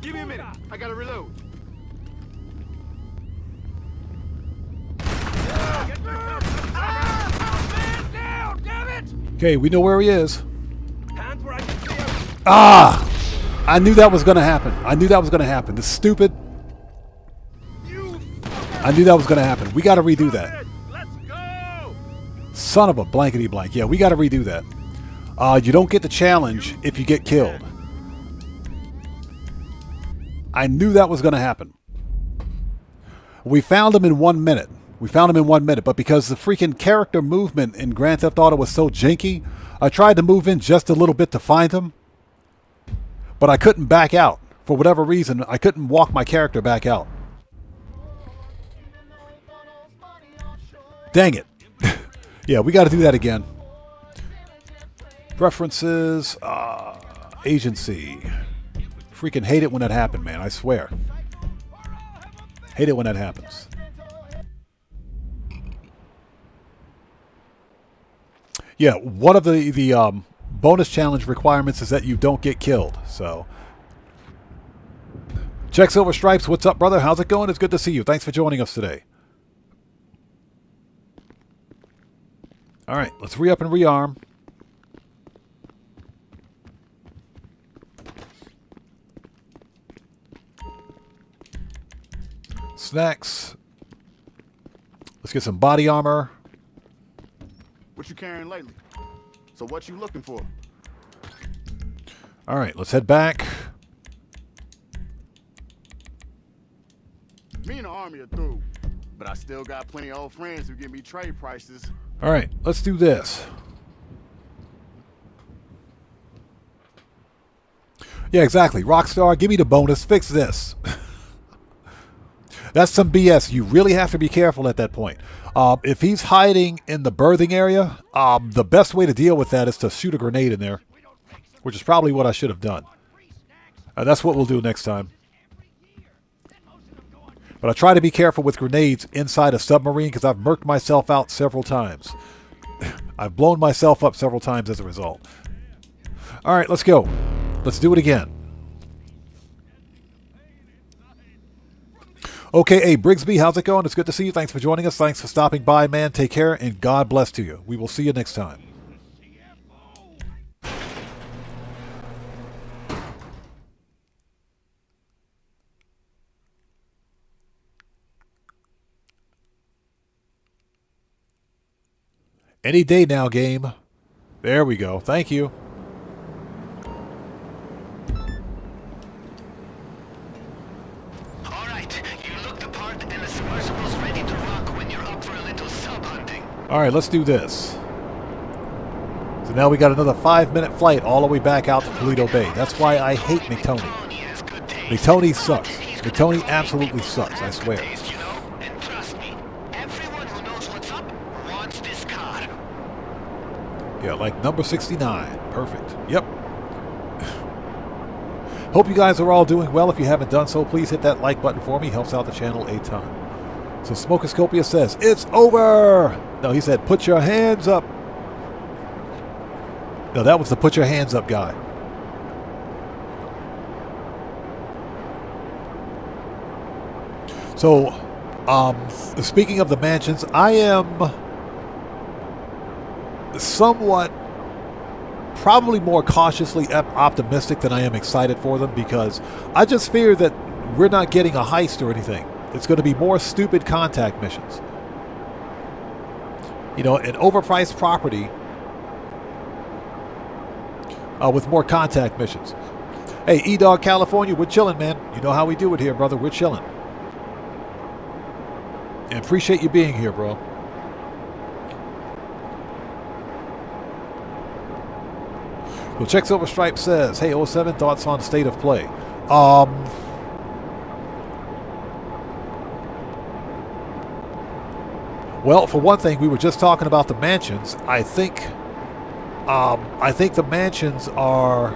Give me a minute. I gotta reload. Man down, damn it!
Okay, we know where he is.
Hands where I can see him.
Ah! I knew that was going to happen. I knew that was going to happen. This stupid... I knew that was going to happen. We got to redo that.
Let's go!
Son of a blankety blank. Yeah, we got to redo that. You don't get the challenge if you get killed. I knew that was going to happen. We found him in 1 minute. We found him in 1 minute, but because the freaking character movement in Grand Theft Auto was so janky, I tried to move in just a little bit to find him, but I couldn't back out. For whatever reason, I couldn't walk my character back out. Dang it. Yeah, we got to do that again. Preferences, agency. Freaking hate it when that happens, man. I swear. Hate it when that happens. Yeah, one of the bonus challenge requirements is that you don't get killed. So, Check Silver Stripes, what's up, brother? How's it going? It's good to see you. Thanks for joining us today. All right, let's re-up and rearm. Snacks. Let's get some body armor.
What you carrying lately? So what you looking for?
All right, let's head back.
Me and the army are through, but I still got plenty of old friends who give me trade prices.
All right, let's do this. Yeah, exactly. Rockstar, give me the bonus. Fix this. That's some BS. You really have to be careful at that point. If he's hiding in the birthing area, the best way to deal with that is to shoot a grenade in there, which is probably what I should have done. That's what we'll do next time. But I try to be careful with grenades inside a submarine because I've murked myself out several times. I've blown myself up several times as a result. All right, let's go. Let's do it again. Okay, hey, Brigsby, how's it going? It's good to see you. Thanks for joining us. Thanks for stopping by, man. Take care, and God bless to you. We will see you next time. Any day now, game. There we go. Thank you. All right, let's do this. So now we got another 5-minute flight all the way back out to Toledo Bay. That's why I hate McTony. McTony sucks. McTony absolutely sucks, I swear.
And trust me, everyone who knows what's up wants this car.
Yeah, like number 69. Perfect. Yep. Hope you guys are all doing well. If you haven't done so, please hit that like button for me. Helps out the channel a ton. So Smokoscopia says, it's over! No, he said, put your hands up. No, that was the put your hands up guy. So, speaking of the mansions, I am somewhat, probably more cautiously optimistic than I am excited for them, because I just fear that we're not getting a heist or anything. It's going to be more stupid contact missions. You know, an overpriced property with more contact missions. Hey, E-Dog California, we're chilling, man. You know how we do it here, brother. We're chilling. And appreciate you being here, bro. Well, Check Silver Stripe says, hey, 07, thoughts on state of play. Well, for one thing, we were just talking about the mansions. I think the mansions are,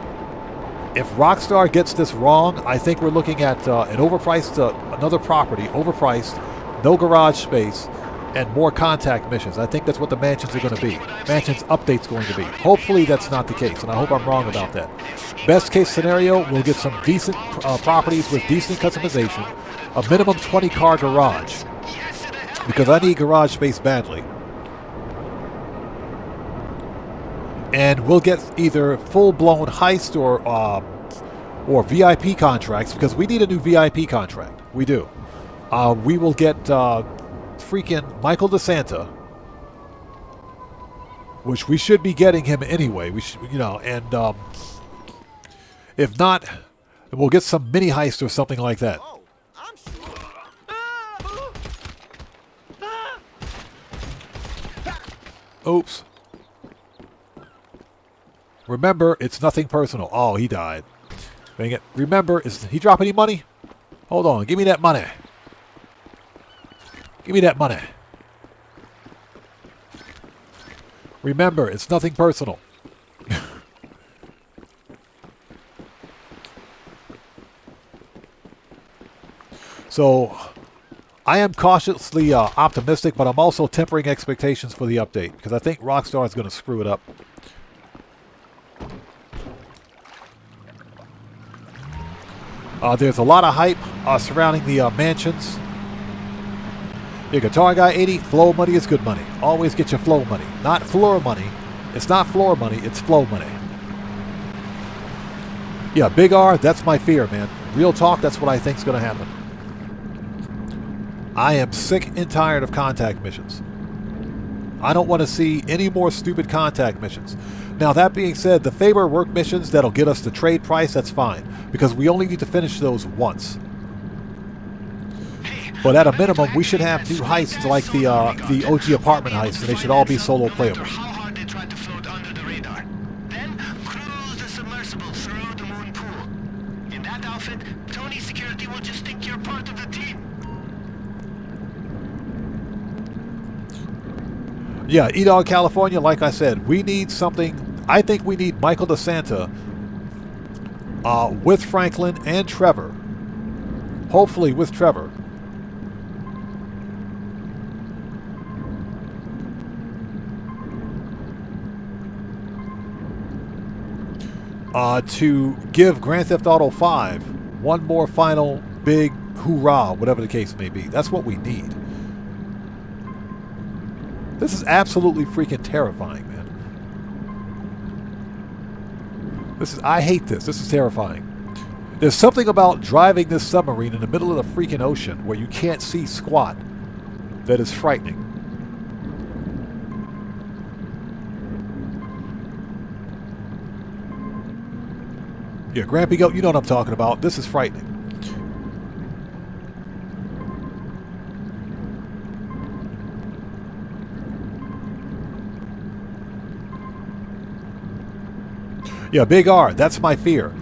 if Rockstar gets this wrong, I think we're looking at an overpriced, another property, overpriced, no garage space, and more contact missions. I think that's what the mansions are going to be. Mansions update's going to be. Hopefully that's not the case, and I hope I'm wrong about that. Best case scenario, we'll get some decent properties with decent customization, a minimum 20-car garage, because I need garage space badly. And we'll get either full-blown heist or VIP contracts, because we need a new VIP contract. We do. We will get freaking Michael DeSanta, which we should be getting him anyway. We should, you know, and if not, we'll get some mini heist or something like that. Oops. Remember, it's nothing personal. Oh, he died. Dang it. Remember, is he drop any money? Hold on. Give me that money. Give me that money. Remember, it's nothing personal. So, I am cautiously optimistic, but I'm also tempering expectations for the update, because I think Rockstar is going to screw it up. There's a lot of hype surrounding the mansions. Your Guitar Guy 80, flow money is good money. Always get your flow money. Not floor money. It's not floor money, it's flow money. Yeah, Big R, that's my fear, man. Real talk, that's what I think is going to happen. I am sick and tired of contact missions. I don't want to see any more stupid contact missions. Now, that being said, the favor work missions that'll get us the trade price, that's fine, because we only need to finish those once. But at a minimum, we should have new heists like the OG apartment heists, and they should all be solo playable.
How hard they tried to float under the radar. Then cruise the submersible through the moon pool. In that outfit, Tony Security will just think you're part of the team.
Yeah, E-Dog California, like I said, we need something. I think we need Michael DeSanta with Franklin and Trevor. Hopefully with Trevor. To give Grand Theft Auto 5 one more final big hoorah, whatever the case may be. That's what we need. This is absolutely freaking terrifying, man. I hate this. This is terrifying. There's something about driving this submarine in the middle of the freaking ocean where you can't see squat that is frightening. Yeah, Grampy Goat, you know what I'm talking about. This is frightening. Yeah, Big R, that's my fear.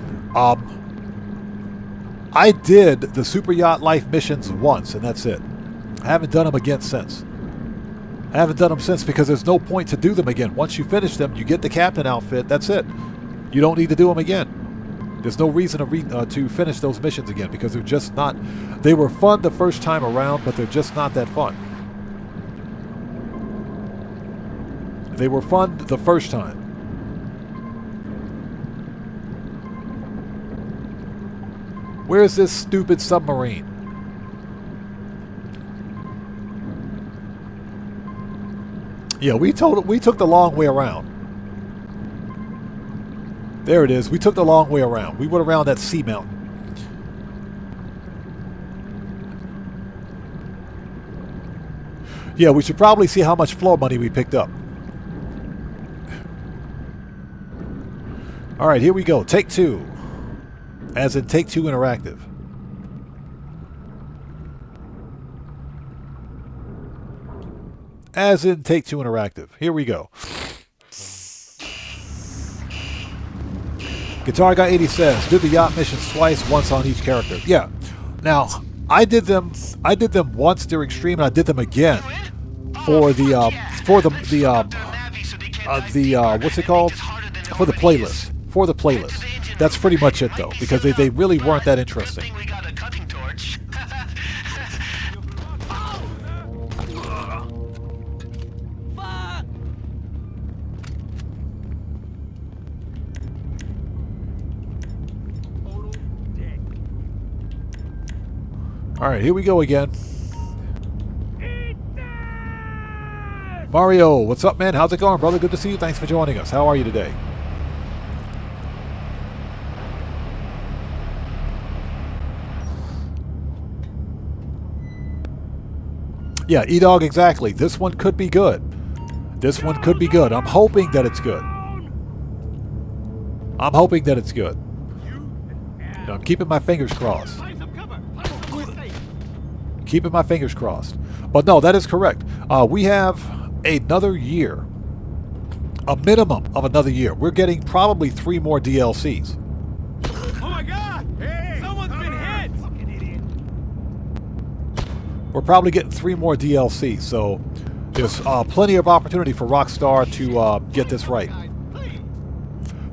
I did the Super Yacht Life missions once, and that's it. I haven't done them again since. I haven't done them since because there's no point to do them again. Once you finish them, you get the captain outfit, that's it. You don't need to do them again. There's no reason to finish those missions again because they're just not... They were fun the first time around, but they're just not that fun. They were fun the first time. Where's this stupid submarine? Yeah, we took the long way around. There it is. We took the long way around. We went around that sea mountain. Yeah, we should probably see how much floor money we picked up. All right, here we go. Take two. As in Take Two Interactive. As in Take Two Interactive. Here we go. Guitar Guy 80 says, "Do the yacht missions twice, once on each character." Yeah. Now, I did them once during stream, and I did them again for the what's it called? For the playlist. For the playlist. That's pretty much it, though, because they really weren't that interesting.
We got a cutting torch.
All right, here we go again. Mario, what's up, man? How's it going, brother? Good to see you. Thanks for joining us. How are you today? Yeah, E-Dog, exactly. This one could be good. This one could be good. I'm hoping that it's good. I'm hoping that it's good. I'm keeping my fingers crossed. Keeping my fingers crossed. But no, that is correct. We have another year. A minimum of another year. We're getting probably 3 more DLCs.
Oh my God! Hey, someone's been hit! Fucking idiot.
We're probably getting 3 more DLCs, so there's plenty of opportunity for Rockstar to get this right.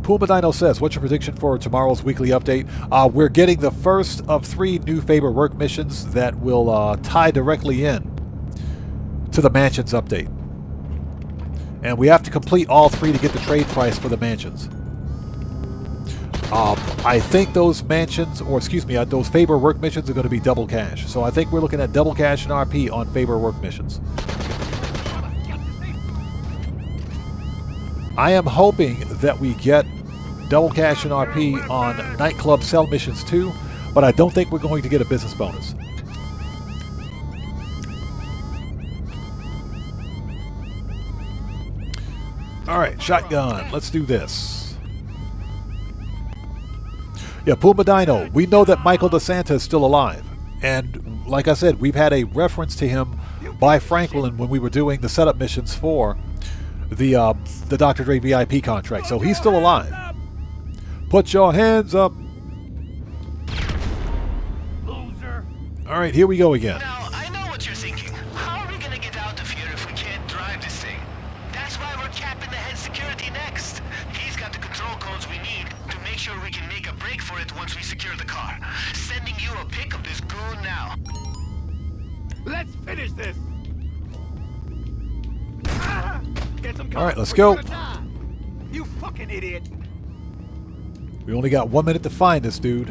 Puma Dino says, "What's your prediction for tomorrow's weekly update?" We're getting the first of 3 new favor work missions that will tie directly in to the mansions update. And we have to complete all 3 to get the trade price for the mansions. I think those mansions, or excuse me, those favor work missions are going to be double cash. So I think we're looking at double cash and RP on favor work missions. I am hoping that we get double cash and RP on Nightclub Cell Missions too, but I don't think we're going to get a business bonus. Alright, shotgun. Let's do this. Yeah, Puma Dino, we know that Michael DeSanta is still alive. And like I said, we've had a reference to him by Franklin when we were doing the setup missions for the Dr. Dre VIP contract. So he's still alive. Put your hands up.
Loser.
All right, here we go again.
Now, I know what you're thinking. How are we gonna get out of here if we can't drive this thing? That's why we're capping the head security next. He's got the control codes we need to make sure we can make a break for it once we secure the car. Sending you a pic of this goon now.
Let's finish this. Get some
All right, let's
or
go.
you're gonna die. You fucking idiot.
We only got 1 minute to find this dude.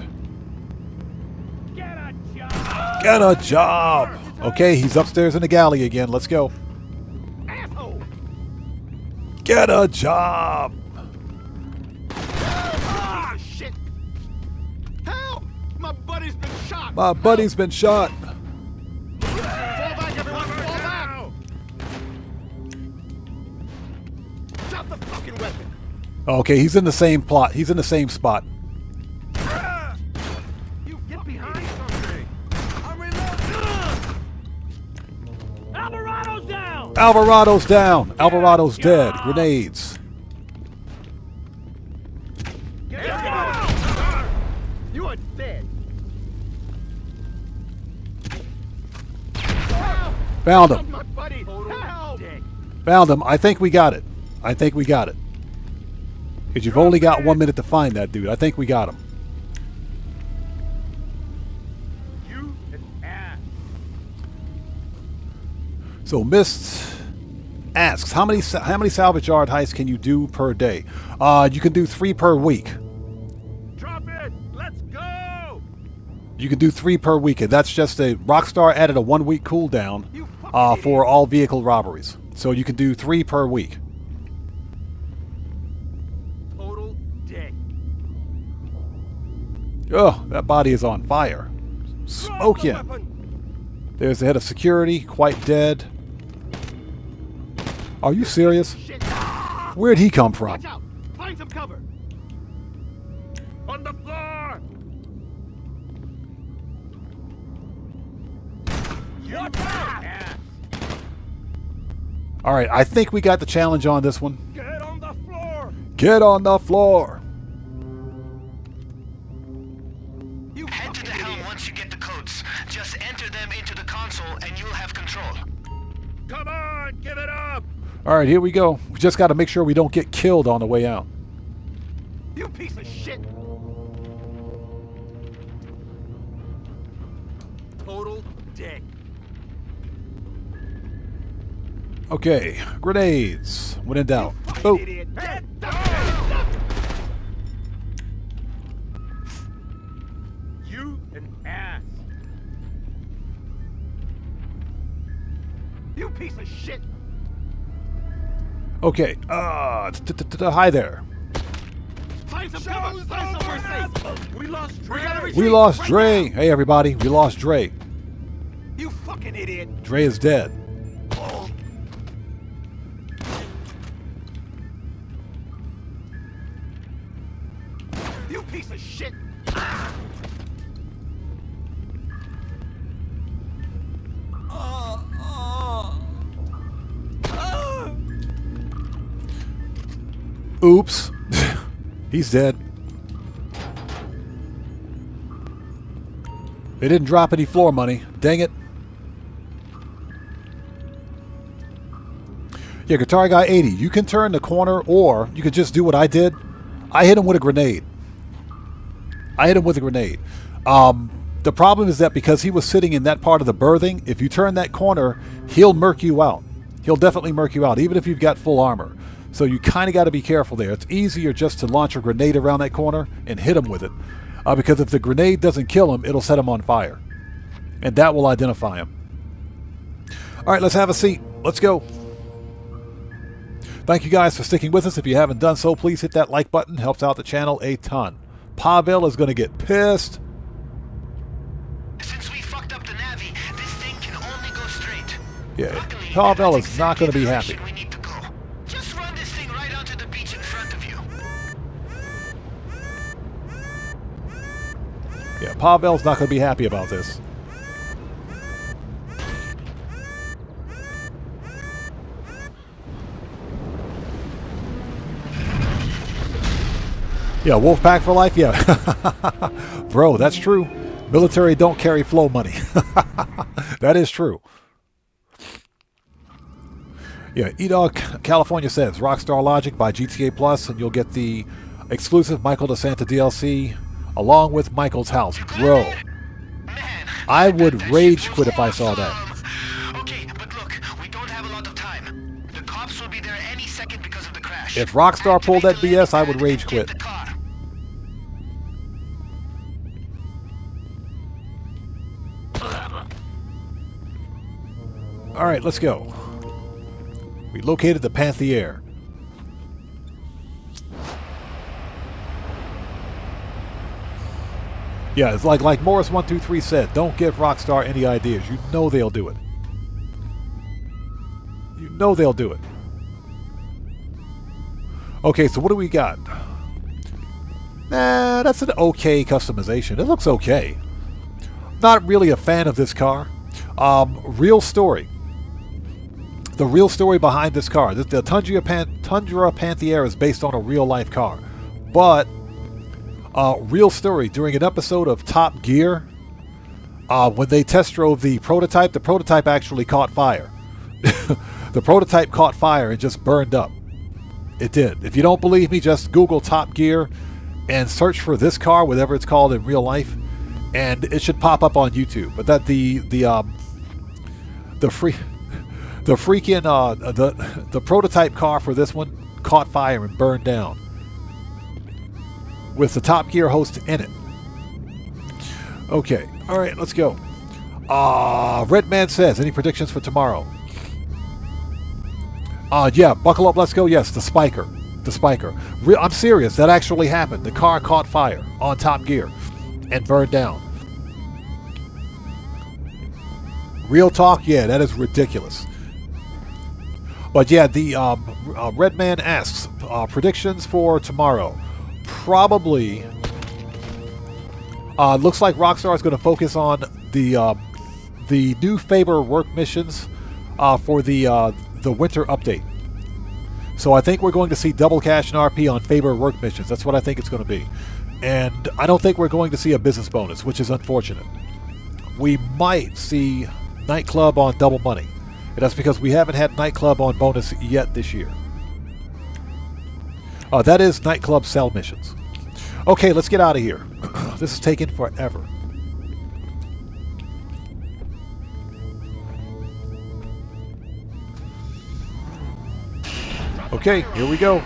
Get a job.
Get a job. Okay, he's upstairs in the galley again. Let's go.
Asshole.
Get a job.
Ah, shit. Help! My buddy's been shot.
My buddy's been shot.
Fall back, everyone. Fall back. Drop the fucking weapon.
Okay, he's in the same plot. He's in the same spot.
You get behind something. I'm reloading. Alvarado's down.
Alvarado's down. Alvarado's dead. Grenades.
Get down. You are dead.
Found him.
My buddy. Help.
Found him. I think we got it. I think we got it. Because you've only got 1 minute to find that dude. I think we got him.
You an ass.
So Mist asks, how many salvage yard heists can you do per day? You can do 3 per week.
Drop it. Let's go.
You can do 3 per week, and that's just a Rockstar added a 1 week cooldown for all vehicle robberies. So you can do 3 per week.
Total dick.
Oh, that body is on fire. Smoke him. There's the head of security, quite dead. Are you serious? Where'd he come from?
Watch out! Find some cover! On the floor! Watch out!
All right, I think we got the challenge on this one.
Get on the floor!
Get on the floor.
Head to the helm once you get the codes. Just enter them into the console and you'll have control.
Come on, give it up!
All right, here we go. We just got to make sure we don't get killed on the way out.
You piece of shit! Total dick.
Okay, grenades. When in doubt. Oh,
Idiot. Get down! You an ass. You piece of shit!
okay. Hi there.
Find some cover! Find somewhere safe! We lost Dre!
We lost Dre. Hey, everybody. We lost Dre.
You fucking idiot!
Dre is dead.
You piece of shit!
Oops. He's dead. They didn't drop any floor money. Dang it. Yeah, Guitar Guy 80. You can turn the corner, or you could just do what I did. I hit him with a grenade. The problem is that because he was sitting in that part of the berthing, if you turn that corner, he'll murk you out. He'll definitely murk you out, even if you've got full armor. So you kind of got to be careful there. It's easier just to launch a grenade around that corner and hit him with it. Because if the grenade doesn't kill him, it'll set him on fire. And that will identify him. All right, let's have a seat. Let's go. Thank you guys for sticking with us. If you haven't done so, please hit that like button. Helps out the channel a ton. Pavel is going to get pissed.
Since we fucked up the Navi, this thing can only go straight.
Yeah,
Luckily,
Pavel
that's
is not going to be
exactly
happy.
the direction we need to go. Just run this thing right onto the beach in front of you.
Yeah, Pavel's not going to be happy about this. Yeah, Wolfpack for life? Yeah. Bro, that's true. Military don't carry flow money. That is true. Yeah, Edog California says Rockstar Logic by GTA Plus, and you'll get the exclusive Michael DeSanta DLC along with Michael's house. Bro,
Man,
I would
that
rage
shit
quit
was
if I saw that.
awesome. Okay, but look, we don't have a lot of time. The cops will be there any second because of the crash.
If Rockstar pulled that
Activate the
BS, I would
landing
rage
pad
quit.
and get the car.
All right, let's go. We located the Panther. Yeah, it's like Morris123 said, don't give Rockstar any ideas. You know they'll do it. You know they'll do it. Okay, so what do we got? Nah, that's an okay customization. It looks okay. Not really a fan of this car. Real story. The real story behind this car. The Tundra Panther is based on a real-life car. But, real story, during an episode of Top Gear, when they test drove the prototype actually caught fire. The prototype caught fire and just burned up. It did. If you don't believe me, just Google Top Gear and search for this car, whatever it's called in real life, and it should pop up on YouTube. But that the prototype car for this one caught fire and burned down with the Top Gear host in it. Okay, all right, let's go. Redman says, any predictions for tomorrow? Yeah, buckle up, let's go. Yes, the spiker. I'm serious, that actually happened. The car caught fire on Top Gear and burned down. Real talk, yeah, that is ridiculous. But yeah, the Red Man asks, predictions for tomorrow. Probably, looks like Rockstar is going to focus on the new Faber work missions for the winter update. So I think we're going to see double cash and RP on Faber work missions. That's what I think it's going to be. And I don't think we're going to see a business bonus, which is unfortunate. We might see Nightclub on double money. And that's because we haven't had Nightclub on bonus yet this year. That is Nightclub sell missions. Okay, let's get out of here. This is taking forever. Okay, here we go.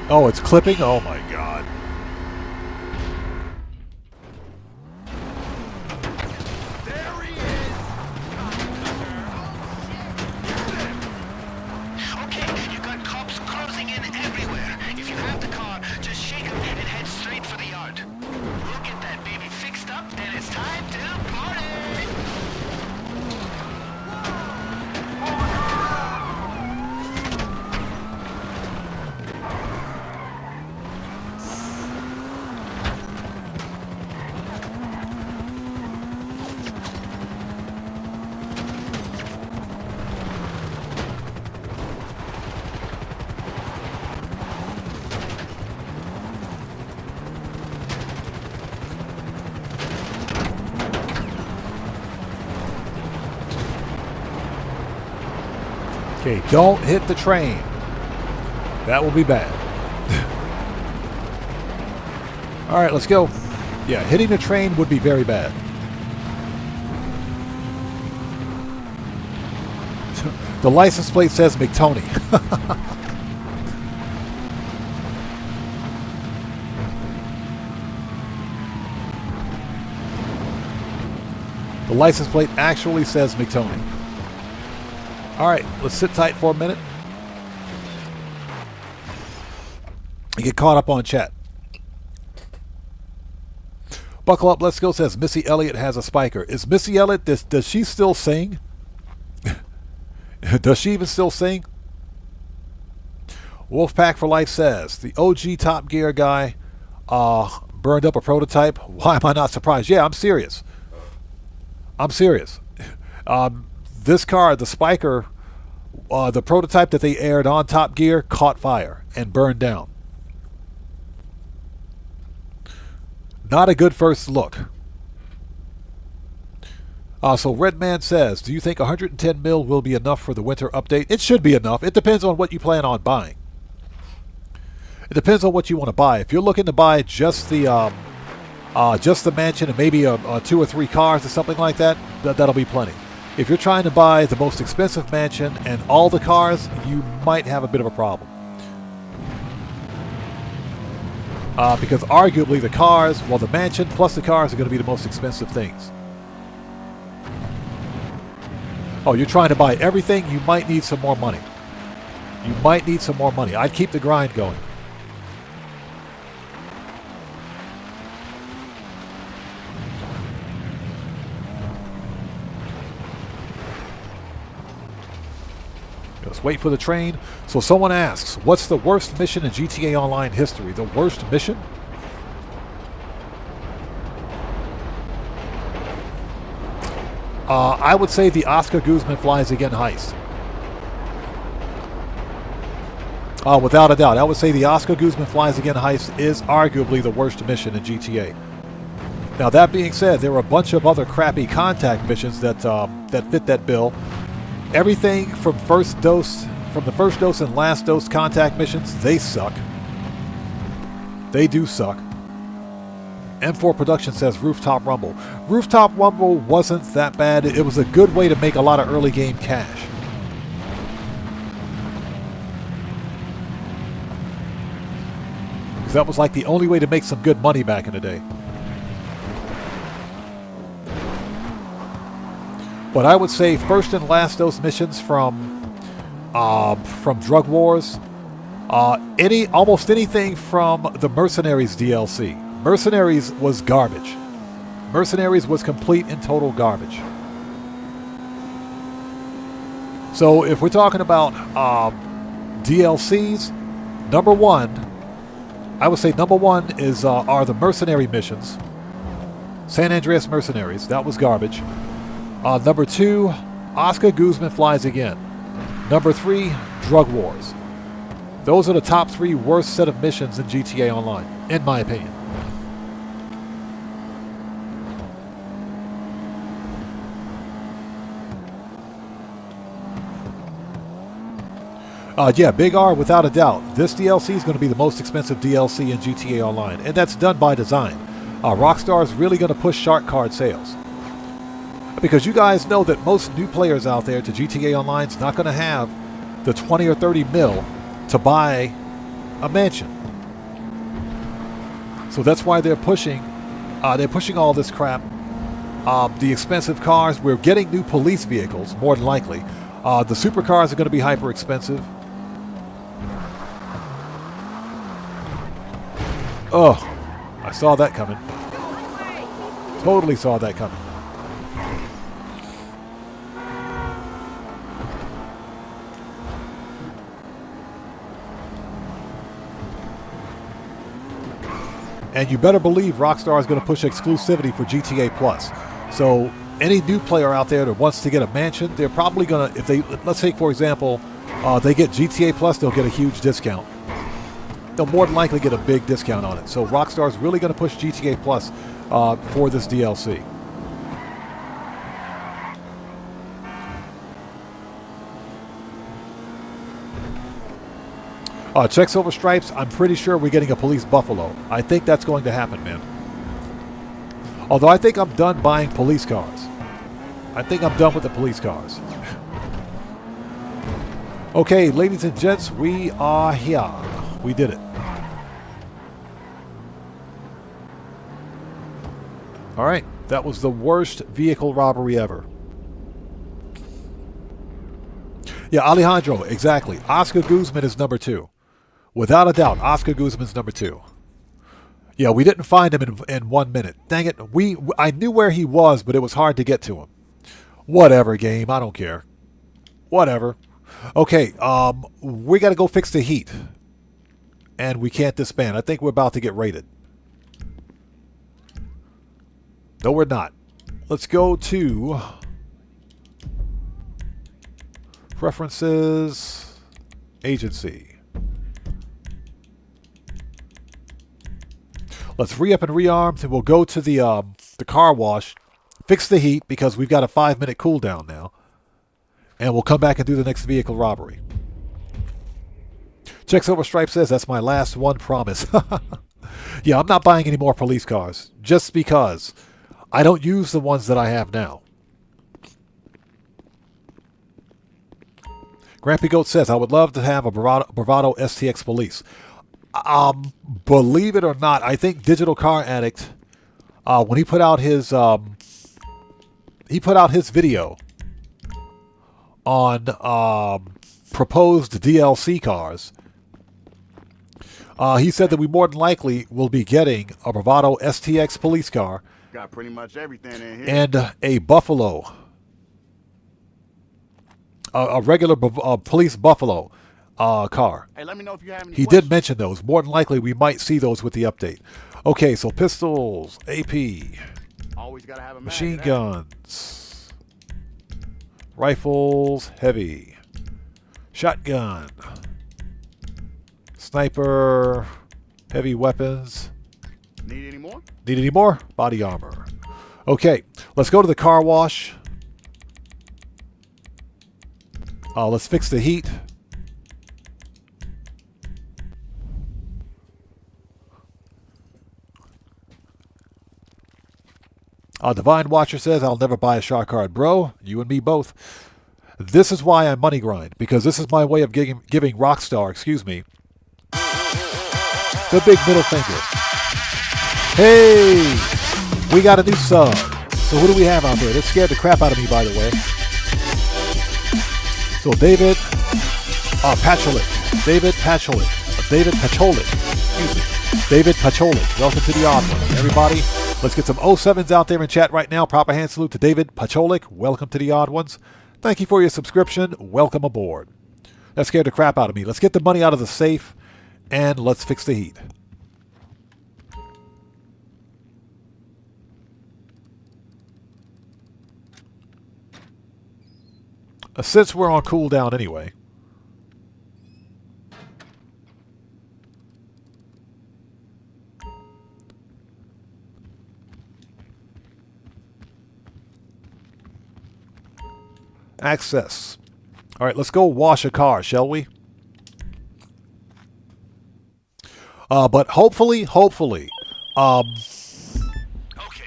Oh, it's clipping? Oh my god.
Okay, you got cops closing in everywhere. If you have the car, just shake them and head straight for the yard. We'll get that baby fixed up, and it's time to party!
Okay, don't hit the train. That will be bad. Alright, let's go. Yeah, hitting the train would be very bad. The license plate says McTony. The license plate actually says McTony. Alright, let's sit tight for a minute and get caught up on chat. Buckle up, let's go says Missy Elliott has a spiker. Is Missy Elliott, does she still sing? Does she even still sing? Wolfpack for Life says, the OG Top Gear guy burned up a prototype. Why am I not surprised? Yeah, I'm serious. I'm serious. This car, the Spiker, the prototype that they aired on Top Gear, caught fire and burned down. Not a good first look. So Redman says, do you think 110 mil will be enough for the winter update? It should be enough. It depends on what you plan on buying. It depends on what you want to buy. If you're looking to buy just the mansion and maybe 2 or 3 cars or something like that, that'll be plenty. If you're trying to buy the most expensive mansion and all the cars, you might have a bit of a problem. Because arguably the cars, well, the mansion plus the cars are going to be the most expensive things. Oh, you're trying to buy everything? You might need some more money. You might need some more money. I'd keep the grind going. Let's wait for the train. So someone asks, what's the worst mission in GTA Online history? The worst mission? I would say the Oscar Guzman Flies Again heist. Without a doubt. I would say the Oscar Guzman Flies Again heist is arguably the worst mission in GTA. Now that being said, there are a bunch of other crappy contact missions that fit that bill. Everything from the first dose and last dose contact missions, they suck. They do suck. M4 Production says Rooftop Rumble. Rooftop Rumble wasn't that bad. It was a good way to make a lot of early game cash. Because that was like the only way to make some good money back in the day. But I would say first and last dose missions from Drug Wars, almost anything from the Mercenaries DLC. Mercenaries was garbage. Mercenaries was complete and total garbage. So if we're talking about DLCs, number one, I would say number one are the mercenary missions. San Andreas Mercenaries, that was garbage. Number two, Oscar Guzman Flies Again. Number three, Drug Wars. Those are the top three worst set of missions in GTA Online, in my opinion. Yeah, Big R, without a doubt. This DLC is going to be the most expensive DLC in GTA Online, and that's done by design. Rockstar is really going to push shark card sales. Because you guys know that most new players out there to GTA Online is not going to have the 20 or 30 mil to buy a mansion. So that's why they're pushing all this crap. The expensive cars, we're getting new police vehicles, more than likely. The supercars are going to be hyper expensive. Oh, I saw that coming. Totally saw that coming. And you better believe Rockstar is going to push exclusivity for GTA Plus. So any new player out there that wants to get a mansion, they're probably going to, if they, let's say for example, they get GTA Plus, they'll get a huge discount. They'll more than likely get a big discount on it. So Rockstar is really going to push GTA Plus for this DLC. Checks over stripes, I'm pretty sure we're getting a police buffalo. I think that's going to happen, man. Although I think I'm done buying police cars. I think I'm done with the police cars. Okay, ladies and gents, we are here. We did it. All right, that was the worst vehicle robbery ever. Yeah, Alejandro, exactly. Oscar Guzman is number two. Without a doubt, Oscar Guzman's number two. Yeah, we didn't find him in 1 minute. Dang it, I knew where he was, but it was hard to get to him. Whatever, game, I don't care. Whatever. Okay, we got to go fix the heat. And we can't disband. I think we're about to get raided. No, we're not. Let's go to Preferences, Agency. Let's re-up and rearm, and we'll go to the car wash, fix the heat, because we've got a 5-minute cooldown now. And we'll come back and do the next vehicle robbery. Checks over stripe says, that's my last one, promise. Yeah, I'm not buying any more police cars, just because I don't use the ones that I have now. Grampy Goat says, I would love to have a Bravado STX Police. Believe it or not, I think Digital Car Addict, when he put out his video on proposed DLC cars, he said that we more than likely will be getting a Bravado STX police car.
Got pretty much everything in here.
And a Buffalo. A regular police Buffalo car.
Hey, let me know if you have any
He did mention those. More than likely, we might see those with the update. Okay, so pistols, AP,
Always gotta have a
machine guns, rifles, heavy, shotgun, sniper, heavy weapons.
Need any more?
Need any more? Body armor. Okay, let's go to the car wash. Let's fix the heat. Divine Watcher says, I'll never buy a shark card. Bro, you and me both. This is why I money grind, because this is my way of giving Rockstar, the big middle finger. Hey, we got a new sub. So who do we have out there? That scared the crap out of me, by the way. So David Pacholik. David Pacholik. Welcome to the odd ones. Everybody, let's get some 07s out there in chat right now. Proper hand salute to David Pacholik. Welcome to the odd ones. Thank you for your subscription. Welcome aboard. That scared the crap out of me. Let's get the money out of the safe and let's fix the heat. Since we're on cooldown anyway. Access. All right, let's go wash a car, shall we? But hopefully,
Okay,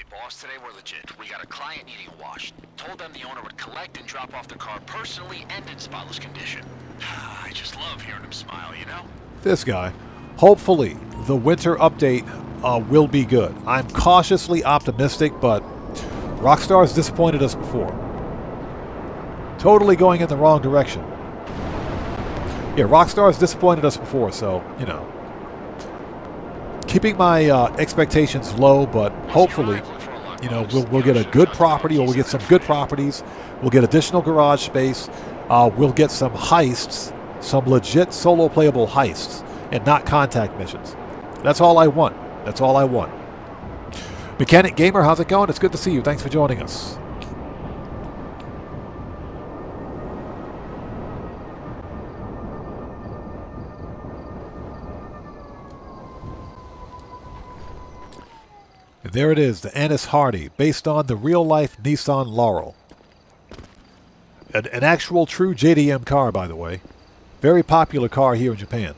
boss, today we're legit. We got a client needing a wash. Told them the owner would collect and drop off the car personally and in spotless condition. I just love hearing him smile, you know?
this guy. Hopefully, the winter update will be good. I'm cautiously optimistic, but Rockstar's disappointed us before. Totally going in the wrong direction. Yeah, Rockstar's disappointed us before, so, you know. Keeping my expectations low, but hopefully, you know, we'll get a good property, or we'll get some good properties. We'll get additional garage space. We'll get some heists, some legit solo playable heists, and not contact missions. That's all I want. That's all I want. Mechanic Gamer, how's it going? It's good to see you. Thanks for joining us. And there it is, the Annis Hardy, based on the real-life Nissan Laurel. An actual true JDM car, by the way. Very popular car here in Japan.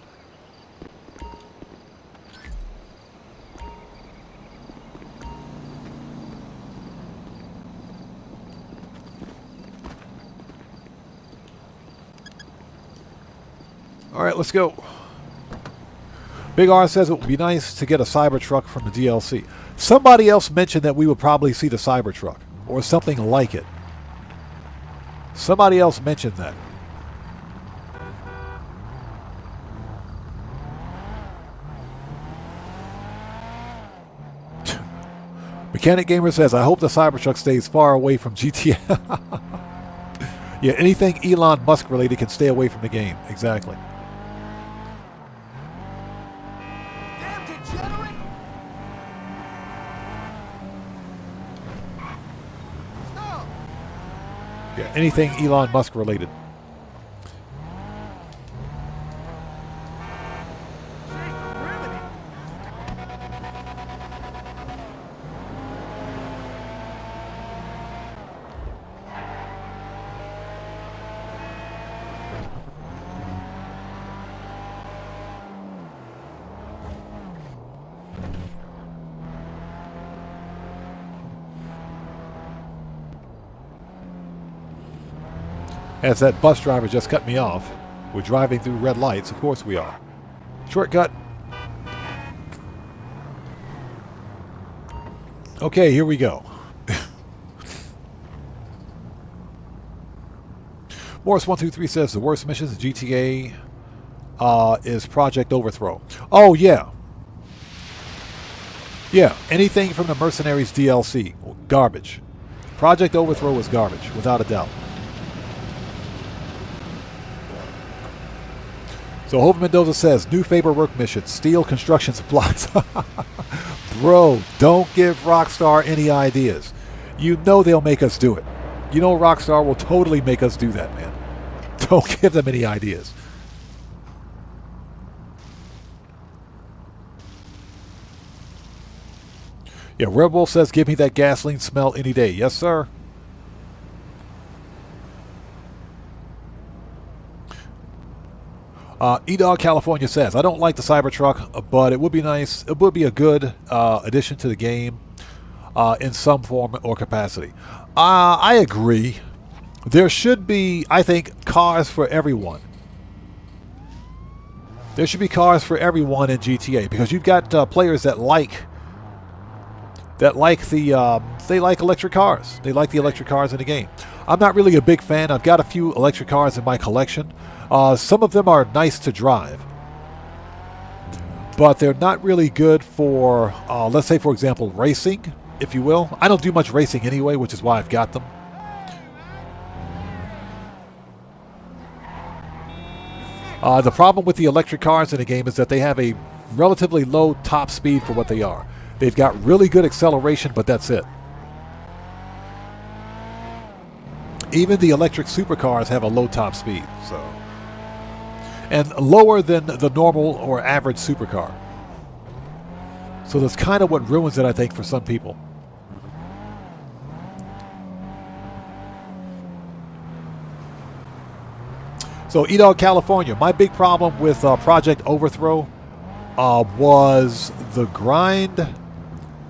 All right, let's go. Big R says it would be nice to get a Cybertruck from the DLC. Somebody else mentioned that we would probably see the Cybertruck, or something like it. Somebody else mentioned that. Mechanic Gamer says, I hope the Cybertruck stays far away from GTA. Yeah, anything Elon Musk related can stay away from the game. Exactly. Yeah, anything Elon Musk related. As that bus driver just cut me off. We're driving through red lights. Of course we are. Shortcut. Okay, here we go. Morris123 says the worst missions in GTA is Project Overthrow. Oh, yeah. Yeah, anything from the Mercenaries DLC. Garbage. Project Overthrow was garbage, without a doubt. So Hope Mendoza says, new Faber work mission, steal construction supplies. Bro, don't give Rockstar any ideas. You know they'll make us do it. You know Rockstar will totally make us do that, man. Don't give them any ideas. Yeah, Red Wolf says, give me that gasoline smell any day. Yes, sir. E-Dog California says, I don't like the Cybertruck, but it would be nice. It would be a good addition to the game in some form or capacity. I agree. There should be, I think, cars for everyone. There should be cars for everyone in GTA because you've got players that like they like electric cars. They like the electric cars in the game. I'm not really a big fan. I've got a few electric cars in my collection. Some of them are nice to drive, but they're not really good for, let's say, for example, racing, if you will. I don't do much racing anyway, which is why I've got them. The problem with the electric cars in the game is that they have a relatively low top speed for what they are. They've got really good acceleration, but that's it. Even the electric supercars have a low top speed, so, and lower than the normal or average supercar. So that's kind of what ruins it, I think, for some people. So, E-Dog California, my big problem with Project Overthrow was the grind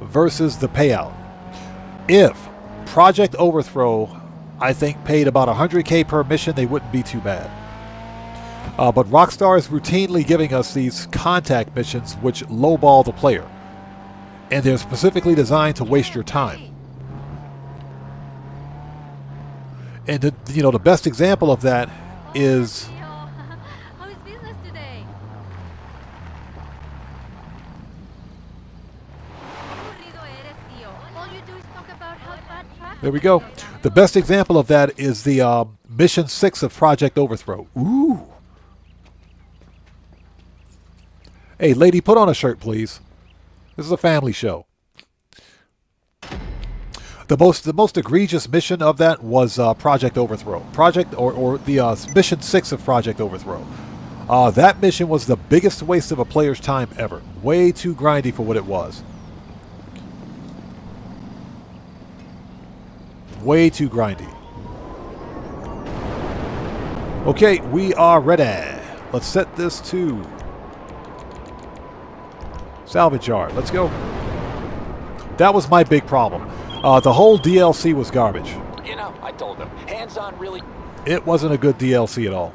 versus the payout. If Project Overthrow, I think, paid about $100K per mission, they wouldn't be too bad. But Rockstar is routinely giving us these contact missions which lowball the player. And they're specifically designed to waste your time. And the best example of that is...
How is business today? All you do is talk about how bad traffic.
There we go. The best example of that is the Mission 6 of Project Overthrow. Ooh. Hey, lady, put on a shirt, please. This is a family show. The most egregious mission of that was Project Overthrow. The Mission 6 of Project Overthrow. That mission was the biggest waste of a player's time ever. Way too grindy for what it was. Way too grindy. Okay, we are ready. Let's set this to Salvage yard. Let's go. That was my big problem. The whole DLC was garbage.
You know, I told them. Hands-on really...
It wasn't a good DLC at all.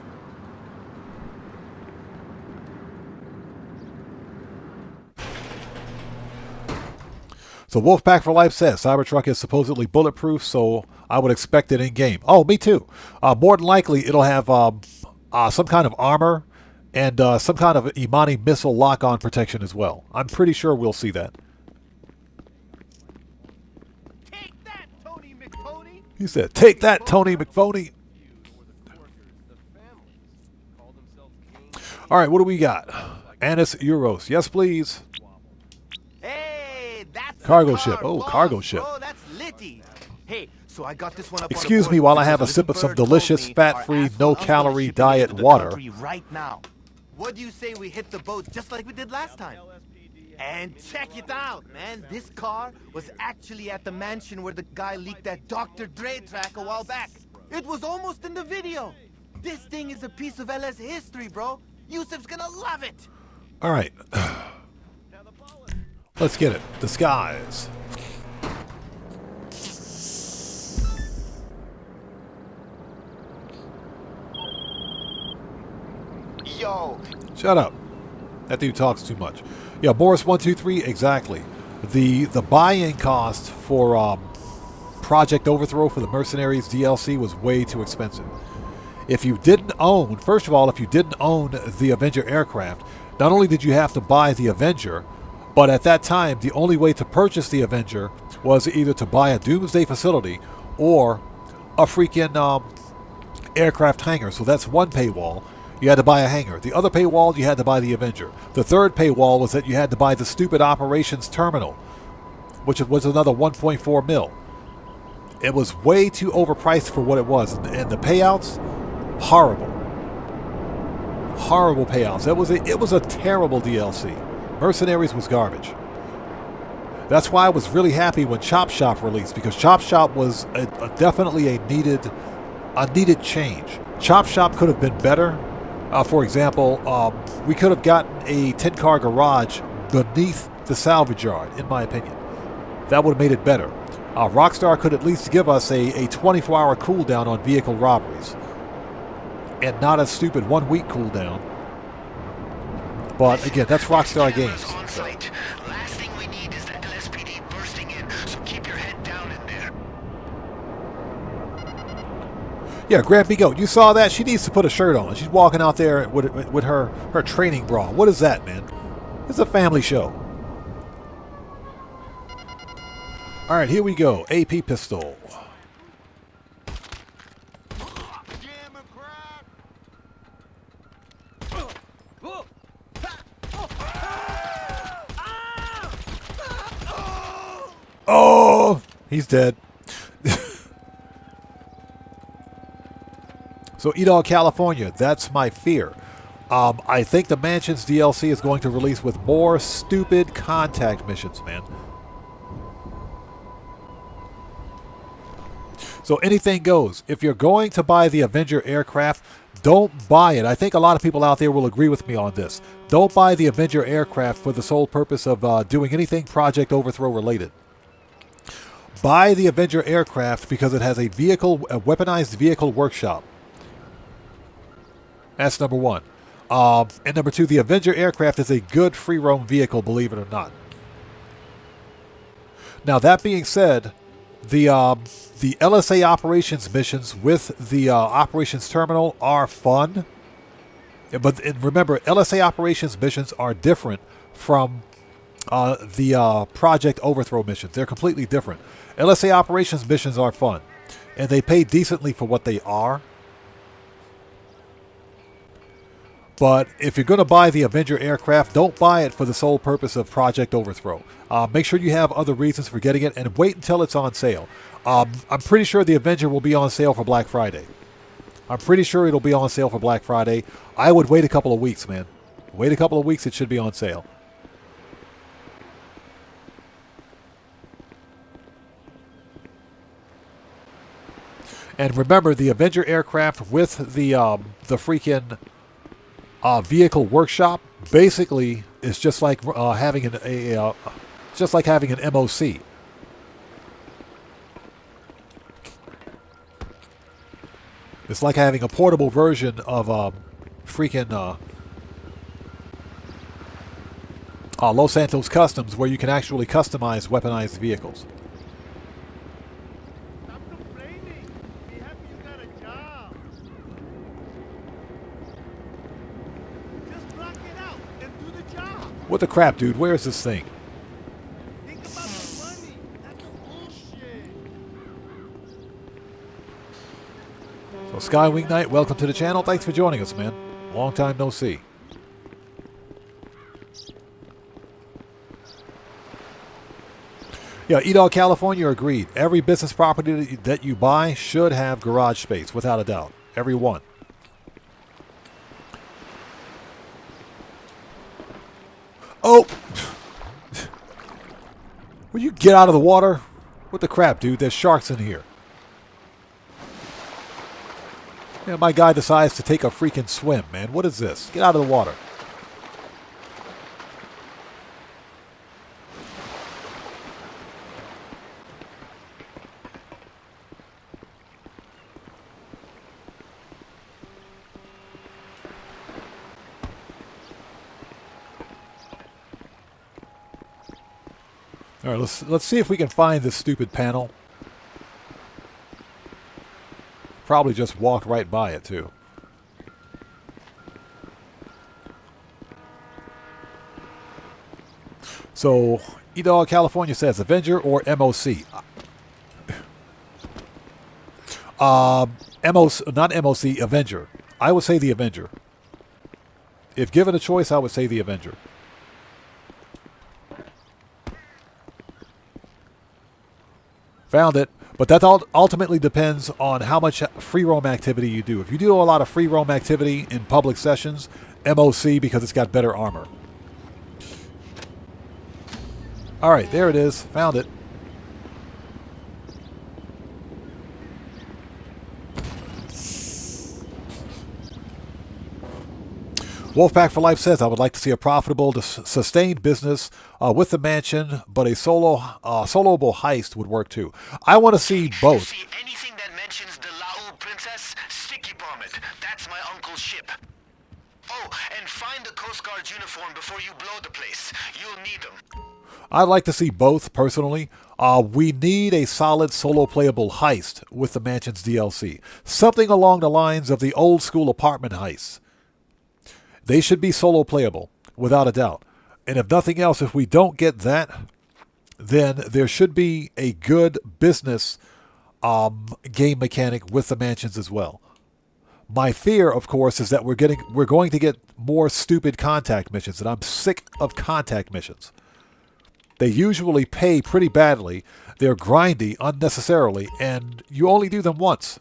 So Wolfpack for Life says Cybertruck is supposedly bulletproof, so I would expect it in-game. Oh, me too. More than likely, it'll have some kind of armor and some kind of Imani missile lock-on protection as well. I'm pretty sure we'll see that.
Take that, Tony McPony!
He said, "Take that, Tony McPhony." All right, what do we got? Anis Euros. Yes, please.
Hey, that's
Cargo
the car,
ship. Oh,
boss.
cargo ship.
Oh, that's litty. Hey, so I got this one up
Excuse
on
me
the board
while I
because
have a
the
sip of some
little bird
delicious,
told me
fat-free,
our asshole
no-calorie
uncle is shipping
diet
it to the
water.
country right now. What do you say we hit the boat just like we did last time? And check it out, man. This car was actually at the mansion where the guy leaked that Dr. Dre track a while back. It was almost in the video. This thing is a piece of LS history, bro. Yusuf's gonna love it.
All right. Let's get it. Disguise.
Yo.
Shut up. That dude talks too much. Yeah, Boris123, exactly. The buy-in cost for Project Overthrow for the Mercenaries DLC was way too expensive. If you didn't own, first of all, if you didn't own the Avenger aircraft, not only did you have to buy the Avenger, but at that time, the only way to purchase the Avenger was either to buy a Doomsday facility or a freaking aircraft hangar. So that's one paywall. You had to buy a hangar. The other paywall, you had to buy the Avenger. The third paywall was that you had to buy the stupid operations terminal, which was another 1.4 mil. It was way too overpriced for what it was. And the payouts, horrible. Horrible payouts. It was a terrible DLC. Mercenaries was garbage. That's why I was really happy when Chop Shop released, because Chop Shop was definitely a needed change. Chop Shop could have been better. For example, we could have gotten a 10-car garage beneath the salvage yard, in my opinion. That would have made it better. Rockstar could at least give us a 24-hour cooldown on vehicle robberies. And not a stupid 1-week cooldown. But again, that's Rockstar Games. So.
Last thing we need is that LSPD bursting in, so keep your head down in there.
Yeah, Grampy Goat, you saw that? She needs to put a shirt on. She's walking out there with her training bra. What is that, man? It's a family show. All right, here we go. AP pistol. He's dead. So, E-Dog California, that's my fear. I think the Mansions DLC is going to release with more stupid contact missions, man. So anything goes. If you're going to buy the Avenger aircraft, don't buy it. I think a lot of people out there will agree with me on this. Don't buy the Avenger aircraft for the sole purpose of doing anything Project Overthrow related. Buy the Avenger aircraft because it has a weaponized vehicle workshop. That's number one. And number two, the Avenger aircraft is a good free roam vehicle, believe it or not. Now, that being said, the LSA operations missions with the operations terminal are fun. But remember, LSA operations missions are different from the Project Overthrow missions. They're completely different. LSA operations missions are fun, and they pay decently for what they are. But if you're going to buy the Avenger aircraft, don't buy it for the sole purpose of Project Overthrow. Make sure you have other reasons for getting it, and wait until it's on sale. I'm pretty sure the Avenger will be on sale for Black Friday. I'm pretty sure it'll be on sale for Black Friday. I would wait a couple of weeks, man. Wait a couple of weeks, it should be on sale. And remember, the Avenger aircraft with the freaking vehicle workshop basically is just like having an MOC. It's like having a portable version of freaking Los Santos Customs, where you can actually customize weaponized vehicles.
Stop complaining. Be happy you got a job. Just block it out and do the job.
What the crap, dude? Where is this thing?
Think about the money. That's the bullshit.
So Skywing Knight, welcome to the channel. Thanks for joining us, man. Long time no see. Yeah, E-Dog California agreed. Every business property that you buy should have garage space, without a doubt. Every one. Oh! Will you get out of the water? What the crap, dude? There's sharks in here. Yeah, my guy decides to take a freaking swim, man. What is this? Get out of the water. All right, let's see if we can find this stupid panel. Probably just walked right by it, too. So, E-Dog California says Avenger or MOC? Not MOC, Avenger. I would say the Avenger. If given a choice, I would say the Avenger. Found it. But that ultimately depends on how much free roam activity you do. If you do a lot of free roam activity in public sessions, MOC, because it's got better armor. Alright, there it is. Found it. Wolfpack for Life says, I would like to see a profitable, sustained business with the mansion, but a soloable heist would work too. I want to see both.
See anything that mentions the Lao princess? Sticky bomb it. That's my uncle's ship. Oh, and find the Coast Guard uniform before you blow the place. You'll need them.
I'd like to see both, personally. We need a solid solo playable heist with the mansion's DLC. Something along the lines of the old school apartment heists. They should be solo playable, without a doubt. And if nothing else, if we don't get that, then there should be a good business game mechanic with the mansions as well. My fear, of course, is that we're going to get more stupid contact missions, and I'm sick of contact missions. They usually pay pretty badly, They're grindy unnecessarily, and you only do them once.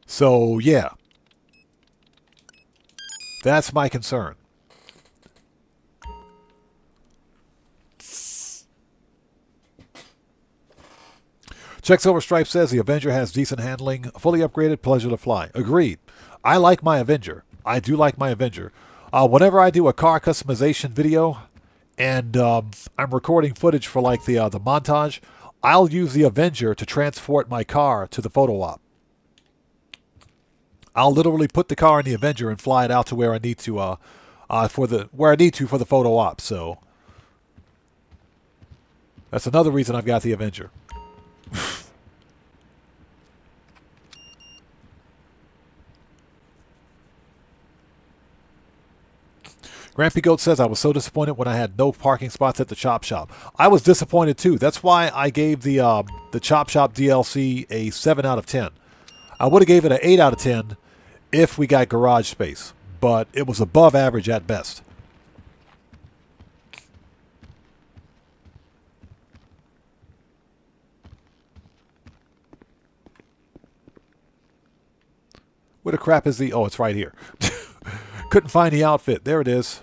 So, yeah. That's my concern. Checks Over Stripe says the Avenger has decent handling, fully upgraded, pleasure to fly. Agreed. I like my Avenger. I do like my Avenger. Whenever I do a car customization video and I'm recording footage for like the montage, I'll use the Avenger to transport my car to the photo op. I'll literally put the car in the Avenger and fly it out to where I need to for the photo op. So that's another reason I've got the Avenger. Grampy Goat says, I was so disappointed when I had no parking spots at the Chop Shop. I was disappointed too. That's why I gave the Chop Shop DLC a 7 out of 10. I would have gave it an 8 out of 10 if we got garage space, but it was above average at best. Where the crap is the... Oh, it's right here. Couldn't find the outfit. There it is.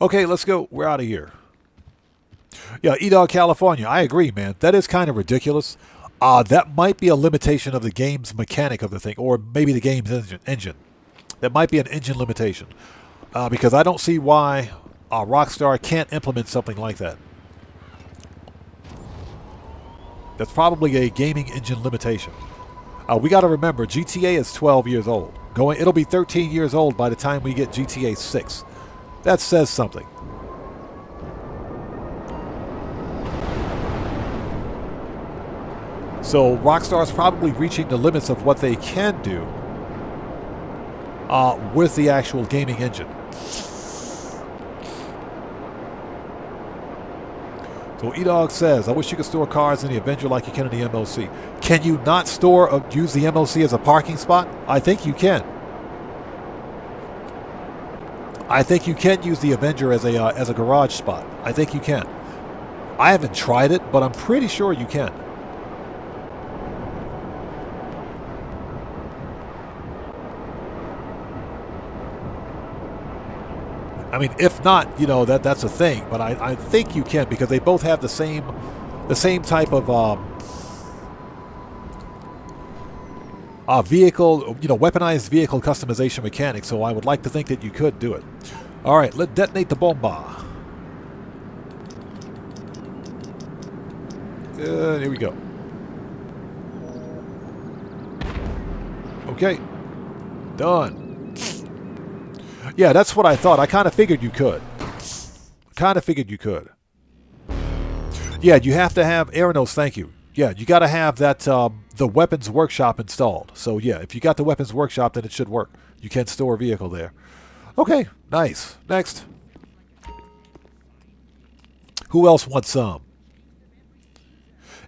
Okay, let's go. We're out of here. Yeah, E-Dog California. I agree, man. That is kind of ridiculous. That might be a limitation of the game's mechanic of the thing, or maybe the game's engine. That might be an engine limitation. Because I don't see why Rockstar can't implement something like that. That's probably a gaming engine limitation. We got to remember, GTA is 12 years old. It'll be 13 years old by the time we get GTA 6. That says something. So Rockstar's probably reaching the limits of what they can do with the actual gaming engine. So E-Dog says, I wish you could store cars in the Avenger like you can in the MOC. Can you not store or use the MOC as a parking spot? I think you can. I think you can use the Avenger as a garage spot. I think you can. I haven't tried it, but I'm pretty sure you can. I mean, if not, that's a thing. But I think you can, because they both have the same type of vehicle, weaponized vehicle customization mechanics. So I would like to think that you could do it. All right, let's detonate the bomba. Here we go. Okay, done. Yeah, that's what I thought. I kind of figured you could. Yeah, you have to have Aranos. Thank you. Yeah, you got to have that the weapons workshop installed. So yeah, if you got the weapons workshop, then it should work. You can store a vehicle there. Okay, nice. Next. Who else wants some?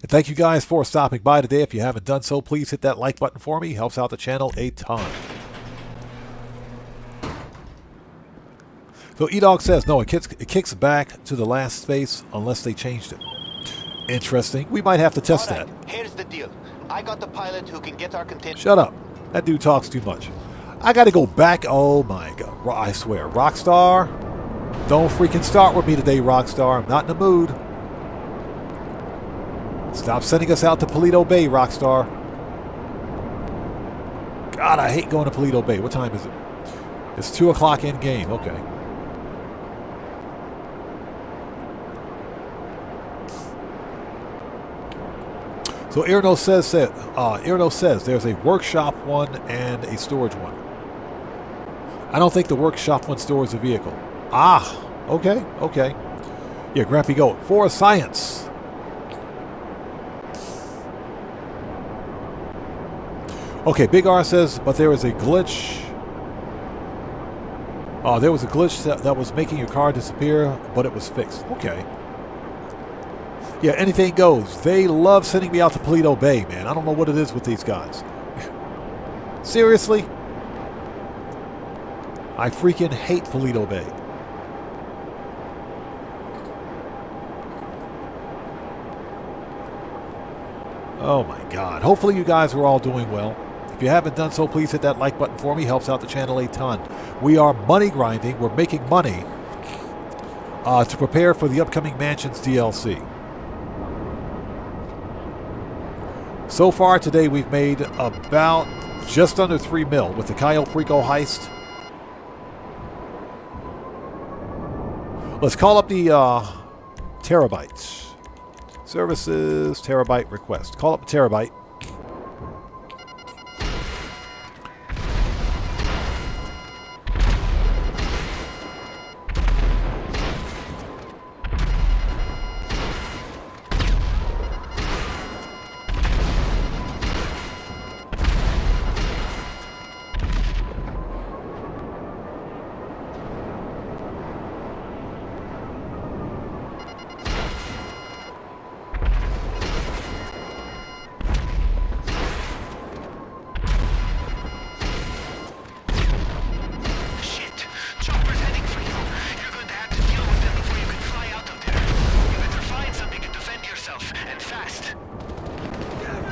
And thank you guys for stopping by today. If you haven't done so, please hit that like button for me. Helps out the channel a ton. So E-Dog says, no, it kicks back to the last space unless they changed it. Interesting. We might have to test that.
Here's the deal. I got the pilot who can get our container.
Shut up. That dude talks too much. I got to go back. Oh, my God. I swear. Rockstar, don't freaking start with me today, Rockstar. I'm not in the mood. Stop sending us out to Paleto Bay, Rockstar. God, I hate going to Paleto Bay. What time is it? It's 2 o'clock in game. Okay. So Erno says there's a workshop one and a storage one. I don't think the workshop one stores a vehicle. Ah, okay. Yeah, Grampy Goat. For science. Okay, Big R says, but there is a glitch. There was a glitch that was making your car disappear, but it was fixed. Okay. Yeah, anything goes. They love sending me out to Paleto Bay, man. I don't know what it is with these guys. Seriously? I freaking hate Paleto Bay. Oh my God. Hopefully you guys are all doing well. If you haven't done so, please hit that like button for me. Helps out the channel a ton. We are money grinding. We're making money to prepare for the upcoming Mansions DLC. So far today, we've made about just under 3 mil with the Cayo Perico heist. Let's call up the terabytes. Services, terabyte request. Call up the terabyte.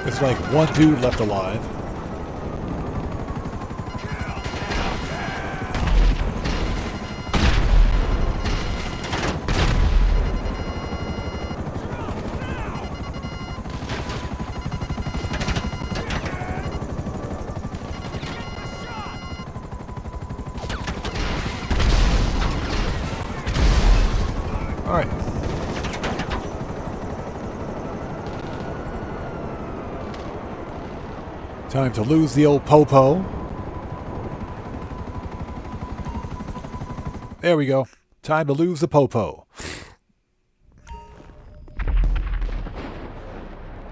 It's like one dude left alive. All right. Time to lose the old popo. There we go. Time to lose the popo.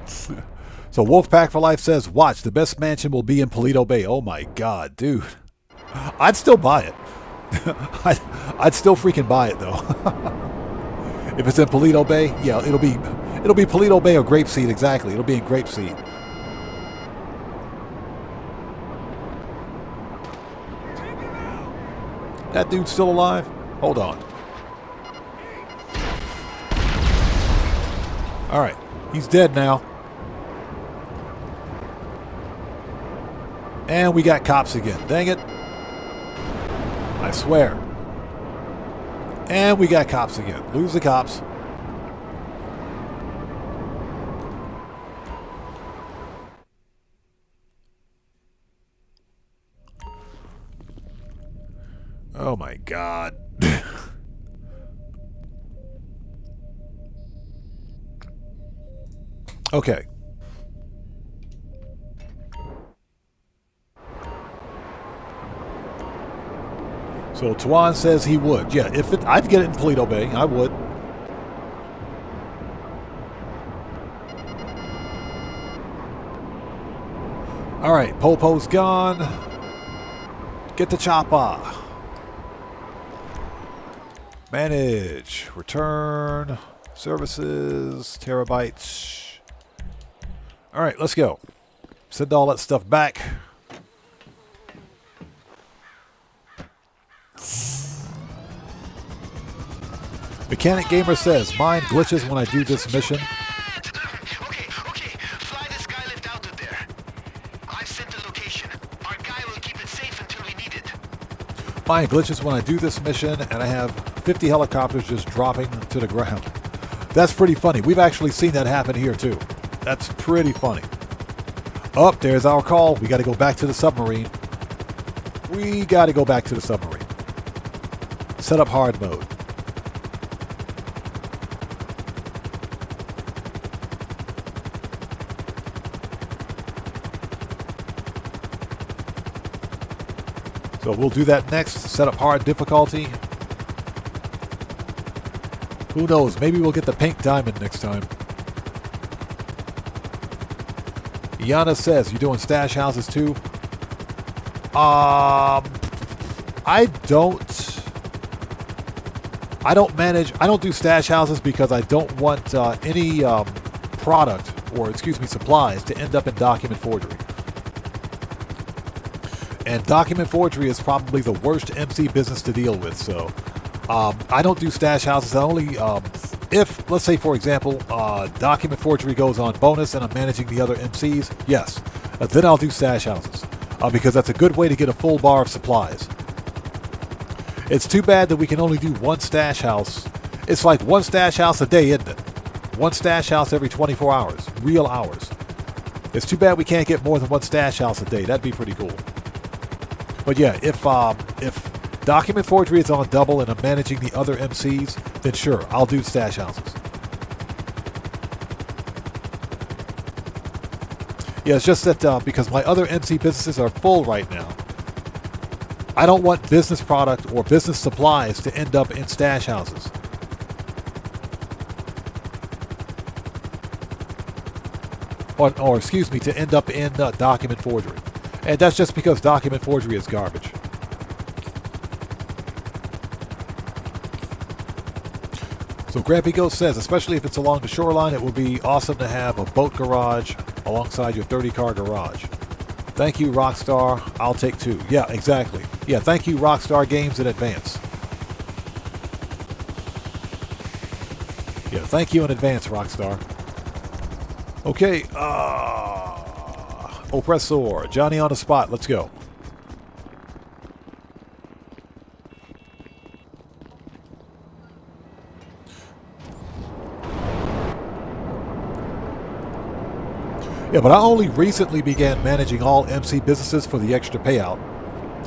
So Wolfpack for Life says, watch, the best mansion will be in Paleto Bay. Oh my God, dude. I'd still buy it. I'd still freaking buy it though. If it's in Paleto Bay, yeah, it'll be Paleto Bay or Grapeseed, exactly. It'll be in Grapeseed. That dude's still alive? Hold on. Alright. He's dead now. And we got cops again. Dang it. I swear. And we got cops again. Lose the cops. Oh my God. Okay. So Tuan says he would. Yeah, I'd get it in Paleto Bay. I would. All right, Popo's gone. Get the chopper. Manage, return, services, terabytes. All right, let's go. Send all that stuff back. Mechanic Gamer says, mine glitches when I do this mission.
Okay. Fly this guy lift out of there. I've sent the location. Our guy will keep it safe until we need it.
Mine glitches when I do this mission, and I have 50 helicopters just dropping to the ground. That's pretty funny. We've actually seen that happen here, too. That's pretty funny. Oh, there's our call. We got to go back to the submarine. Set up hard mode. So we'll do that next. Set up hard difficulty. Who knows? Maybe we'll get the pink diamond next time. Iana says, you doing stash houses too? I I don't do stash houses because I don't want any product, or excuse me, supplies to end up in document forgery. And document forgery is probably the worst MC business to deal with. So I don't do stash houses. I only, if, let's say, for example, document forgery goes on bonus and I'm managing the other MCs, yes, then I'll do stash houses because that's a good way to get a full bar of supplies. It's too bad that we can only do one stash house. It's like one stash house a day, isn't it? One stash house every 24 hours, real hours. It's too bad we can't get more than one stash house a day. That'd be pretty cool. But yeah, if document forgery is on double and I'm managing the other MCs, then sure, I'll do stash houses. Yeah, it's just that because my other MC businesses are full right now, I don't want business product or business supplies to end up in stash houses. Or excuse me, to end up in document forgery. And that's just because document forgery is garbage. So Grampy Ghost says, especially if it's along the shoreline, it would be awesome to have a boat garage alongside your 30-car garage. Thank you, Rockstar. I'll take 2. Yeah, exactly. Yeah, thank you, Rockstar Games, in advance. Yeah, thank you in advance, Rockstar. Okay, Oppressor, Johnny on the spot, let's go. Yeah, but I only recently began managing all MC businesses for the extra payout.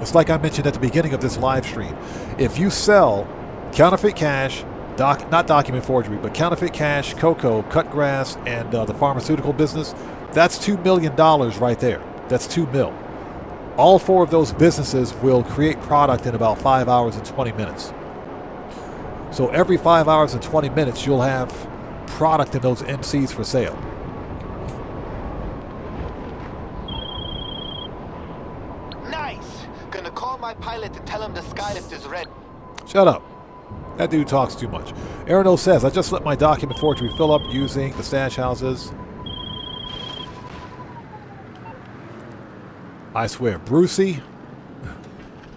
It's like I mentioned at the beginning of this live stream. If you sell counterfeit cash, not document forgery, but counterfeit cash, cocoa, cut grass, and the pharmaceutical business, that's $2 million right there. That's $2 mil. All 4 of those businesses will create product in about 5 hours and 20 minutes. So every 5 hours and 20 minutes, you'll have product in those MCs for sale.
Nice. Gonna call my pilot to tell him the skylift is red.
Shut up. That dude talks too much. Arano says, I just let my document forgery fill up using the stash houses. I swear, Brucey,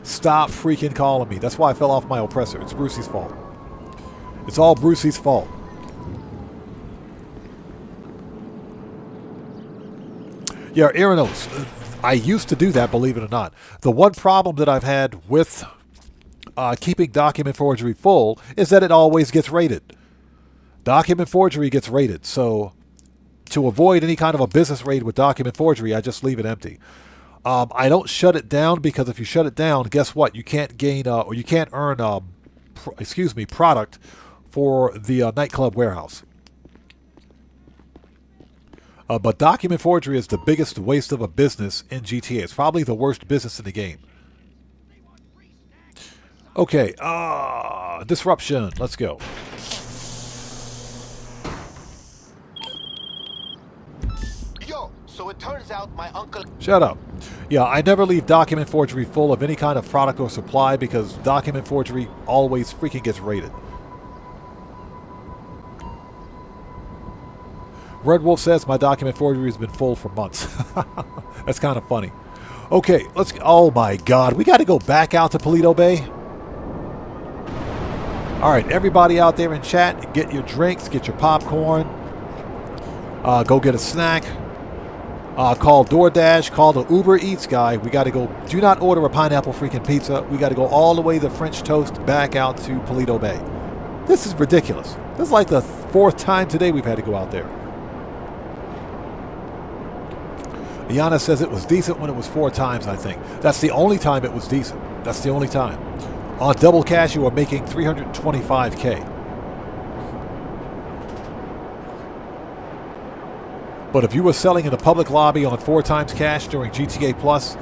stop freaking calling me. That's why I fell off my oppressor. It's Brucey's fault. It's all Brucey's fault. Yeah, Aranos, I used to do that, believe it or not. The one problem that I've had with keeping document forgery full is that it always gets raided. Document forgery gets raided, so to avoid any kind of a business raid with document forgery, I just leave it empty. I don't shut it down because if you shut it down, guess what? You can't gain or you can't earn product for the nightclub warehouse. But document forgery is the biggest waste of a business in GTA. It's probably the worst business in the game. Okay, disruption. Let's go.
Yo, so it turns out my uncle...
Shut up. Yeah, I never leave document forgery full of any kind of product or supply because document forgery always freaking gets raided. Red Wolf says my document forgery has been full for months. That's kind of funny. Okay, let's... Oh my god, we got to go back out to Paleto Bay? Alright, everybody out there in chat, get your drinks, get your popcorn. Go get a snack. Call DoorDash, call the Uber Eats guy. We got to go... Do not order a pineapple freaking pizza. We got to go all the way to French Toast back out to Paleto Bay. This is ridiculous. This is like the 4th time today we've had to go out there. Iana says it was decent when it was 4 times, I think. That's the only time it was decent. That's the only time. On double cash, you are making $325K. But if you were selling in a public lobby on 4 times cash during GTA Plus,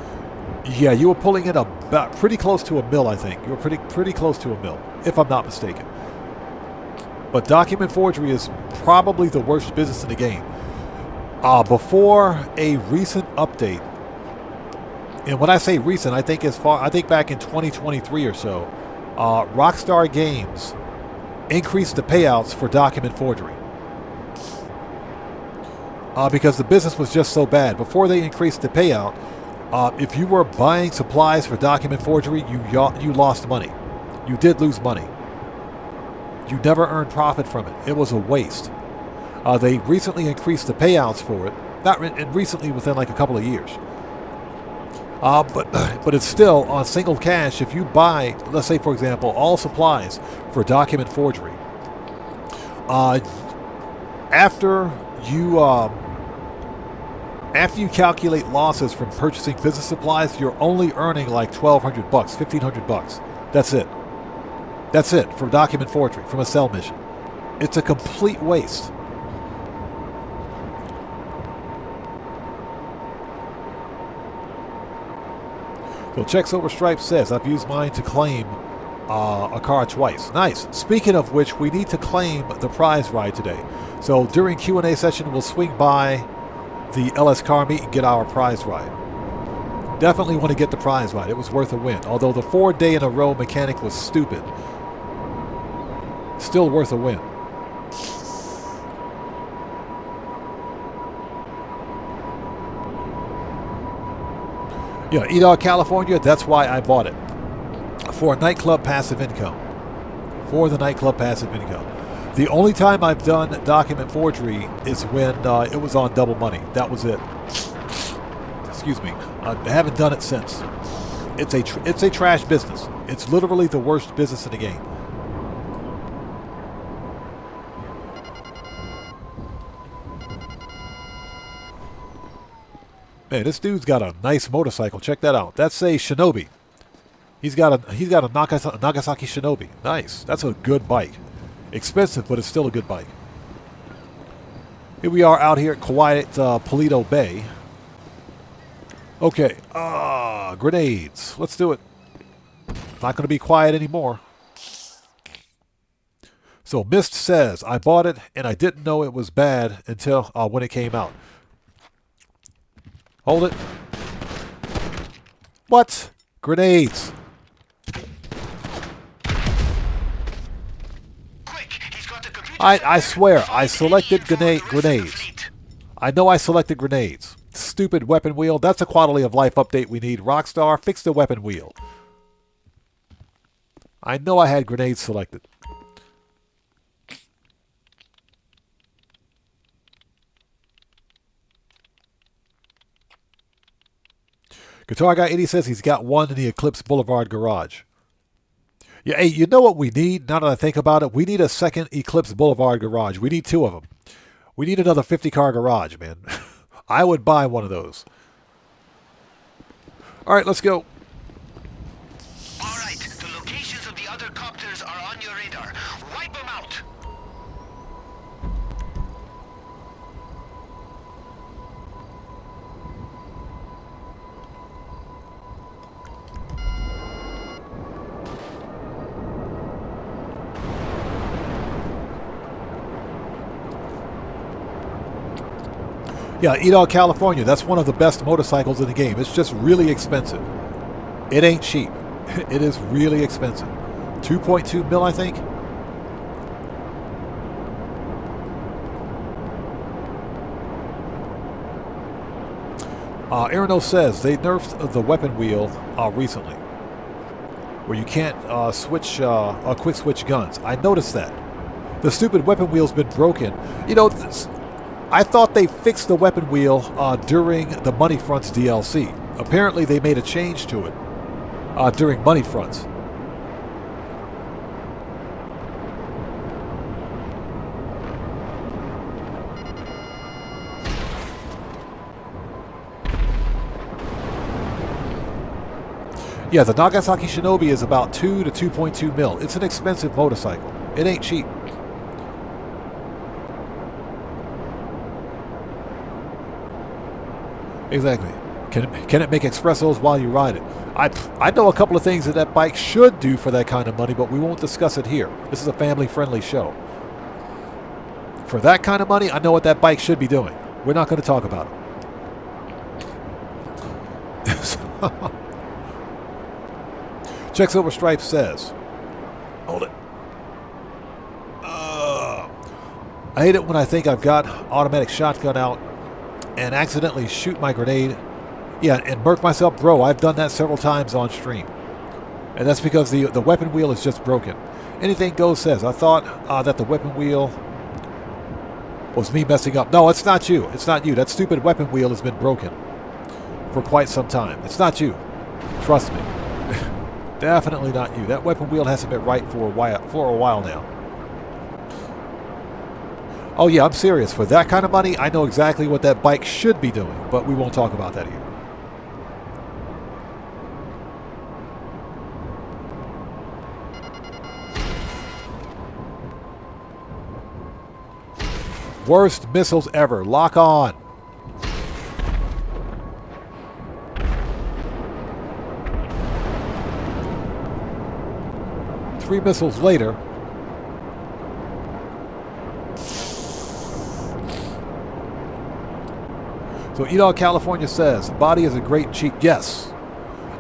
yeah, you were pulling in about pretty close to $1 mil, I think. You were pretty close to $1 mil, if I'm not mistaken. But document forgery is probably the worst business in the game. Before a recent update, and when I say recent, I think back in 2023 or so, Rockstar Games increased the payouts for document forgery. Because the business was just so bad. Before they increased the payout, if you were buying supplies for document forgery, you lost money. You did lose money. You never earned profit from it. It was a waste. They recently increased the payouts for it. Not recently, within like a couple of years. But it's still on single cash. If you buy, let's say for example, all supplies for document forgery, after you calculate losses from purchasing business supplies, you're only earning like $1,200, $1,500. That's it. That's it for document forgery from a cell mission. It's a complete waste. So Checks Over Stripes says, I've used mine to claim a car twice. Nice. Speaking of which, we need to claim the prize ride today. So during Q&A session, we'll swing by the LS car meet and get our prize ride. Definitely want to get the prize ride. It was worth a win. Although the 4-day-in-a-row mechanic was stupid. Still worth a win. Yeah, E-Dog California, that's why I bought it. For Nightclub passive income. For the Nightclub passive income. The only time I've done document forgery is when it was on Double Money. That was it. Excuse me. I haven't done it since. It's a trash business. It's literally the worst business in the game. Man, this dude's got a nice motorcycle. Check that out. That's a Shinobi. He's got a Nagasaki Shinobi. Nice. That's a good bike. Expensive, but it's still a good bike. Here we are out here at quiet Paleto Bay. Okay. Grenades. Let's do it. Not going to be quiet anymore. So Mist says, I bought it and I didn't know it was bad until when it came out. Hold it. What? Grenades. I swear, I selected grenades. I know I selected grenades. Stupid weapon wheel. That's a quality of life update we need. Rockstar, fix the weapon wheel. I know I had grenades selected. Guitar Guy 80 says he's got one in the Eclipse Boulevard garage. Yeah, hey, you know what we need, now that I think about it? We need a second Eclipse Boulevard garage. We need 2 of them. We need another 50-car garage, man. I would buy one of those. All right, let's go.
All right, the locations of the other copters are on your radar. Wipe them out.
Yeah, E-Dog California, that's one of the best motorcycles in the game. It's just really expensive. It ain't cheap. It is really expensive. 2.2 mil, I think. Arno says they nerfed the weapon wheel recently, where you can't quick switch guns. I noticed that. The stupid weapon wheel's been broken. You know, I thought they fixed the weapon wheel during the Money Fronts DLC. Apparently they made a change to it during Money Fronts. Yeah, the Nagasaki Shinobi is about 2 to 2.2 mil. It's an expensive motorcycle. It ain't cheap. Exactly. Can it make espressos while you ride it? I know a couple of things that bike should do for that kind of money, but we won't discuss it here. This is a family-friendly show. For that kind of money, I know what that bike should be doing. We're not going to talk about it. Checks Over Stripes says, hold it. I hate it when I think I've got automatic shotgun out and accidentally shoot my grenade. Yeah, and murk myself. Bro, I've done that several times on stream. And that's because the weapon wheel is just broken. Anything Goes says, I thought that the weapon wheel was me messing up. No, it's not you. It's not you. That stupid weapon wheel has been broken for quite some time. It's not you. Trust me. Definitely not you. That weapon wheel hasn't been right for a while now. Oh yeah, I'm serious. For that kind of money, I know exactly what that bike should be doing, but we won't talk about that here. Worst missiles ever. Lock on. Three missiles later. So Edog California says, body is a great cheap. Yes.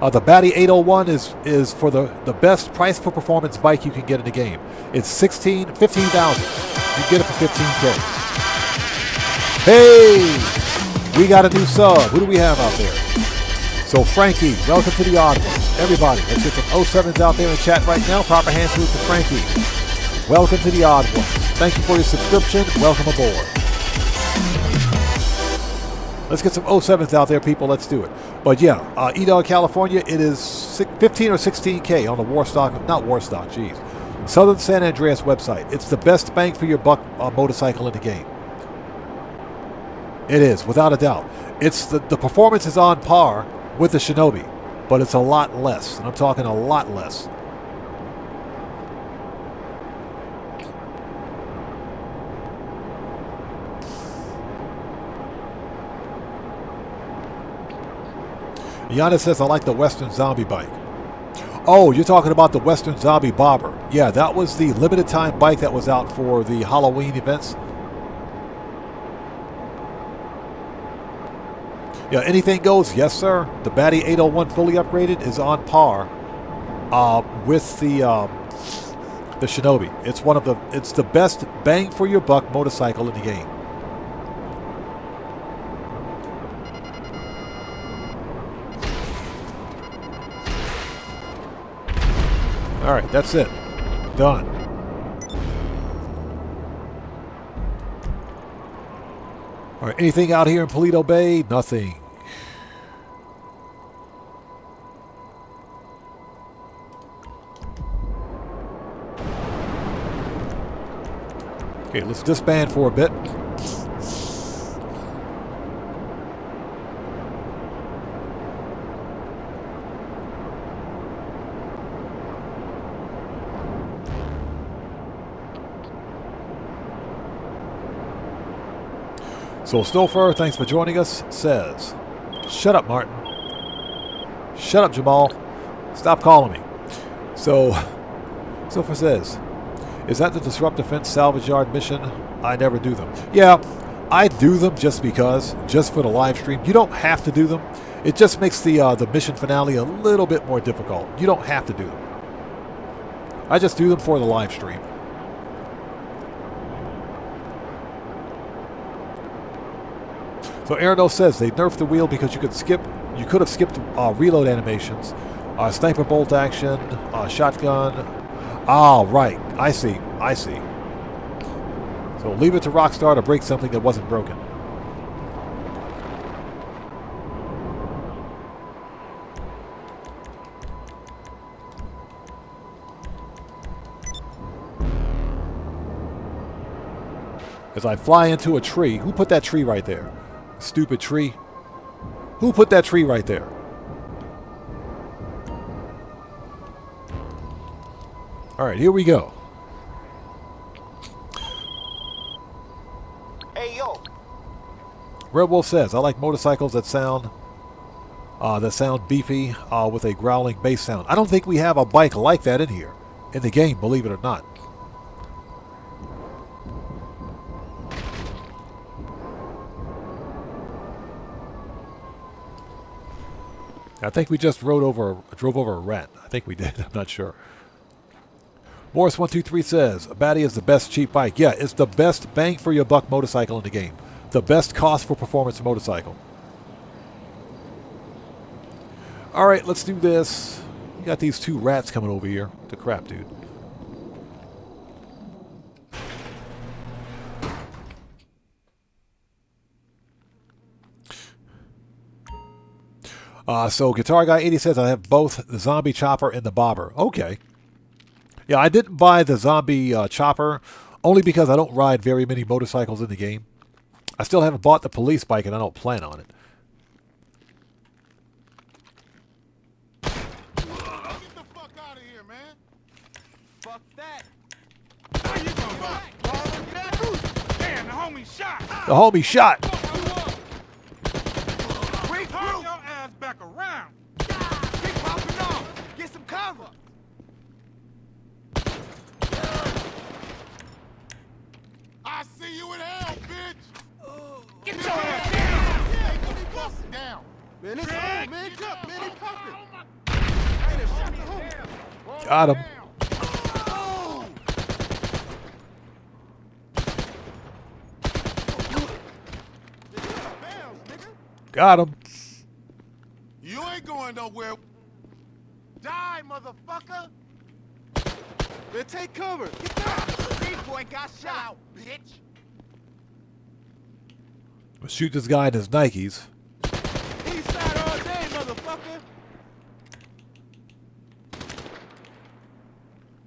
The Batty 801 is for the best price per performance bike you can get in the game. It's $15,000. You get it for $15K. Hey! We got a new sub. Who do we have out there? So Frankie, welcome to the Odd Ones. Everybody, let's get some 07s out there in chat right now. Proper hand salute to Frankie. Welcome to the Odd Ones. Thank you for your subscription. Welcome aboard. Let's get some 07s out there, people. Let's do it. But yeah, Edog California, it is 15 or 16K on the Warstock, geez. Southern San Andreas website. It's the best bang for your buck motorcycle in the game. It is, without a doubt. It's the performance is on par with the Shinobi, but it's a lot less. And I'm talking a lot less. Yana says, I like the Western Zombie bike. Oh, you're talking about the Western Zombie Bobber. Yeah, that was the limited time bike that was out for the Halloween events. Yeah, anything goes. Yes, sir. The Batty 801 fully upgraded is on par with the Shinobi. It's the best bang for your buck motorcycle in the game. All right, that's it. Done. All right, anything out here in Paleto Bay? Nothing. Okay, let's disband for a bit. So Stoffer, thanks for joining us, says, shut up, Martin. Shut up, Jamal. Stop calling me. So, Stoffer says, is that the Disrupt Defense Salvage Yard mission? I never do them. Yeah, I do them just because, just for the live stream. You don't have to do them. It just makes the mission finale a little bit more difficult. You don't have to do them. I just do them for the live stream. So Arno says they nerfed the wheel because you could have skipped reload animations, sniper bolt action, shotgun. Ah, right. I see. So leave it to Rockstar to break something that wasn't broken. As I fly into a tree. Who put that tree right there? Stupid tree. Who put that tree right there? All right, here we go.
Hey, yo.
Red Wolf says, I like motorcycles that sound beefy with a growling bass sound. I don't think we have a bike like that in here in the game, believe it or not. I think we just drove over a rat. I think we did. I'm not sure. Morris123 says, a Batty is the best cheap bike. Yeah, it's the best bang for your buck motorcycle in the game. The best cost for performance motorcycle. Alright, let's do this. You got these two rats coming over here. What the crap, dude? So Guitar Guy 80 says I have both the zombie chopper and the bobber. Okay. Yeah, I didn't buy the zombie chopper only because I don't ride very many motorcycles in the game. I still haven't bought the police bike and I don't plan on it.
Get the fuck out of here, man.
Fuck that.
How you gonna go? Damn, the homie shot.
The homie shot!
Turn your ass back around.
Keep popping off. Get some cover.
I see you in hell, bitch.
Get
your ass down. Yeah, get me busted down.
Man, it's
Yeah,
on, man.
get
Jump,
up,
man. He
oh,
popping.
oh my-
Hey, shot the homie.
Got him.
Oh.
Got him.
You ain't going nowhere.
Die, motherfucker. Man, take cover. Get down. Big boy got shot, bitch.
Let's shoot this guy in his Nikes.
East side all day, motherfucker.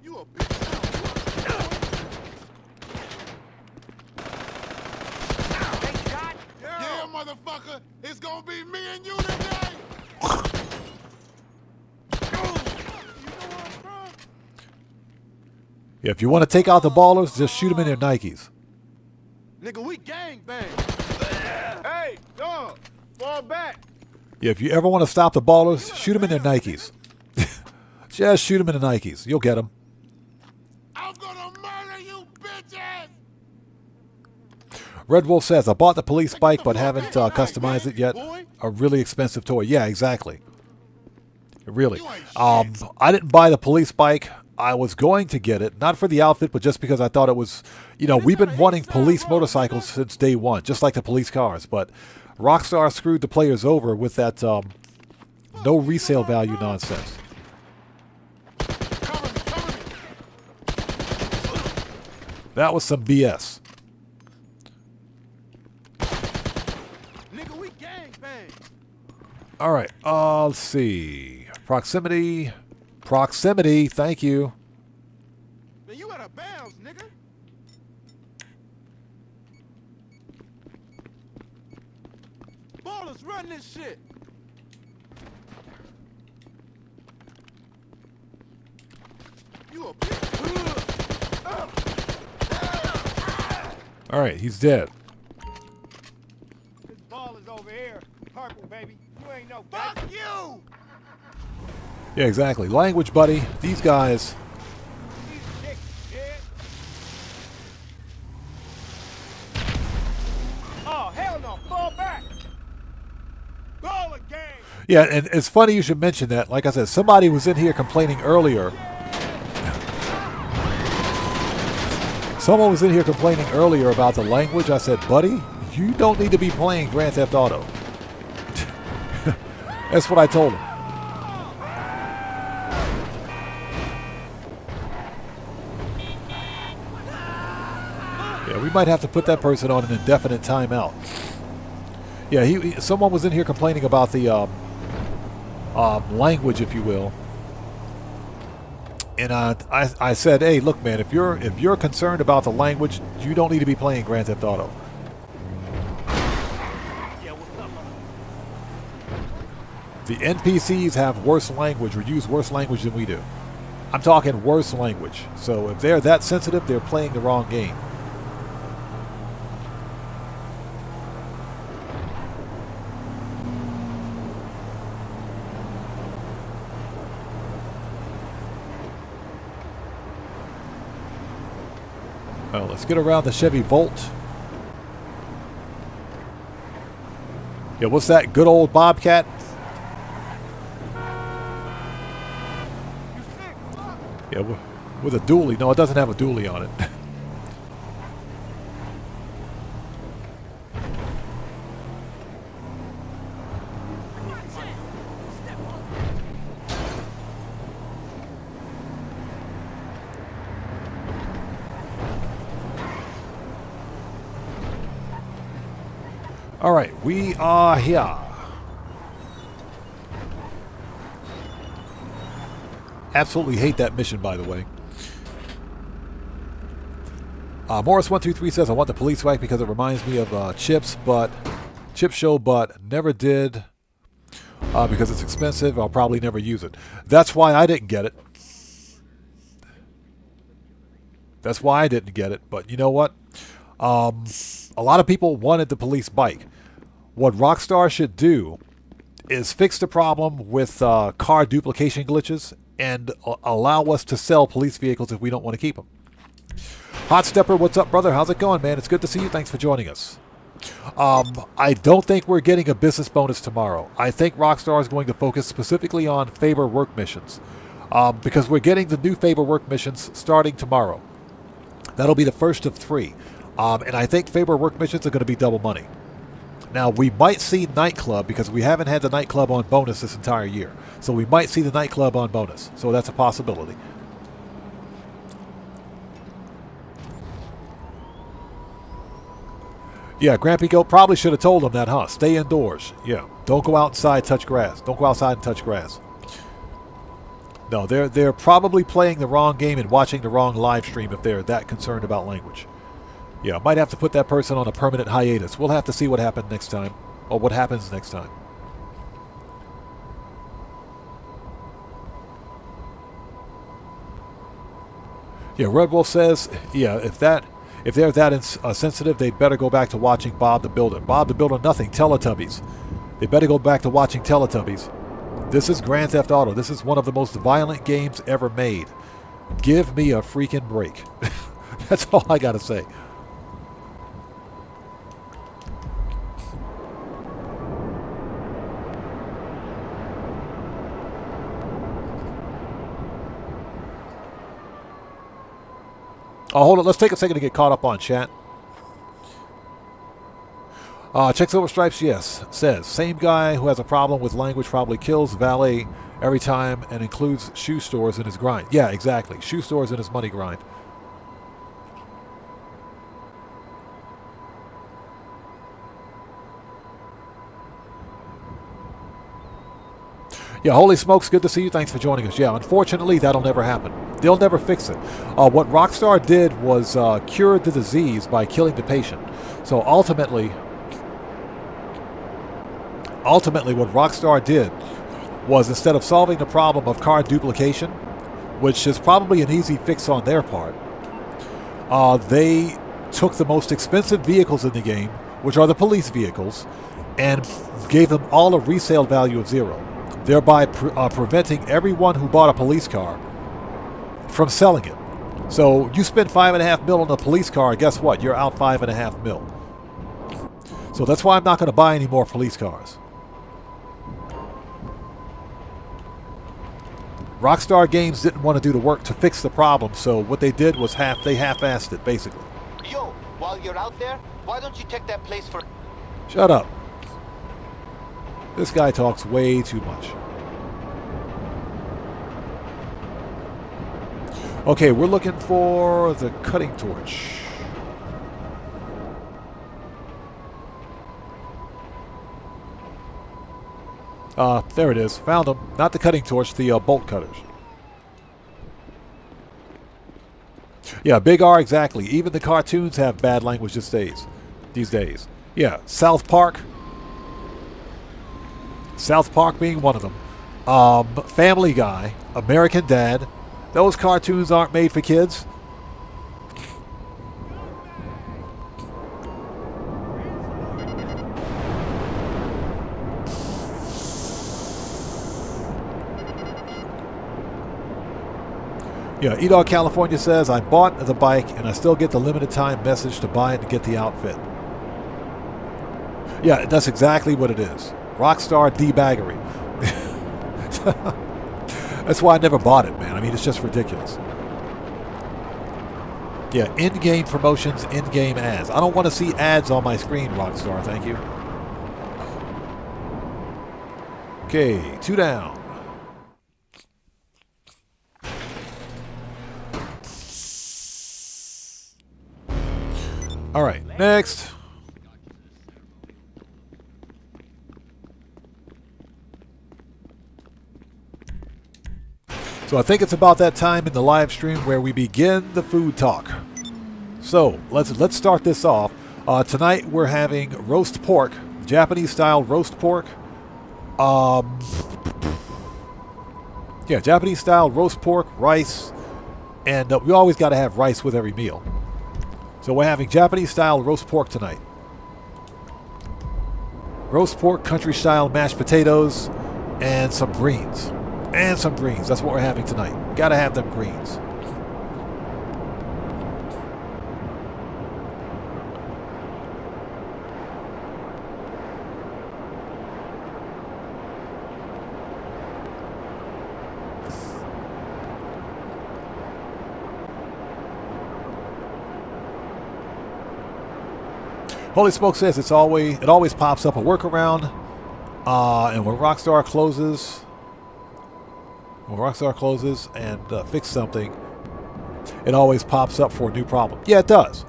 You a bitch.
Thank God.
Yeah, motherfucker. It's gonna be me and you today.
Yeah, if you want to take out the ballers, just shoot them in their Nikes.
Nigga, we gang bang. Hey, dog. Fall back.
Yeah, if you ever want to stop the ballers, shoot them in their Nikes. Just shoot them in the Nikes. You'll get them.
I'm gonna murder you, bitches.
Red Wolf says, I bought the police bike but haven't customized it yet. A really expensive toy. Yeah, exactly. Really. I didn't buy the police bike. I was going to get it, not for the outfit, but just because I thought it was, you know, we've been wanting police motorcycles since day one, just like the police cars. But Rockstar screwed the players over with that no resale value nonsense. That was some BS.
Nigga, we gang bang.
All right, let's see. Proximity. Proximity, thank you.
Man, you out of bounds, nigga. Ballers, run this shit. You a bitch.
All right, he's dead.
This ball is over here. Purple, baby. You ain't no fuck you.
Yeah, exactly. Language, buddy. These guys.
Oh, hell no. Fall back. Ball again.
Yeah, and it's funny you should mention that. Like I said, somebody was in here complaining earlier. Someone was in here complaining earlier about the language. I said, buddy, you don't need to be playing Grand Theft Auto. That's what I told him. Yeah, we might have to put that person on an indefinite timeout. Yeah, someone was in here complaining about the language, if you will. And I said, hey, look, man, if you're concerned about the language, you don't need to be playing Grand Theft Auto. The NPCs have worse language or use worse language than we do. I'm talking worse language. So if they're that sensitive, they're playing the wrong game. Well, let's get around the Chevy Volt. Yeah, what's that? Good old Bobcat? Yeah, With a dually. No, it doesn't have a dually on it. All right, we are here. Absolutely hate that mission, by the way. Morris123 says, I want the police bike because it reminds me of Chip Show, but never did because it's expensive. I'll probably never use it. That's why I didn't get it. That's why I didn't get it. But you know what? A lot of people wanted the police bike. What Rockstar should do is fix the problem with car duplication glitches and allow us to sell police vehicles if we don't want to keep them. Hot Stepper, what's up, brother? How's it going, man? It's good to see you. Thanks for joining us. I don't think we're getting a business bonus tomorrow. I think Rockstar is going to focus specifically on favor work missions because we're getting the new favor work missions starting tomorrow. That'll be the first of 3. And I think favor work missions are going to be double money. Now, we might see Nightclub because we haven't had the Nightclub on bonus this entire year. So we might see the Nightclub on bonus. So that's a possibility. Yeah, Grampy Goat probably should have told them that, huh? Stay indoors. Yeah, don't go outside, touch grass. Don't go outside and touch grass. No, they're probably playing the wrong game and watching the wrong live stream if they're that concerned about language. Yeah, might have to put that person on a permanent hiatus. We'll have to see what happens next time. Or what happens next time. Yeah, Red Wolf says, yeah, if they're that sensitive, they'd better go back to watching Bob the Builder. Bob the Builder, nothing. Teletubbies. They better go back to watching Teletubbies. This is Grand Theft Auto. This is one of the most violent games ever made. Give me a freaking break. That's all I gotta say. Oh, hold on. Let's take a second to get caught up on chat. Check Silver Stripes, yes. Says, same guy who has a problem with language probably kills Valet every time and includes shoe stores in his grind. Yeah, exactly. Shoe stores in his money grind. Yeah, holy smokes, good to see you. Thanks for joining us. Yeah, unfortunately, that'll never happen. They'll never fix it. What Rockstar did was cure the disease by killing the patient. So ultimately what Rockstar did was instead of solving the problem of car duplication, which is probably an easy fix on their part, they took the most expensive vehicles in the game, which are the police vehicles, and gave them all a resale value of 0. Thereby preventing everyone who bought a police car from selling it. So you spend $5.5 mil on a police car, and guess what? You're out $5.5 mil. So that's why I'm not going to buy any more police cars. Rockstar Games didn't want to do the work to fix the problem, so what they did was they half-assed it, basically.
Yo, while you're out there, why don't you check that place for...
Shut up. This guy talks way too much. Okay, we're looking for the cutting torch. There it is. Found them. Not the cutting torch, the bolt cutters. Yeah, Big R, exactly. Even the cartoons have bad language these days. Yeah, South Park. South Park being one of them. Family Guy, American Dad. Those cartoons aren't made for kids. Yeah, Edog California says, I bought the bike and I still get the limited time message to buy it and get the outfit. Yeah, that's exactly what it is. Rockstar D-baggery. That's why I never bought it, man. I mean, it's just ridiculous. Yeah, in-game promotions, in-game ads. I don't want to see ads on my screen, Rockstar. Thank you. Okay, 2 down. All right, next. So I think it's about that time in the live stream where we begin the food talk. So let's start this off. Tonight we're having roast pork, Japanese style roast pork. Yeah, Japanese style roast pork, rice, and we always got to have rice with every meal. So we're having Japanese style roast pork tonight. Roast pork, country style mashed potatoes, and some greens. And some greens. That's what we're having tonight. Gotta have them greens. Holy Smoke says it always pops up a workaround. And when Rockstar closes and fix something, it always pops up for a new problem. Yeah, it does.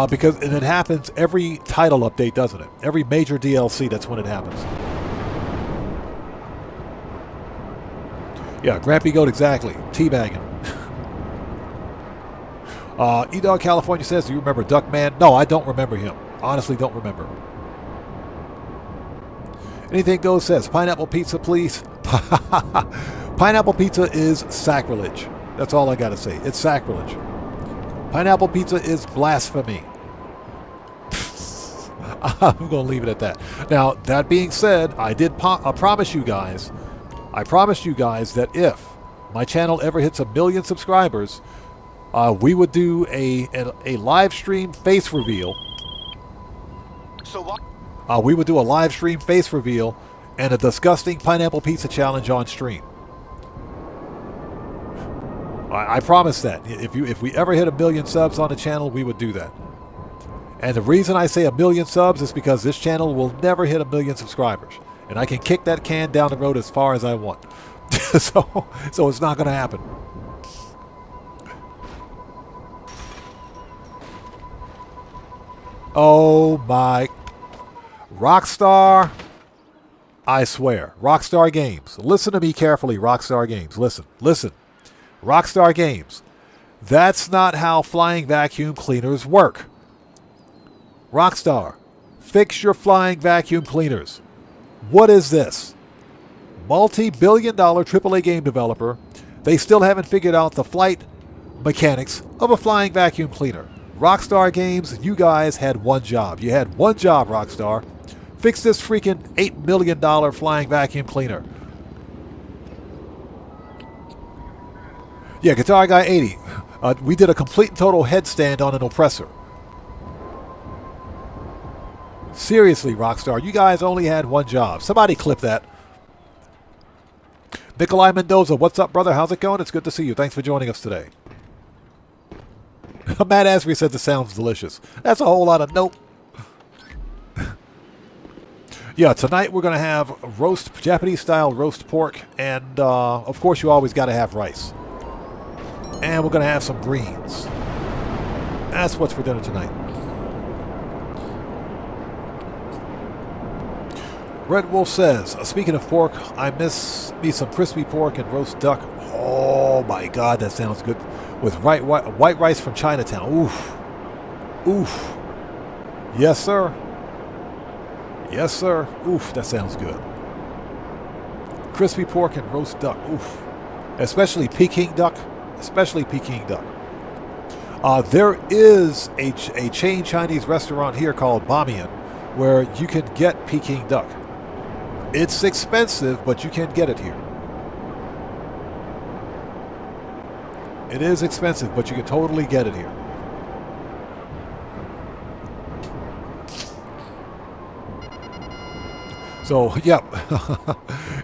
Because it happens every title update, doesn't it? Every major DLC, that's when it happens. Yeah, Grampy Goat, exactly. Teabagging. E-Dog California says, do you remember Duckman? No, I don't remember him. Honestly, don't remember. Anything Goes says, pineapple pizza, please. Pineapple pizza is sacrilege. That's all I gotta say. It's sacrilege. Pineapple pizza is blasphemy. I'm gonna leave it at that. Now, that being said, I did promise you guys that if my channel ever hits 1 million subscribers, we would do a live stream face reveal.
So what?
We would do a live stream face reveal and a disgusting pineapple pizza challenge on stream. I promise that. If we ever hit 1 million subs on the channel, we would do that. And the reason I say 1 million subs is because this channel will never hit 1 million subscribers. And I can kick that can down the road as far as I want. so it's not going to happen. Oh my... Rockstar, I swear. Rockstar Games. Listen to me carefully, Rockstar Games. Listen. Rockstar Games. That's not how flying vacuum cleaners work. Rockstar, fix your flying vacuum cleaners. What is this? Multi-billion-dollar AAA game developer. They still haven't figured out the flight mechanics of a flying vacuum cleaner. Rockstar Games, you guys had one job. You had one job, Rockstar. Fix this freaking $8 million flying vacuum cleaner. Yeah, Guitar Guy 80. We did a complete and total headstand on an oppressor. Seriously, Rockstar, you guys only had one job. Somebody clip that. Nikolai Mendoza, what's up, brother? How's it going? It's good to see you. Thanks for joining us today. Matt Asbury said this sounds delicious. That's a whole lot of nope. Yeah, tonight we're going to have Japanese-style roast pork, and of course you always got to have rice. And we're going to have some greens. That's what's for dinner tonight. Red Wolf says, speaking of pork, I miss me some crispy pork and roast duck. Oh my God, that sounds good. With white rice from Chinatown. Oof. Oof. Yes, sir. Yes, sir. Oof, that sounds good. Crispy pork and roast duck. Oof. Especially Peking duck. Especially Peking duck. There is a chain Chinese restaurant here called Bamiyan where you can get Peking duck. It's expensive, but you can get it here. It is expensive, but you can totally get it here. So, yep.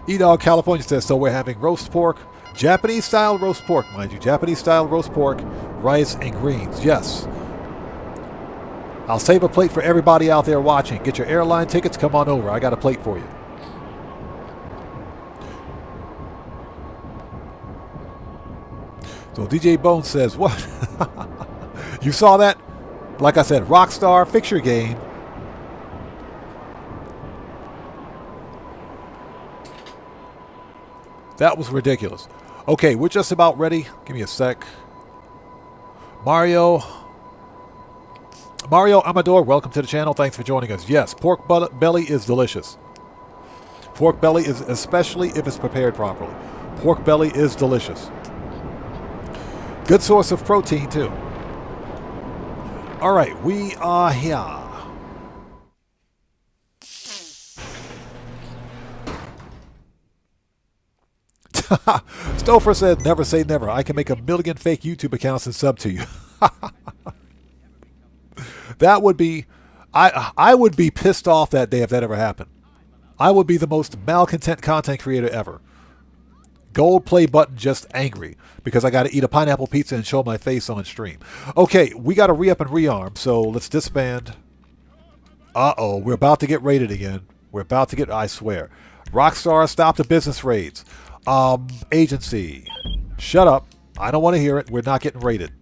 E-Dog California says, so we're having roast pork, Japanese-style roast pork, mind you, Japanese-style roast pork, rice, and greens. Yes. I'll save a plate for everybody out there watching. Get your airline tickets. Come on over. I got a plate for you. So DJ Bones says, what? You saw that? Like I said, Rockstar, fix your game. That was ridiculous. Okay, we're just about ready. Give me a sec. Mario Amador, welcome to the channel. Thanks for joining us. Yes, pork belly is delicious. Pork belly is, especially if it's prepared properly. Pork belly is delicious. Good source of protein, too. All right, we are here. Stouffer said, never say never. I can make 1 million fake YouTube accounts and sub to you. That would be, I would be pissed off that day if that ever happened. I would be the most malcontent content creator ever. Gold play button, just angry because I got to eat a pineapple pizza and show my face on stream. Okay, we got to re-up and rearm, so let's disband. Uh-oh, we're about to get raided again. We're about to get, I swear. Rockstar, stop the business raids. Agency, shut up. I don't want to hear it. We're not getting raided.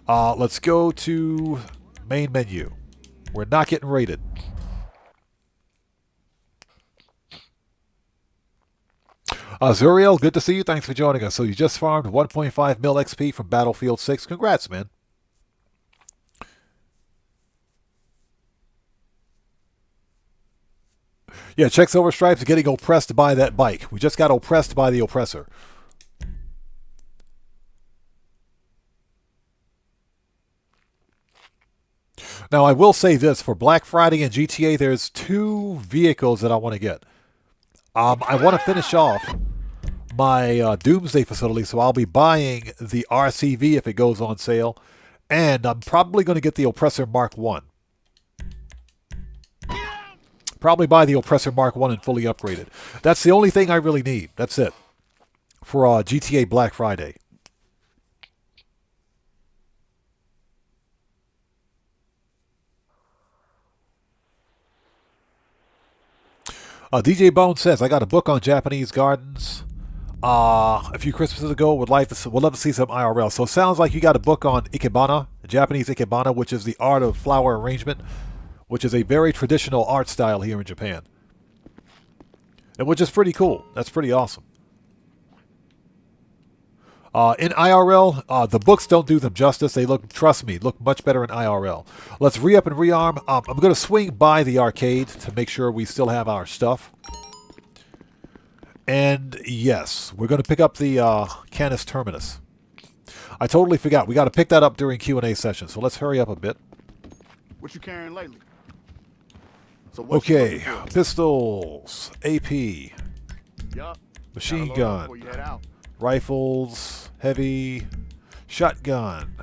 Let's go to main menu. We're not getting raided. Zuriel, good to see you. Thanks for joining us. So you just farmed 1.5 mil XP from Battlefield 6. Congrats, man. Yeah, check Silver Stripes getting oppressed by that bike. We just got oppressed by the oppressor. Now, I will say this. For Black Friday and GTA, there's 2 vehicles that I want to get. I want to finish off my Doomsday facility, so I'll be buying the RCV if it goes on sale. And I'm probably going to get the Oppressor Mark 1. Probably buy the Oppressor Mark 1 and fully upgraded. That's the only thing I really need. That's it. For GTA Black Friday. DJ Bone says, I got a book on Japanese gardens a few Christmases ago. Would love to see some IRL. So it sounds like you got a book on Ikebana, Japanese Ikebana, which is the art of flower arrangement, which is a very traditional art style here in Japan. And which is pretty cool. That's pretty awesome. In IRL, the books don't do them justice. They look, trust me, look much better in IRL. Let's re-up and rearm. I'm going to swing by the arcade to make sure we still have our stuff. And yes, we're going to pick up the Canis Terminus. I totally forgot. We got to pick that up during Q&A session. So let's hurry up a bit.
What you carrying lately? So
okay, pistols, AP,
yup.
machine gun, rifles, heavy, shotgun.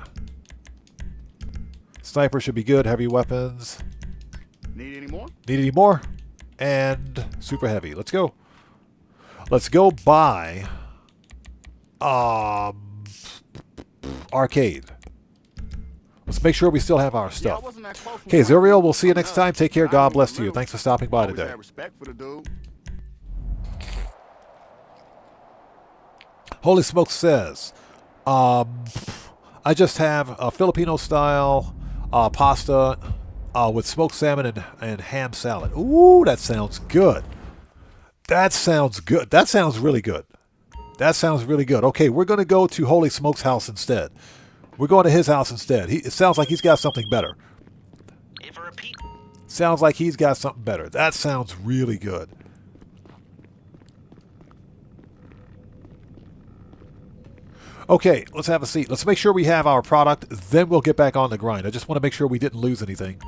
Sniper should be good. Heavy weapons.
Need any more?
Need any more? And super heavy. Let's go. Let's go buy arcade. Let's make sure we still have our stuff. Okay, Zuriel, we'll see you next time. Take care. God bless to you. Thanks for stopping by today. Holy Smoke says, I just have a Filipino-style pasta with smoked salmon and ham salad. Ooh, that sounds good. That sounds good. That sounds really good. That sounds really good. Okay, we're going to go to Holy Smoke's house instead. We're going to his house instead. It sounds like he's got something better. Sounds like he's got something better. That sounds really good. Okay, let's have a seat. Let's make sure we have our product. Then we'll get back on the grind. I just want to make sure we didn't lose anything.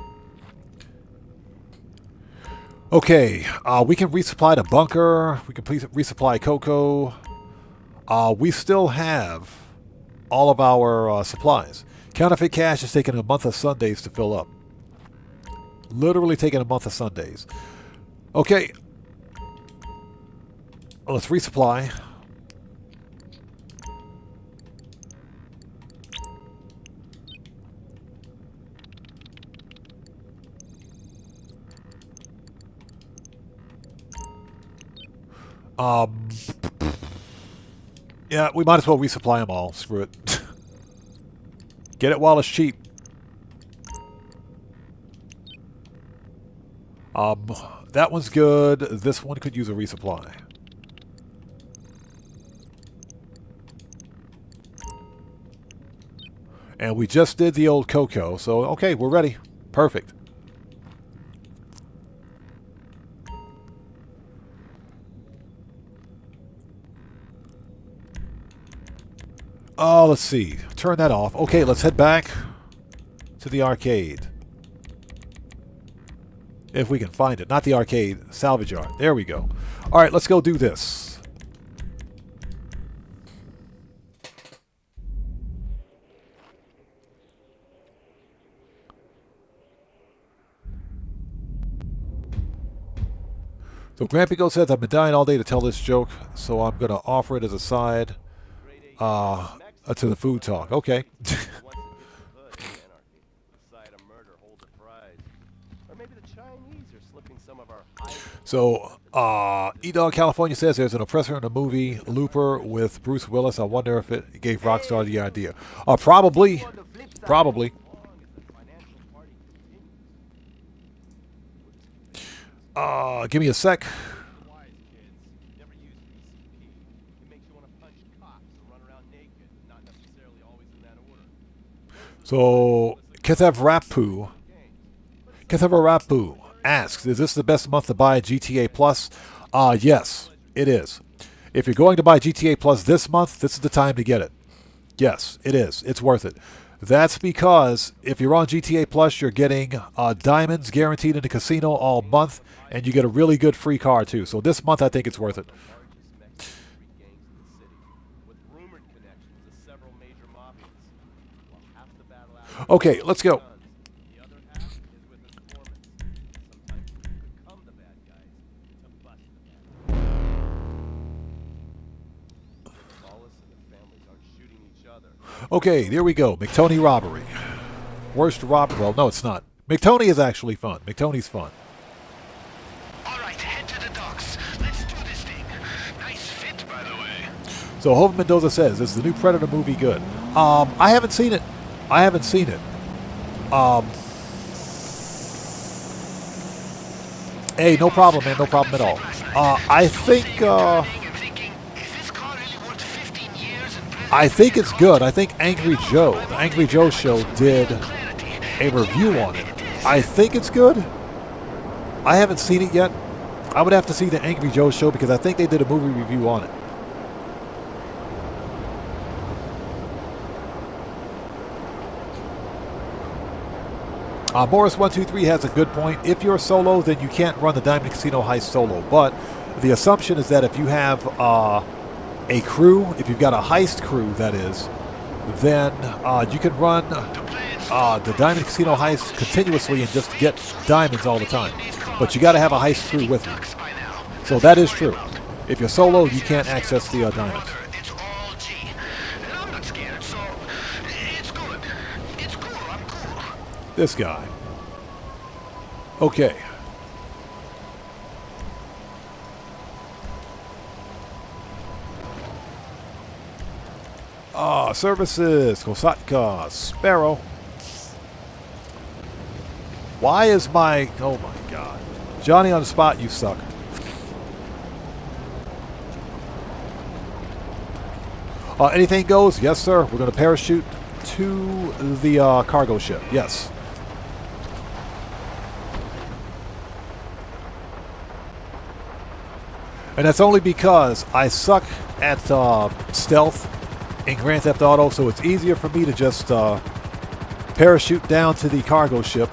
Okay, we can resupply the bunker. We can please resupply cocoa. We still have all of our supplies. Counterfeit cash is taking a month of Sundays to fill up. Literally taking a month of Sundays. Okay. Let's resupply. Yeah, we might as well resupply them all. Screw it. Get it while it's cheap. That one's good. This one could use a resupply. And we just did the old Cocoa, so okay, we're ready. Perfect. Oh, let's see. Turn that off. Okay, let's head back to the arcade. If we can find it. Not the arcade, salvage yard. There we go. All right, let's go do this. So Grampico says, I've been dying all day to tell this joke, so I'm going to offer it as a side to the food talk. Okay. So, E-Dog California says there's an oppressor in the movie Looper with Bruce Willis. I wonder if it gave Rockstar the idea. Probably. Probably. Give me a sec. So, Kethevrapu asks, is this the best month to buy GTA Plus? Yes, it is. If you're going to buy GTA Plus this month, this is the time to get it. Yes, it is. It's worth it. That's because if you're on GTA Plus, you're getting diamonds guaranteed in the casino all month, and you get a really good free car too. So this month, I think it's worth it. Okay, let's go. Okay, there we go. McTony robbery. Worst robbery. Well, no, it's not. McTony is actually fun. McTony's fun.
All right, head to the docks. Let's do this thing. Nice fit, by the way.
So Hope Mendoza says, is the new Predator movie good? I haven't seen it. I haven't seen it. Hey, no problem, man. No problem at all. I think it's good. I think Angry Joe, the Angry Joe show, did a review on it. I think it's good. I haven't seen it yet. I would have to see the Angry Joe show because I think they did a movie review on it. Morris123 has a good point. If you're solo, then you can't run the Diamond Casino Heist solo. But the assumption is that if you have a crew, if you've got a heist crew, that is, then you can run the Diamond Casino Heist continuously and just get diamonds all the time. But you got to have a heist crew with you. So that is true. If you're solo, you can't access the diamonds.
It's all G. And I'm not scared, so it's good. It's cool. I'm cool.
This guy. Okay. Services, Kosatka, Sparrow. Why is my... Oh my god. Johnny on the spot, you suck. Anything goes? Yes, sir. We're going to parachute to the cargo ship. Yes. And that's only because I suck at stealth in Grand Theft Auto, so it's easier for me to just parachute down to the cargo ship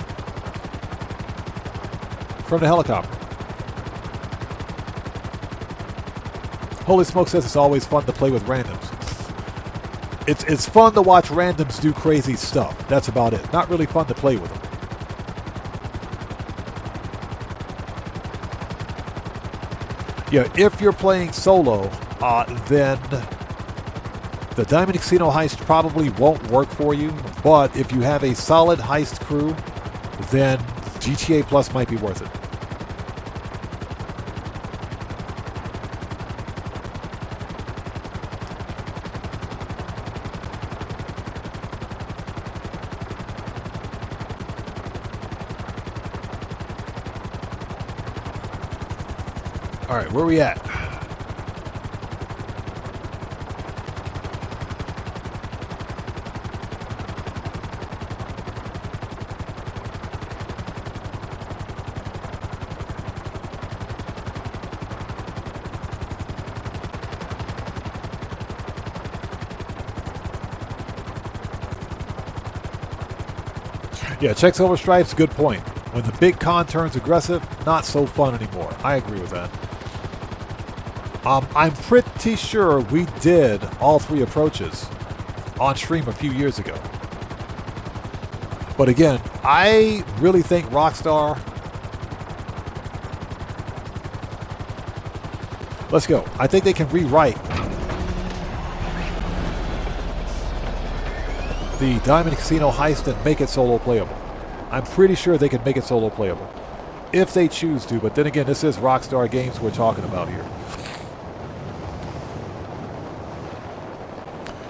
from the helicopter. Holy Smoke says it's always fun to play with randoms. It's fun to watch randoms do crazy stuff. That's about it. Not really fun to play with them. Yeah, if you're playing solo, then the Diamond Casino Heist probably won't work for you. But if you have a solid heist crew, then GTA Plus might be worth it. All right, where are we at? Yeah, checks over stripes, good point. When the big con turns aggressive, not so fun anymore. I agree with that. I'm pretty sure we did all 3 approaches on stream a few years ago. But again, I really think Rockstar... Let's go. I think they can rewrite the Diamond Casino Heist and make it solo playable. I'm pretty sure they can make it solo playable. If they choose to, but then again, this is Rockstar Games we're talking about here.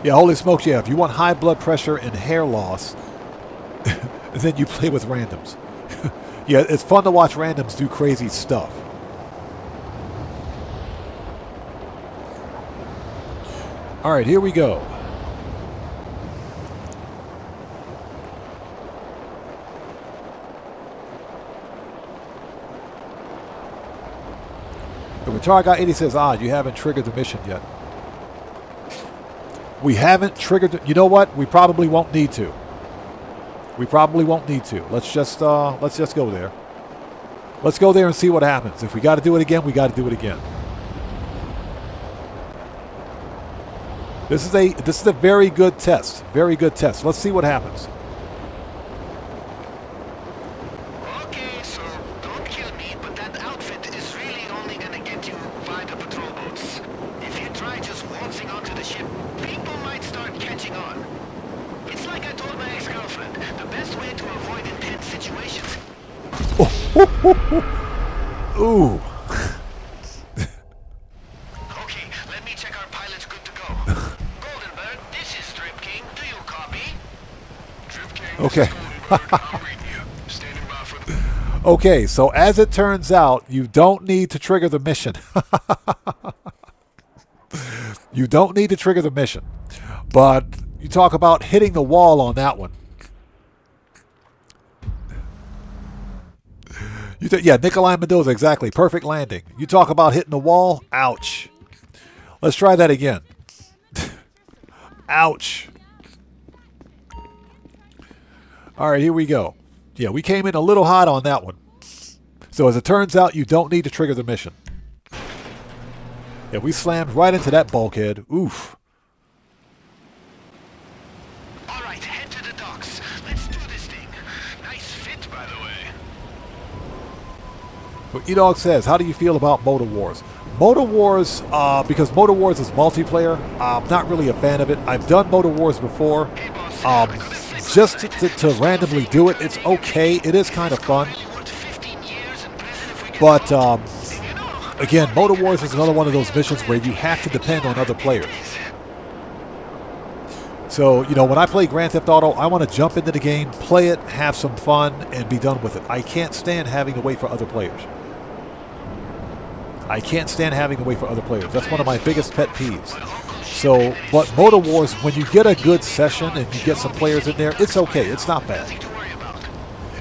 Yeah, holy smokes, yeah. If you want high blood pressure and hair loss, then you play with randoms. Yeah, it's fun to watch randoms do crazy stuff. All right, here we go. The Retard Guy 80 says, you haven't triggered the mission yet. We haven't triggered... You know what? We probably won't need to. We probably won't need to. Let's just go there. Let's go there and see what happens. If we got to do it again, we got to do it again. This is a very good test. Very good test. Let's see what happens.
Okay, so don't kill me, but that outfit is really only gonna get you by the patrol boats. If you try just waltzing onto the ship, people might start catching on. It's like I told my ex-girlfriend, the best way to avoid intense situations.
Ooh.
Okay, let me check our pilot's good to go. Golden Bird, this is Strip King. Do you copy? Strip King,
Okay.
I'm reading you. Standing by for...
Okay, so as it turns out, you don't need to trigger the mission. You don't need to trigger the mission. But you talk about hitting the wall on that one. Yeah, Nikolai Mendoza, exactly. Perfect landing. You talk about hitting the wall. Ouch. Let's try that again. Ouch. All right, here we go. Yeah, we came in a little hot on that one. So as it turns out, you don't need to trigger the mission. Yeah, we slammed right into that bulkhead. Oof.
All right, head to the docks. Let's do this thing. Nice fit, by the way.
But E-Dog says, how do you feel about Motor Wars? Motor Wars, because Motor Wars is multiplayer, I'm not really a fan of it. I've done Motor Wars before. Just to randomly do it, it's okay. It is kind of fun. But, again, Motor Wars is another one of those missions where you have to depend on other players. So, you know, when I play Grand Theft Auto, I want to jump into the game, play it, have some fun, and be done with it. I can't stand having to wait for other players. I can't stand having to wait for other players. That's one of my biggest pet peeves. So, but Motor Wars, when you get a good session and you get some players in there, it's okay. It's not bad.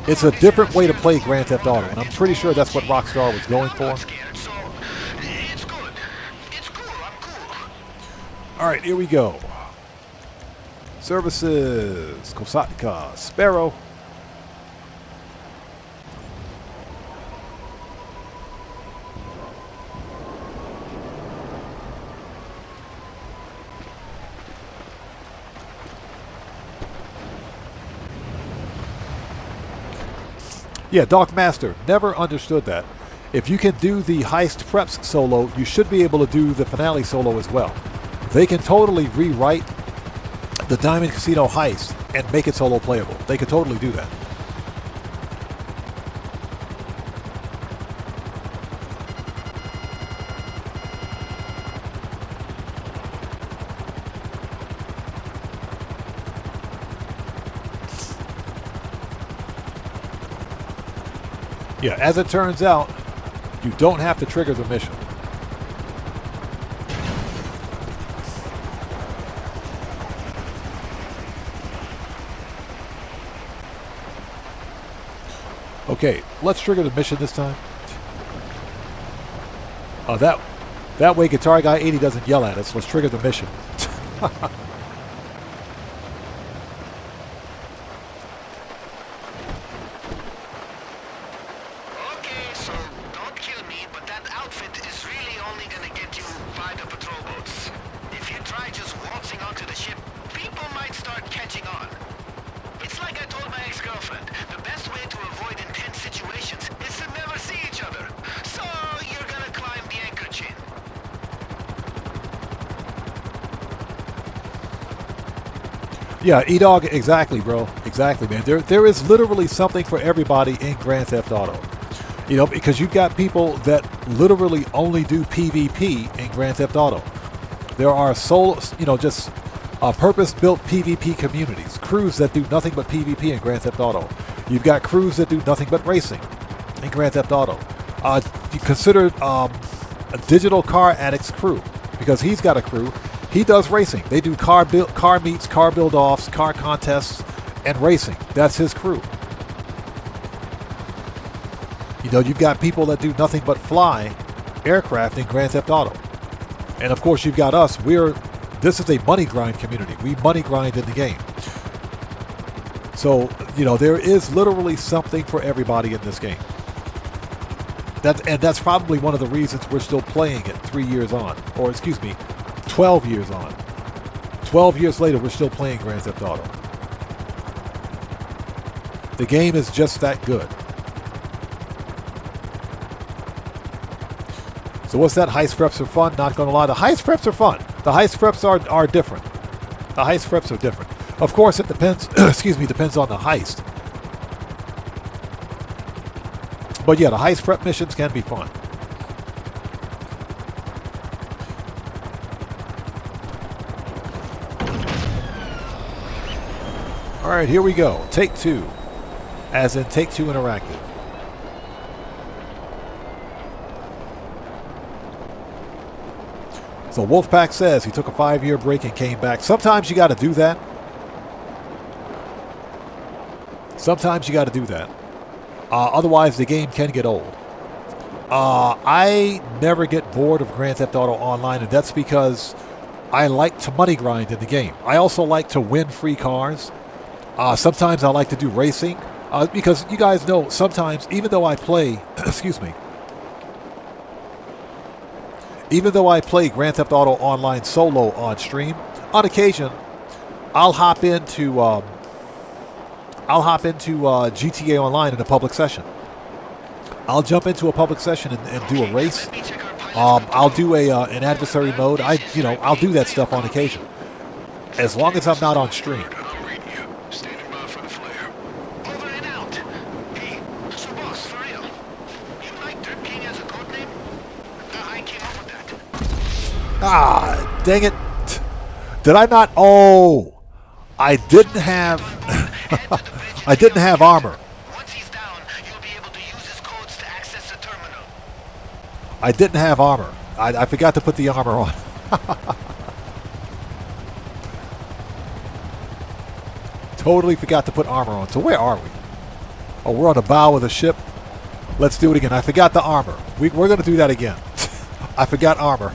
It's a different way to play Grand Theft Auto, and I'm pretty sure that's what Rockstar was going for. All right, here we go. Services, Kosatka, Sparrow. Yeah, Doc Master, never understood that. If you can do the Heist Preps solo, you should be able to do the finale solo as well. They can totally rewrite the Diamond Casino Heist and make it solo playable. They could totally do that. Yeah, as it turns out, you don't have to trigger the mission. Okay, let's trigger the mission this time. That way Guitar Guy 80 doesn't yell at us. Let's trigger the mission.
Okay, so don't kill me, but that outfit is really only gonna get you by the patrol boats. If you try just waltzing onto the ship, people might start catching on. It's like I told my ex-girlfriend, the best way to avoid intense situations is to never see each other. So you're gonna climb the anchor chain.
Yeah, E-Dog, exactly, bro. Exactly, man. There is literally something for everybody in Grand Theft Auto. You know, because you've got people that literally only do PvP in Grand Theft Auto. There are just purpose-built PvP communities, crews that do nothing but PvP in Grand Theft Auto. You've got crews that do nothing but racing in Grand Theft Auto. You consider a Digital Car Addict's crew, because he's got a crew. He does racing. They do car meets, car build-offs, car contests, and racing. That's his crew. You know, you've got people that do nothing but fly aircraft in Grand Theft Auto. And of course, you've got us. This is a money grind community. We money grind in the game. So, you know, there is literally something for everybody in this game. That's probably one of the reasons we're still playing it 3 years on. Or, excuse me, 12 years on. 12 years later, we're still playing Grand Theft Auto. The game is just that good. So what's that? Heist preps are fun? Not going to lie. The heist preps are fun. The heist preps are different. The heist preps are different. Of course, it depends, depends on the heist. But yeah, the heist prep missions can be fun. All right, here we go. Take two. As in Take Two Interactive. So Wolfpack says he took a 5-year break and came back. Sometimes you got to do that. Sometimes you got to do that. Otherwise, the game can get old. I never get bored of Grand Theft Auto Online, and that's because I like to money grind in the game. I also like to win free cars. Sometimes I like to do racing. Because you guys know, sometimes, even though I play, even though I play Grand Theft Auto Online solo on stream, on occasion, I'll hop into GTA Online in a public session. I'll jump into a public session and do a race. I'll do an adversary mode. I'll do that stuff on occasion, as long as I'm not on stream. Ah, dang it. Did I not? Oh, I didn't have I didn't have armor. I didn't have armor. I forgot to put the armor on. Totally forgot to put armor on. So where are we? Oh, we're on the bow of the ship. Let's do it again. I forgot the armor. We're going to do that again. I forgot armor.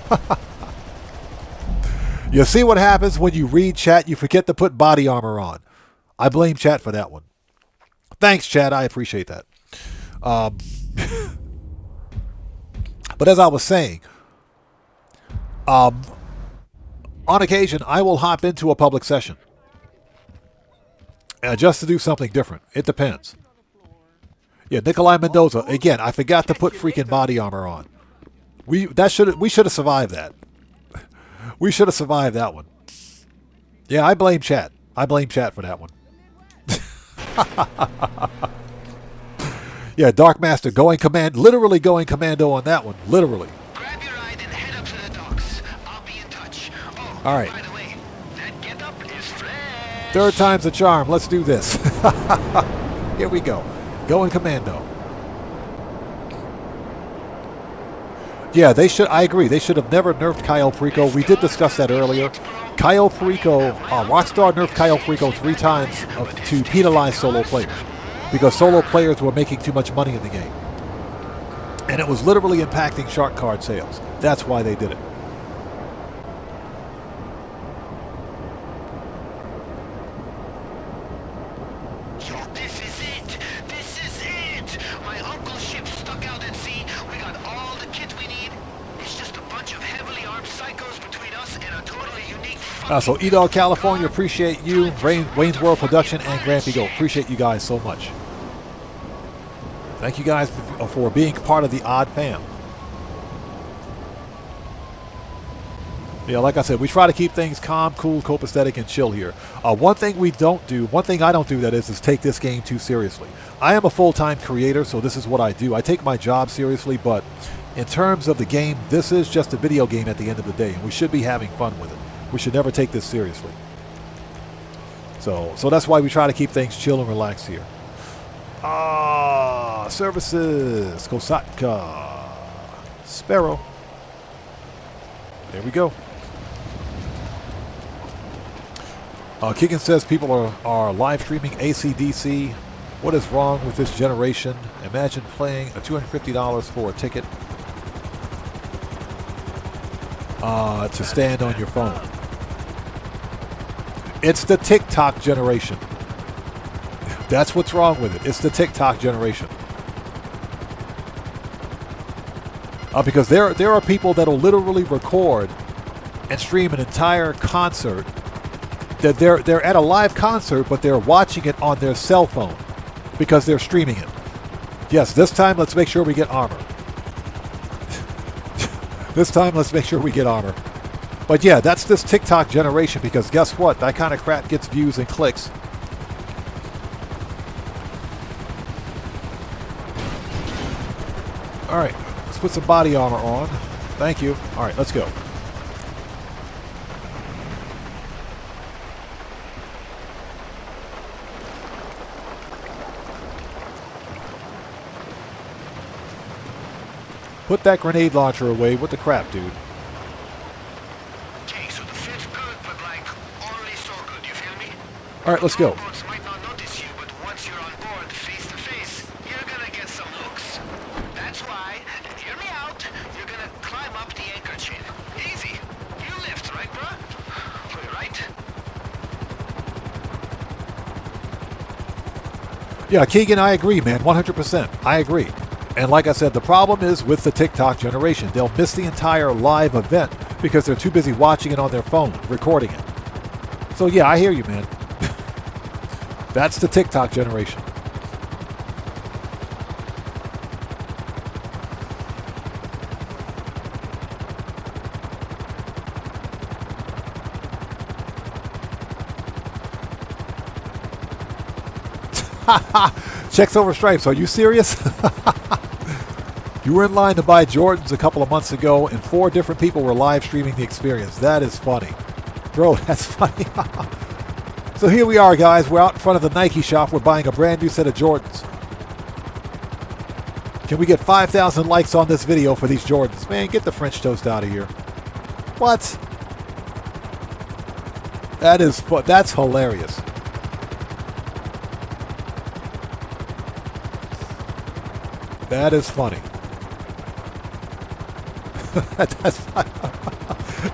You see what happens when you read chat? You forget to put body armor on. I blame chat for that one. Thanks, chat. I appreciate that. But as I was saying, on occasion, I will hop into a public session just to do something different. It depends. Yeah, Nikolai Mendoza. Again, I forgot to put freaking body armor on. We should have survived that. We should have survived that one. Yeah, I blame chat. I blame chat for that one. Yeah, Dark Master literally going commando on that one. Literally.
Grab your ride and head up to the docks. I'll be in touch. Oh,
all right.
By the way, that getup is fresh.
Third time's a charm. Let's do this. Here we go. Going commando. Yeah, they should. I agree. They should have never nerfed Cayo Perico. We did discuss that earlier. Cayo Perico, Rockstar nerfed Cayo Perico 3 times to penalize solo players. because solo players were making too much money in the game. And it was literally impacting shark card sales. That's why they did it.
Yo, this is it! This is it! My uncle's ship stuck out at sea. We got all the kit we need. It's just a bunch of heavily armed psychos between us and a totally unique...
So E-Dog California, appreciate you. Wayne's World Production and Grampy Go, appreciate you guys so much. Thank you guys for being part of the Odd Fam. Yeah, like I said, we try to keep things calm, cool, copacetic, and chill here. One thing I don't do that is take this game too seriously. I am a full-time creator, so this is what I do. I take my job seriously, but in terms of the game, this is just a video game at the end of the day, and we should be having fun with it. We should never take this seriously. So that's why we try to keep things chill and relaxed here. Services, Kosatka, Sparrow. There we go. Keegan says people are live streaming AC/DC. What is wrong with this generation? Imagine paying $250 for a ticket to stand on your phone. It's the TikTok generation. That's what's wrong with it. It's the TikTok generation. Because there are people that will literally record and stream an entire concert. That they're at a live concert, but they're watching it on their cell phone because they're streaming it. Yes, this time let's make sure we get armor. This time let's make sure we get armor. But yeah, that's this TikTok generation, because guess what? That kind of crap gets views and clicks. Alright, let's put some body armor on. Thank you. Alright, let's go. Put that grenade launcher away. What the crap, dude?
Okay, so the fit's good, but like only so good, you feel me?
Alright, let's go.
Robots might not notice you, but once you're on board face to face, you're gonna get some looks. That's why, hear me out, you're gonna climb up the anchor chain. Easy. You lift, right, bruh? We're right?
Yeah, Keegan, I agree, man. 100%. I agree. And like I said, the problem is with the TikTok generation. They'll miss the entire live event because they're too busy watching it on their phone, recording it. So yeah, I hear you, man. That's the TikTok generation. Checks over stripes. Are you serious? You were in line to buy Jordans a couple of months ago, and 4 different people were live streaming the experience. That is funny. Bro, that's funny. So here we are, guys. We're out in front of the Nike shop. We're buying a brand new set of Jordans. Can we get 5,000 likes on this video for these Jordans? Man, get the French toast out of here. What? That's hilarious. That is funny. That's funny.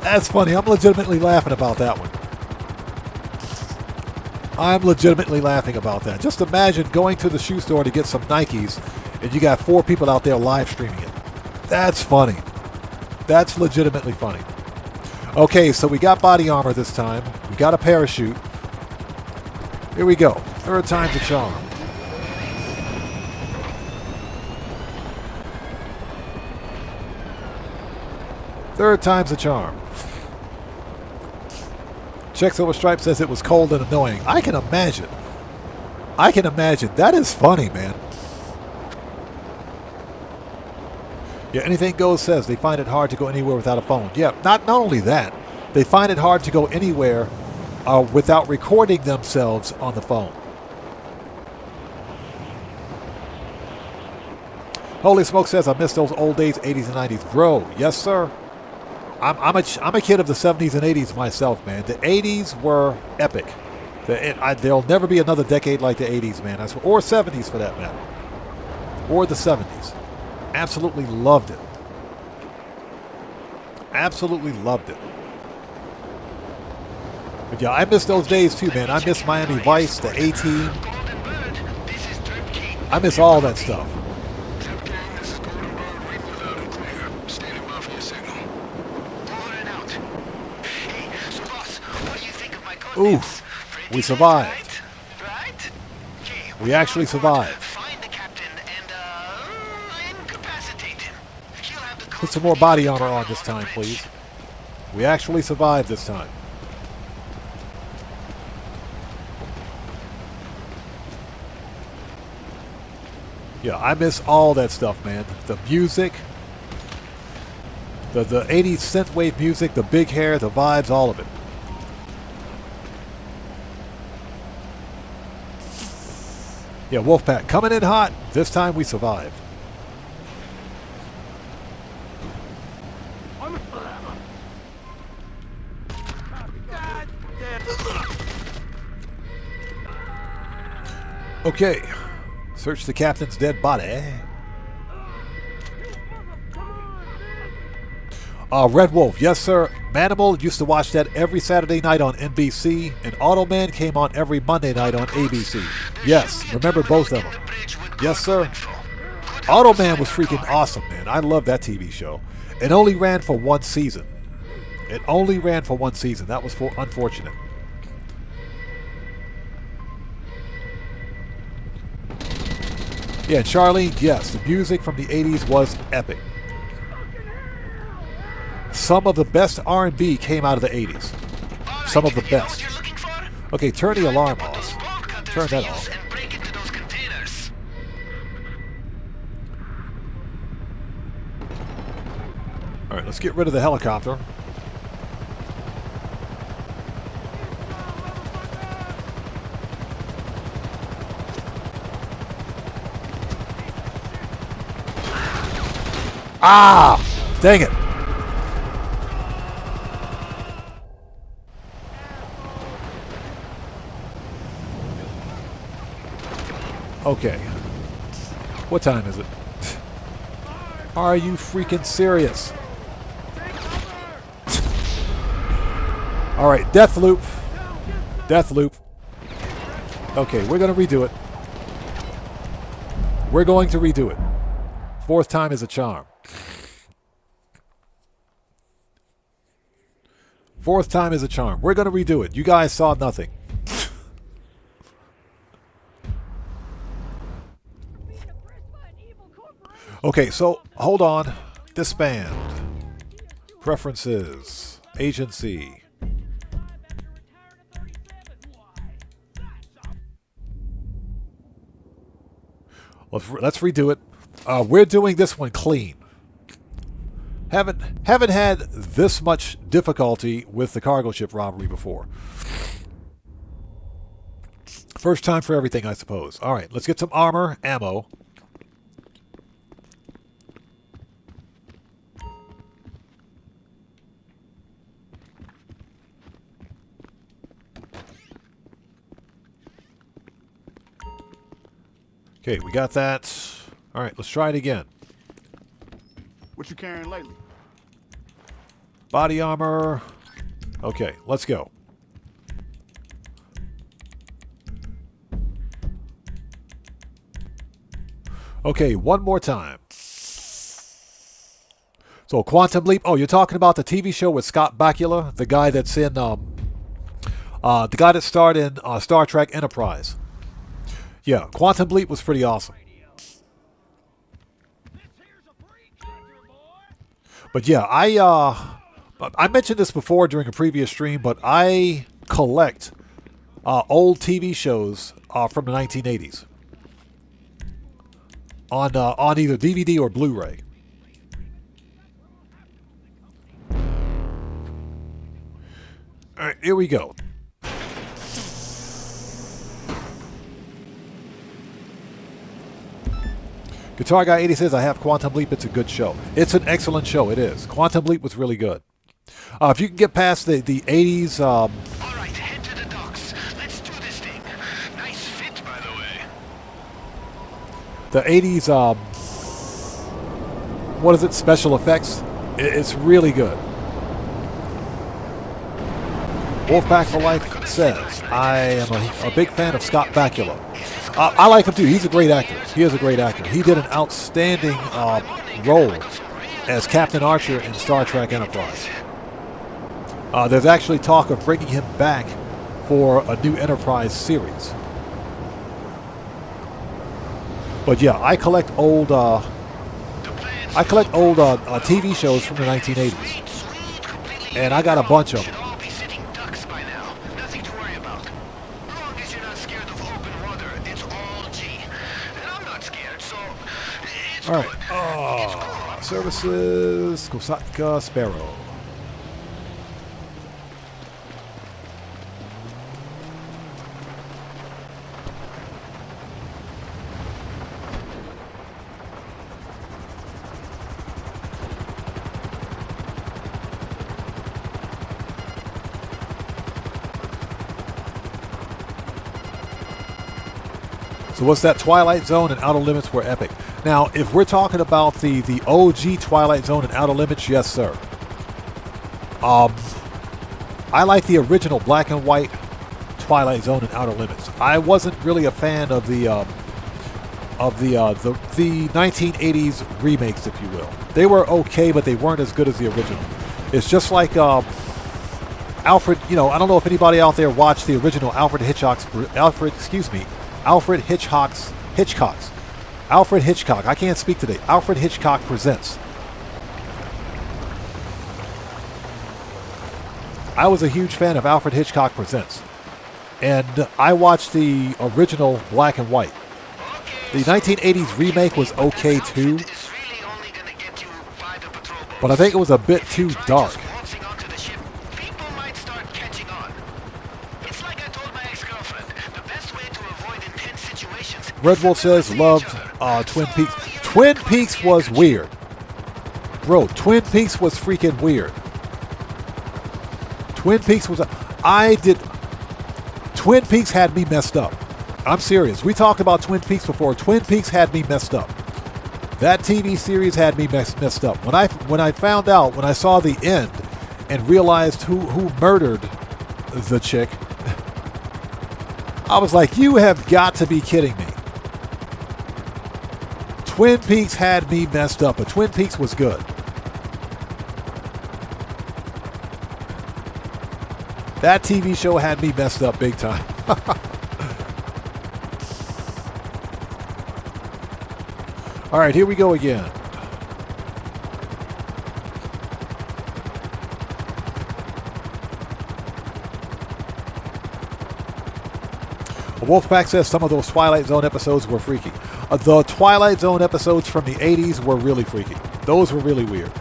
That's funny. I'm legitimately laughing about that one. I'm legitimately laughing about that. Just imagine going to the shoe store to get some Nikes, and you got 4 people out there live streaming it. That's funny. That's legitimately funny. Okay, so we got body armor this time. We got a parachute. Here we go. 3rd time's a charm. Third time's a charm. Checks over stripe says it was cold and annoying. I can imagine. I can imagine. That is funny, man. Yeah, Anything Goes says they find it hard to go anywhere without a phone. Yeah, not only that, they find it hard to go anywhere without recording themselves on the phone. Holy Smoke says, I miss those old days, 80s and 90s. Bro, yes, sir. I'm a kid of the 70s and 80s myself, man. The 80s were epic. There'll never be another decade like the 80s, man. Or 70s for that matter. Or the 70s. Absolutely loved it. Absolutely loved it. But yeah, I miss those days too, man. I miss Miami Vice, the A-Team. I miss all that stuff. Oof. We survived. We actually survived. Put some more body armor on this time, please. We actually survived this time. Yeah, I miss all that stuff, man. The music, the 80s synthwave music, the big hair, the vibes, all of it. Yeah, Wolfpack coming in hot. This time we survived. Okay. Search the captain's dead body. Red Wolf, yes sir. Manimal used to watch that every Saturday night on NBC, and Automan came on every Monday night on ABC. Yes, remember both of them. Yes sir. Automan was freaking awesome, man. I love that TV show. It only ran for one season. It only ran for one season. That was unfortunate. Yeah, Charlene, yes, the music from the 80s was epic. Some of the best R&B came out of the 80s. Some of the best. Okay, turn the alarm off. Turn that off. Alright, let's get rid of the helicopter. Ah! Dang it. Okay. What time is it? Are you freaking serious? Alright, death loop. Death loop. Okay, we're going to redo it. We're going to redo it. Fourth time is a charm. Fourth time is a charm. We're going to redo it. You guys saw nothing. Okay, so hold on. Disband. Preferences. Agency. Let's redo it. We're doing this one clean. Haven't had this much difficulty with the cargo ship robbery before. First time for everything, I suppose. All right, let's get some armor, ammo. Okay, we got that. All right, let's try it again.
What you carrying lately?
Body armor. Okay, let's go. Okay, one more time. So, Quantum Leap. Oh, you're talking about the TV show with Scott Bakula, the guy that's in, the guy that starred in Star Trek Enterprise. Yeah, Quantum Leap was pretty awesome. But yeah, I mentioned this before during a previous stream, but I collect old TV shows from the 1980s on either DVD or Blu-ray. All right, here we go. Guitar Guy 80 says, I have Quantum Leap. It's a good show. It's an excellent show. It is. Quantum Leap was really good. If you can get past the 80s...
All right, head to the docks. Let's do
the 80s, what is it, special effects. It's really good. Wolfpack for Life says, I am a big fan of Scott Bakula. I like him too. He's a great actor. He is a great actor. He did an outstanding role as Captain Archer in Star Trek Enterprise. There's actually talk of bringing him back for a new Enterprise series. But yeah, I collect old TV shows from the 1980s, and I got a bunch of them. All right. Services, Kosatka, Sparrow. So what's that? Twilight Zone and Outer Limits were epic. Now, if we're talking about the OG Twilight Zone and Outer Limits, yes, sir. I like the original black and white Twilight Zone and Outer Limits. I wasn't really a fan of the 1980s remakes, if you will. They were okay, but they weren't as good as the original. It's just like Alfred. You know, I don't know if anybody out there watched the original Alfred Hitchcock. I can't speak today. Alfred Hitchcock Presents. I was a huge fan of Alfred Hitchcock Presents. And I watched the original black and white. The 1980s remake was okay too. But I think it was a bit too dark. Red Wolf says, loved Twin Peaks. Twin Peaks was weird. Bro, Twin Peaks was freaking weird. Twin Peaks was... Twin Peaks had me messed up. I'm serious. We talked about Twin Peaks before. Twin Peaks had me messed up. That TV series had me messed up. When I found out, when I saw the end and realized who murdered the chick, I was like, you have got to be kidding me. Twin Peaks had me messed up, but Twin Peaks was good. That TV show had me messed up big time. All right, here we go again. Wolfpack says some of those Twilight Zone episodes were freaky. The Twilight Zone episodes from the 80s were really freaky. Those were really weird.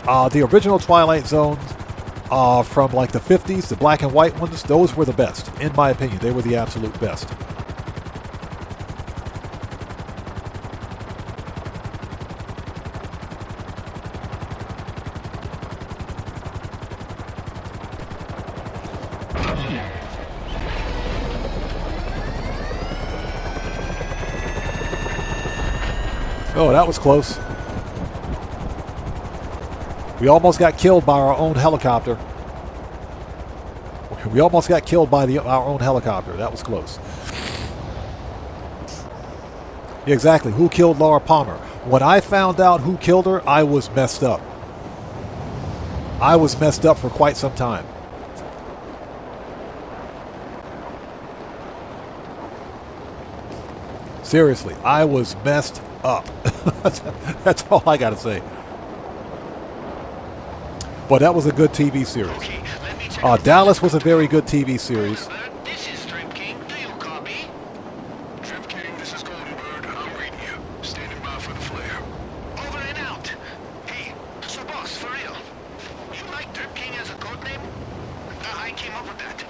The original Twilight Zones from like the 50s, the black and white ones, those were the best. In my opinion, they were the absolute best. Oh, that was close. We almost got killed by our own helicopter. We almost got killed by our own helicopter. That was close. Yeah, exactly. Who killed Laura Palmer? When I found out who killed her, I was messed up. I was messed up for quite some time. Seriously, I was messed up. That's all I got to say. But that was a good TV series. Dallas was a very good TV series.
This is Strip King. Do you copy? Strip King, this is Golden Bird. I'm reading you. Standing by for the flare. Over and out. Hey, so boss, for real. You like Strip King as a code name? I came up with that.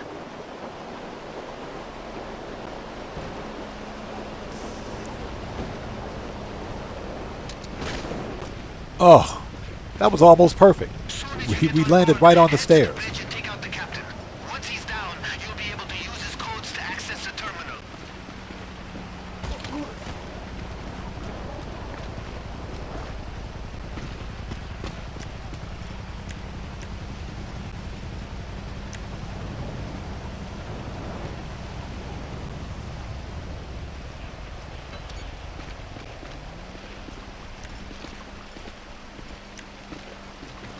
Oh, that was almost perfect. We landed right on the stairs.
Take out the captain. Once he's down, you'll be able to use his codes to access the terminal.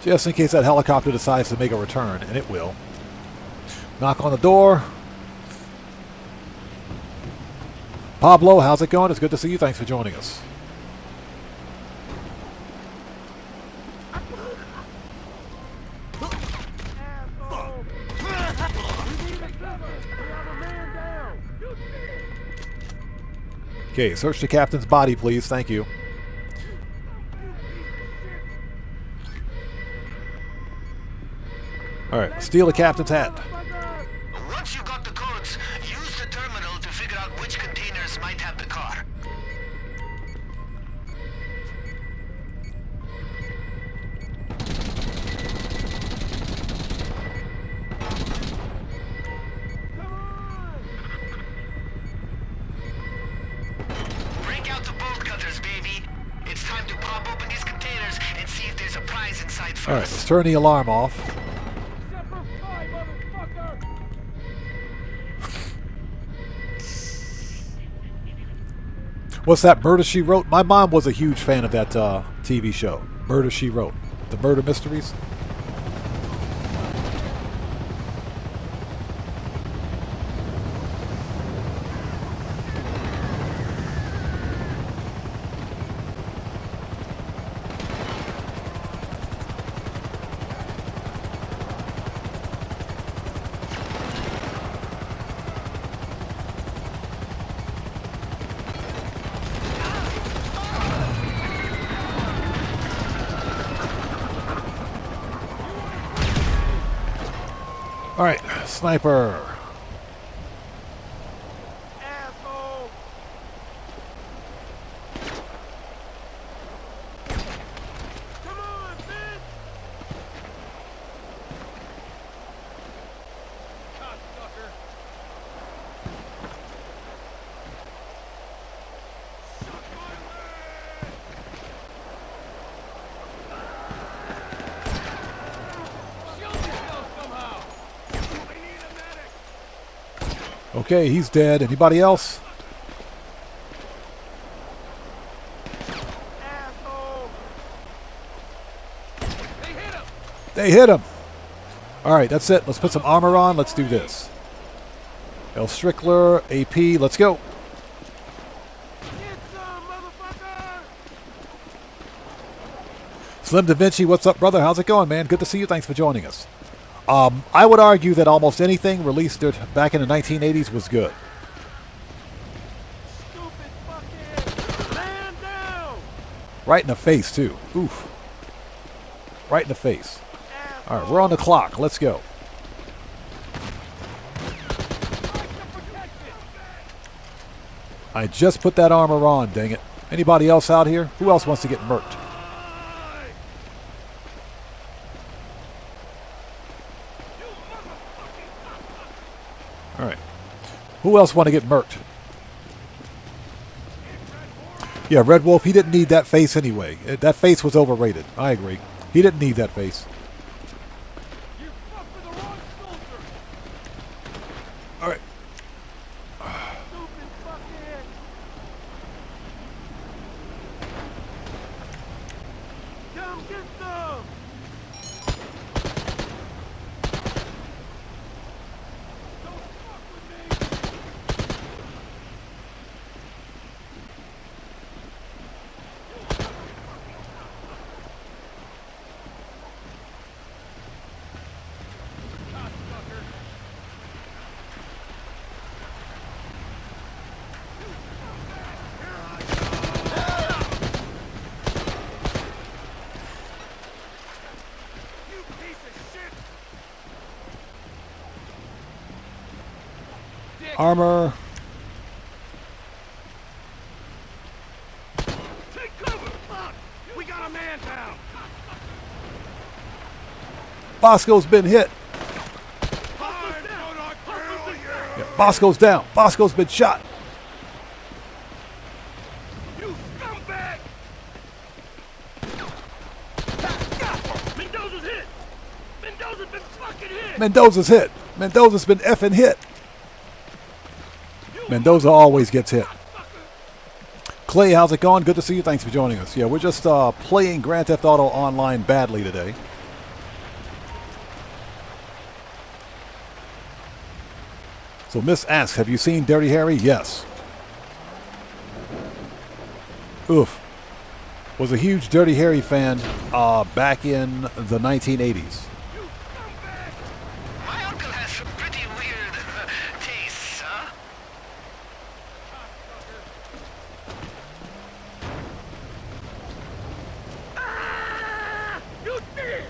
Just in case that helicopter decides to make a return, and it will. Knock on the door. Pablo, how's it going? It's good to see you. Thanks for joining us. Okay, search the captain's body, please. Thank you. Alright, steal the captain's hat.
Once you got the codes, use the terminal to figure out which containers might have the car. Break out the bolt cutters, baby. It's time to pop open these containers and see if there's a prize inside first.
Alright, let's turn the alarm off. What's that, Murder, She Wrote? My mom was a huge fan of that TV show, Murder, She Wrote. The murder mysteries. Alright, sniper.
Asshole! Come on, bitch! Cocksucker! Suck my leg! Shield yourself somehow! We need a medic!
Okay, he's dead. Anybody else?
Asshole! They hit him!
They hit him. Alright, that's it. Let's put some armor on. Let's do this. El Strickler, AP, let's go.
Get some, motherfucker!
Slim Da Vinci, what's up, brother? How's it going, man? Good to see you. Thanks for joining us. I would argue that almost anything released back in the 1980s was good.
Stupid fuckhead! Man down!
Right in the face, too. Oof. Right in the face. Alright, we're on the clock. Let's go. I just put that armor on, dang it. Anybody else out here? Who else wants to get murked? Alright. Who else want to get murked? Yeah, Red Wolf, he didn't need that face anyway. That face was overrated. I agree. He didn't need that face.
You fucked with the wrong soldier!
Alright.
Stupid fuckhead! Come get some! Don't fuck with me! Cocksucker! You piece of shit!
Armor.
Take cover! Fuck! We got a man down!
Bosco's been hit.
I'm gonna kill you!
Yeah, Bosco's down. Bosco's been shot.
You scumbag! Mendoza's hit! Mendoza's been fucking hit!
Mendoza's hit. Mendoza's been effing hit. Mendoza always gets hit. Clay, how's it going? Good to see you. Thanks for joining us. Yeah, we're just playing Grand Theft Auto Online badly today. So Miss asks, have you seen Dirty Harry? Yes. Oof. Was a huge Dirty Harry fan back in the 1980s.
My uncle has some pretty weird tastes, huh?
You did!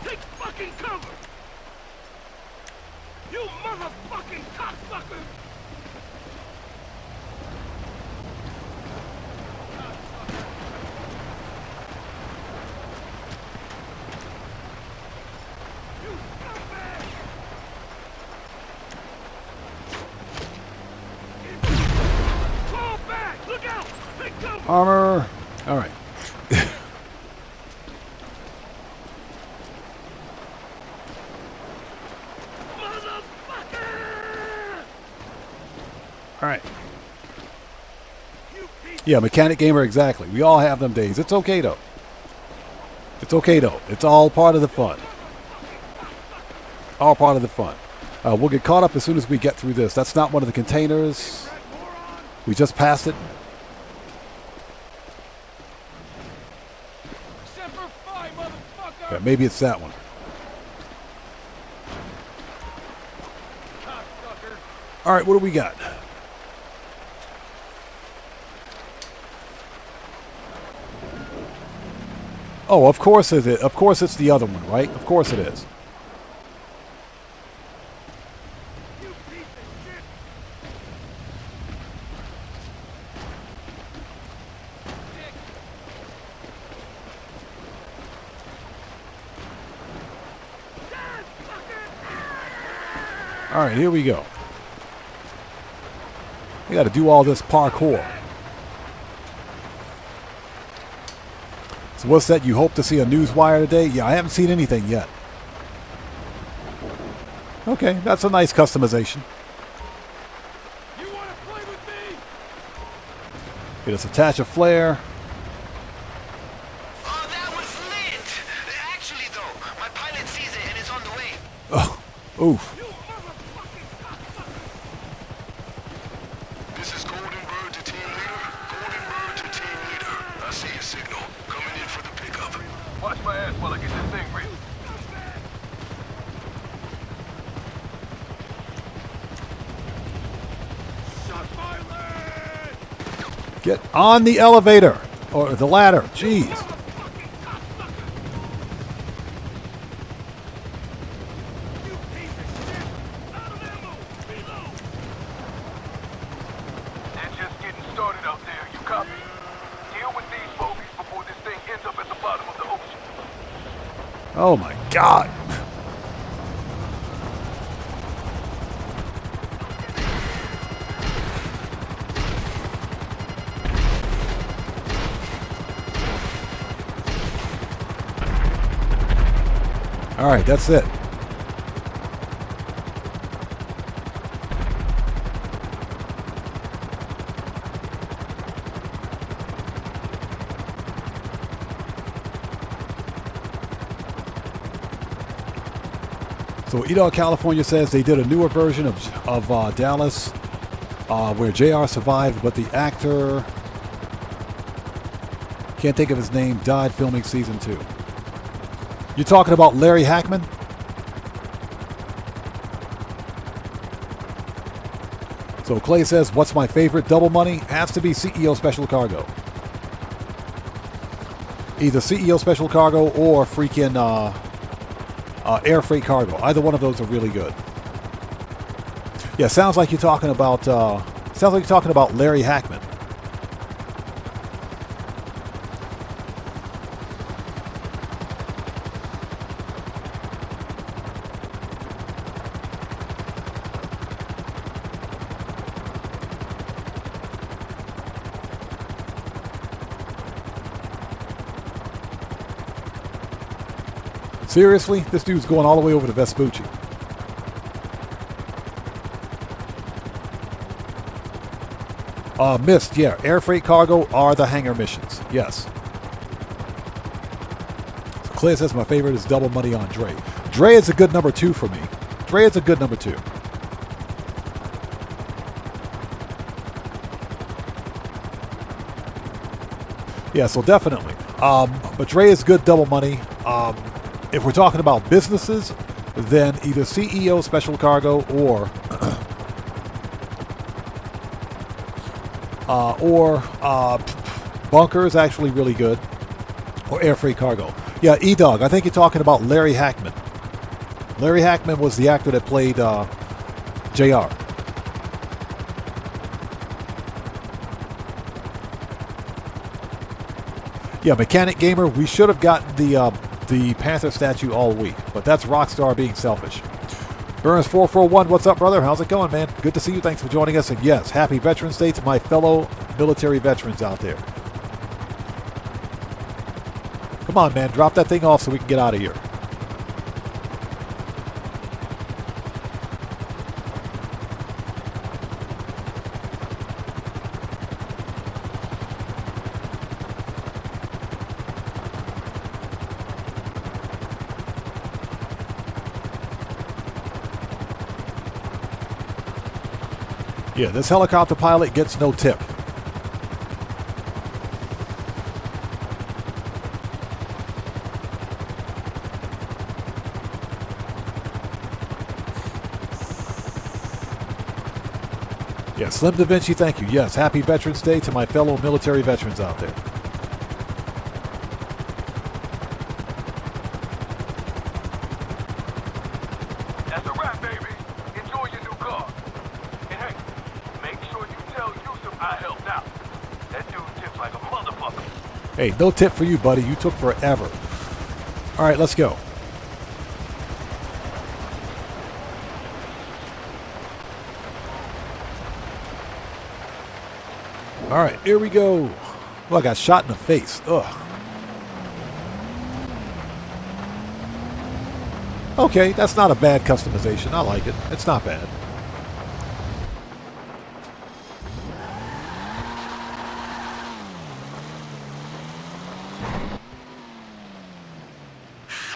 Take fucking cover! You motherfucking cocksucker! You scumbag! Fall back! Look out! Take cover!
Armor. All right. All right. Yeah, mechanic gamer, exactly. We all have them days. It's okay, though. It's okay, though. It's all part of the fun. All part of the fun. We'll get caught up as soon as we get through this. That's not one of the containers. We just passed it. Yeah, maybe it's that one. All right, what do we got? Oh, of course it is. Of course it's the other one, right? Of course it is. All right, here we go. We got to do all this parkour. So what's that? You hope to see a newswire today? Yeah, I haven't seen anything yet. Okay, that's a nice customization.
You want to play with me?
Get us attach a flare.
Oh, that was lit! Actually, though, my pilot sees it and is on the way.
Oh, oof.
This is Golden Bird to team leader. Golden Bird to team leader. I see your signal. Coming in for the pickup.
Watch my ass while I get this thing ready.
Get on the elevator. Or the ladder. Jeez. Oh my God. All right, that's it. So Edel, California says they did a newer version of Dallas where JR survived, but the actor, can't think of his name, died filming season 2. You're talking about Larry Hackman? So Clay says, what's my favorite double money? Has to be CEO Special Cargo. Either CEO Special Cargo or freaking Air Freight Cargo. Either one of those are really good. Yeah, sounds like you're talking about Larry Hackman. Seriously? This dude's going all the way over to Vespucci. Missed, yeah. Air Freight Cargo are the hangar missions. Yes. Clay says my favorite is Double Money on Dre. Dre is a good number 2 for me. Dre is a good number 2. Yeah, so definitely. But Dre is good Double Money. If we're talking about businesses, then either CEO Special Cargo or Bunker is actually really good, or Air Freight Cargo. Yeah, E-Dog. I think you're talking about Larry Hackman. Larry Hackman was the actor that played JR. Yeah, Mechanic Gamer. We should have gotten the Panther statue all week, but that's Rockstar being selfish. Burns441, what's up, brother? How's it going, man? Good to see you. Thanks for joining us. And yes, happy Veterans Day to my fellow military veterans out there. Come on, man. Drop that thing off so we can get out of here. Yeah, this helicopter pilot gets no tip. Yeah, Slim Da Vinci, thank you. Yes, happy Veterans Day to my fellow military veterans out there.
That's a wrap, baby. Enjoy your new car. And hey, make sure you tell Yusuf I helped out. That dude tips like a motherfucker.
Hey, no tip for you, buddy. You took forever. All right, let's go. All right, here we go. Well, I got shot in the face. Ugh. Okay, that's not a bad customization. I like it. It's not bad.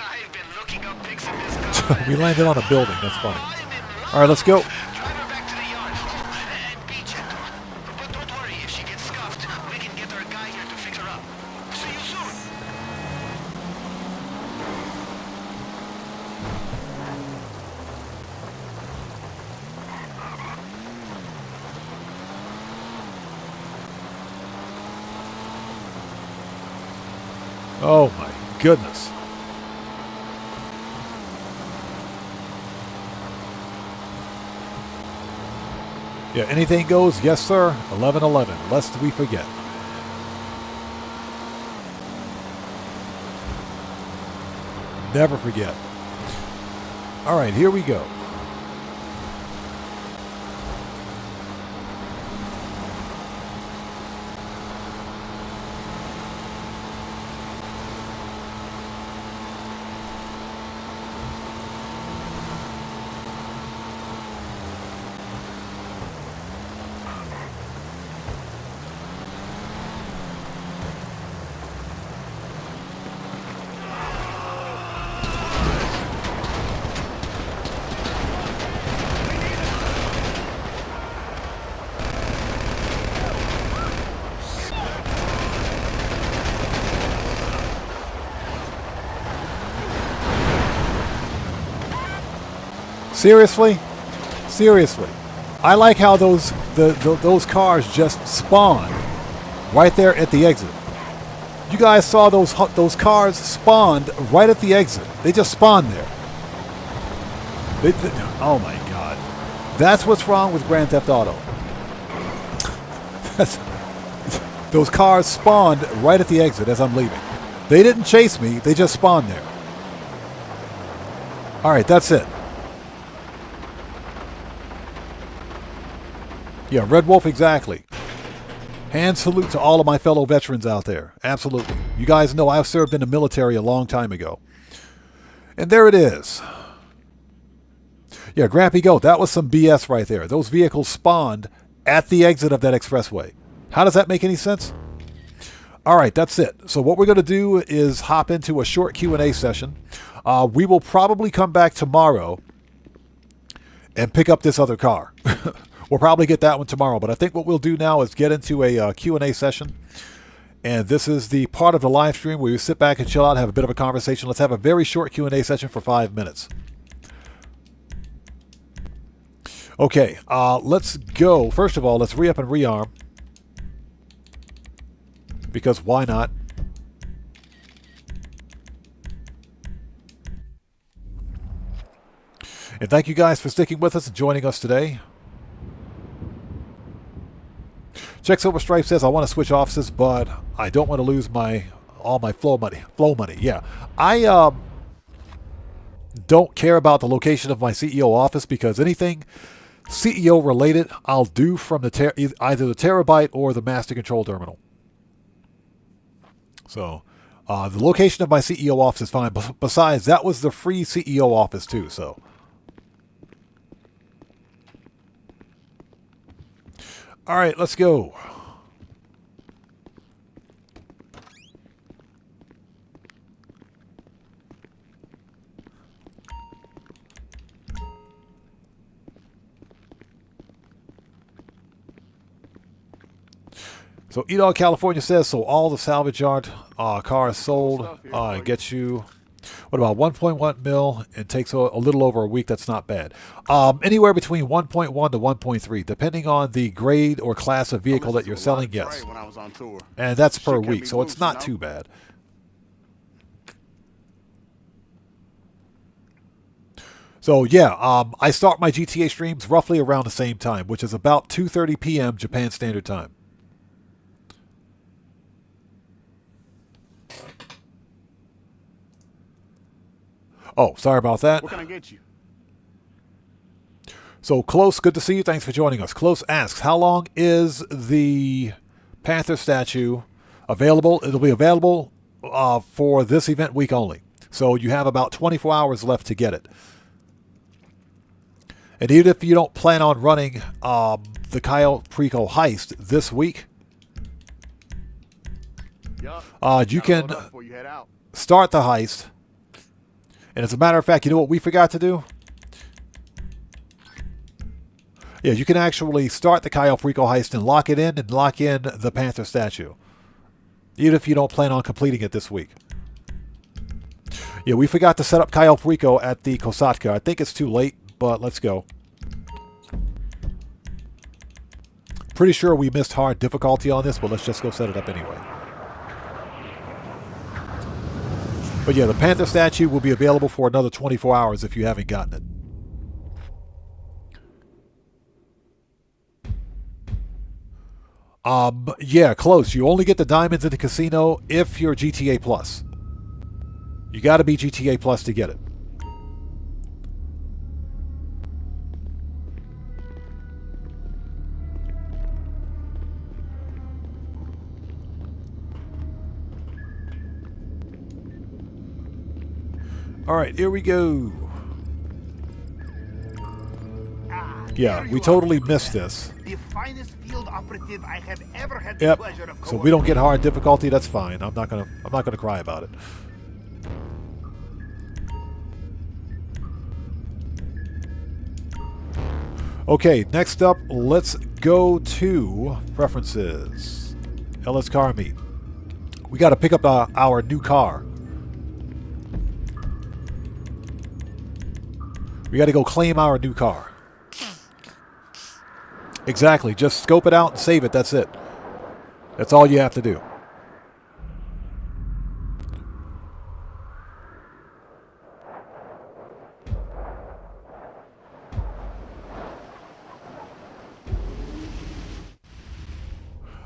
I've been looking up pics of this car.
We landed on a building. That's funny. All right, let's go.
Drive her back to the yard and be checked on. But don't worry, if she gets scuffed, we can get our guy here to fix her up. See you soon.
Oh my goodness. Yeah, anything goes. Yes, sir. 11-11, lest we forget. Never forget. All right, here we go. Seriously? Seriously. I like how those cars just spawned right there at the exit. You guys saw those cars spawned right at the exit. They just spawned there. Oh my God. That's what's wrong with Grand Theft Auto. Those cars spawned right at the exit as I'm leaving. They didn't chase me. They just spawned there. All right, that's it. Yeah, Red Wolf, exactly. Hand salute to all of my fellow veterans out there. Absolutely. You guys know I've served in the military a long time ago. And there it is. Yeah, Grampy Goat, that was some BS right there. Those vehicles spawned at the exit of that expressway. How does that make any sense? All right, that's it. So what we're going to do is hop into a short Q&A session. We will probably come back tomorrow and pick up this other car. We'll probably get that one tomorrow, but I think what we'll do now is get into a Q&A session. And this is the part of the live stream where you sit back and chill out, have a bit of a conversation. Let's have a very short Q&A session for 5 minutes. Okay, let's go. First of all, let's re-up and rearm. Because why not? And thank you guys for sticking with us and joining us today. Check Silver Stripe says, I want to switch offices, but I don't want to lose all my flow money. Yeah. I don't care about the location of my CEO office because anything CEO related I'll do from the either the terabyte or the master control terminal. So the location of my CEO office is fine. Besides, that was the free CEO office too, so. All right, let's go. So Edog California says, so all the salvage yard cars sold gets you, what about 1.1 mil and takes a little over a week. That's not bad. Anywhere between 1.1 to 1.3, depending on the grade or class of vehicle that you're selling, yes. And that's per week, so it's not too bad. So yeah, I start my GTA streams roughly around the same time, which is about 2:30 p.m. Japan Standard Time. Oh, sorry about that.
What can I get you?
So, Close, good to see you. Thanks for joining us. Close asks, how long is the Panther statue available? It'll be available for this event week only. So, you have about 24 hours left to get it. And even if you don't plan on running the Cayo Perico heist this week, you can start the heist. And as a matter of fact, you know what we forgot to do? Yeah, you can actually start the Cayo Perico heist and lock it in and lock in the Panther statue. Even if you don't plan on completing it this week. Yeah, we forgot to set up Cayo Perico at the Kosatka. I think it's too late, but let's go. Pretty sure we missed hard difficulty on this, but let's just go set it up anyway. But yeah, the Panther statue will be available for another 24 hours if you haven't gotten it. Yeah, Close. You only get the diamonds in the casino if you're GTA Plus. You got to be GTA Plus to get it. All right, here we go. Yeah, we totally missed this.
The finest field operative I have ever had
Yep.
the pleasure of
So we don't get hard difficulty. That's fine. I'm not gonna cry about it. Okay, next up, let's go to preferences. LS car meet. We got to pick up our new car. We got to go claim our new car. Exactly. Just scope it out and save it. That's it. That's all you have to do.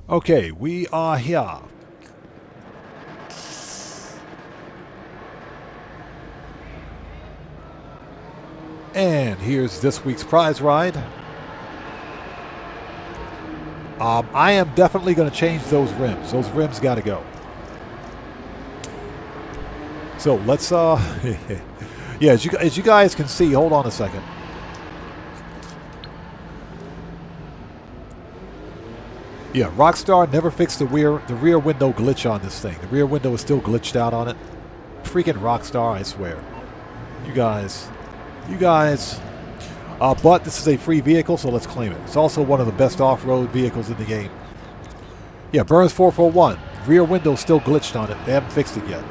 Okay, we are here. And here's this week's prize ride. I am definitely going to change those rims. Those rims got to go. So let's, yeah, as you guys can see, hold on a second. Yeah, Rockstar never fixed the rear window glitch on this thing. The rear window is still glitched out on it. Freaking Rockstar, I swear. You guys. But this is a free vehicle, so let's claim it. It's also one of the best off-road vehicles in the game. Yeah, Burns 441. Rear window's still glitched on it. They haven't fixed it yet.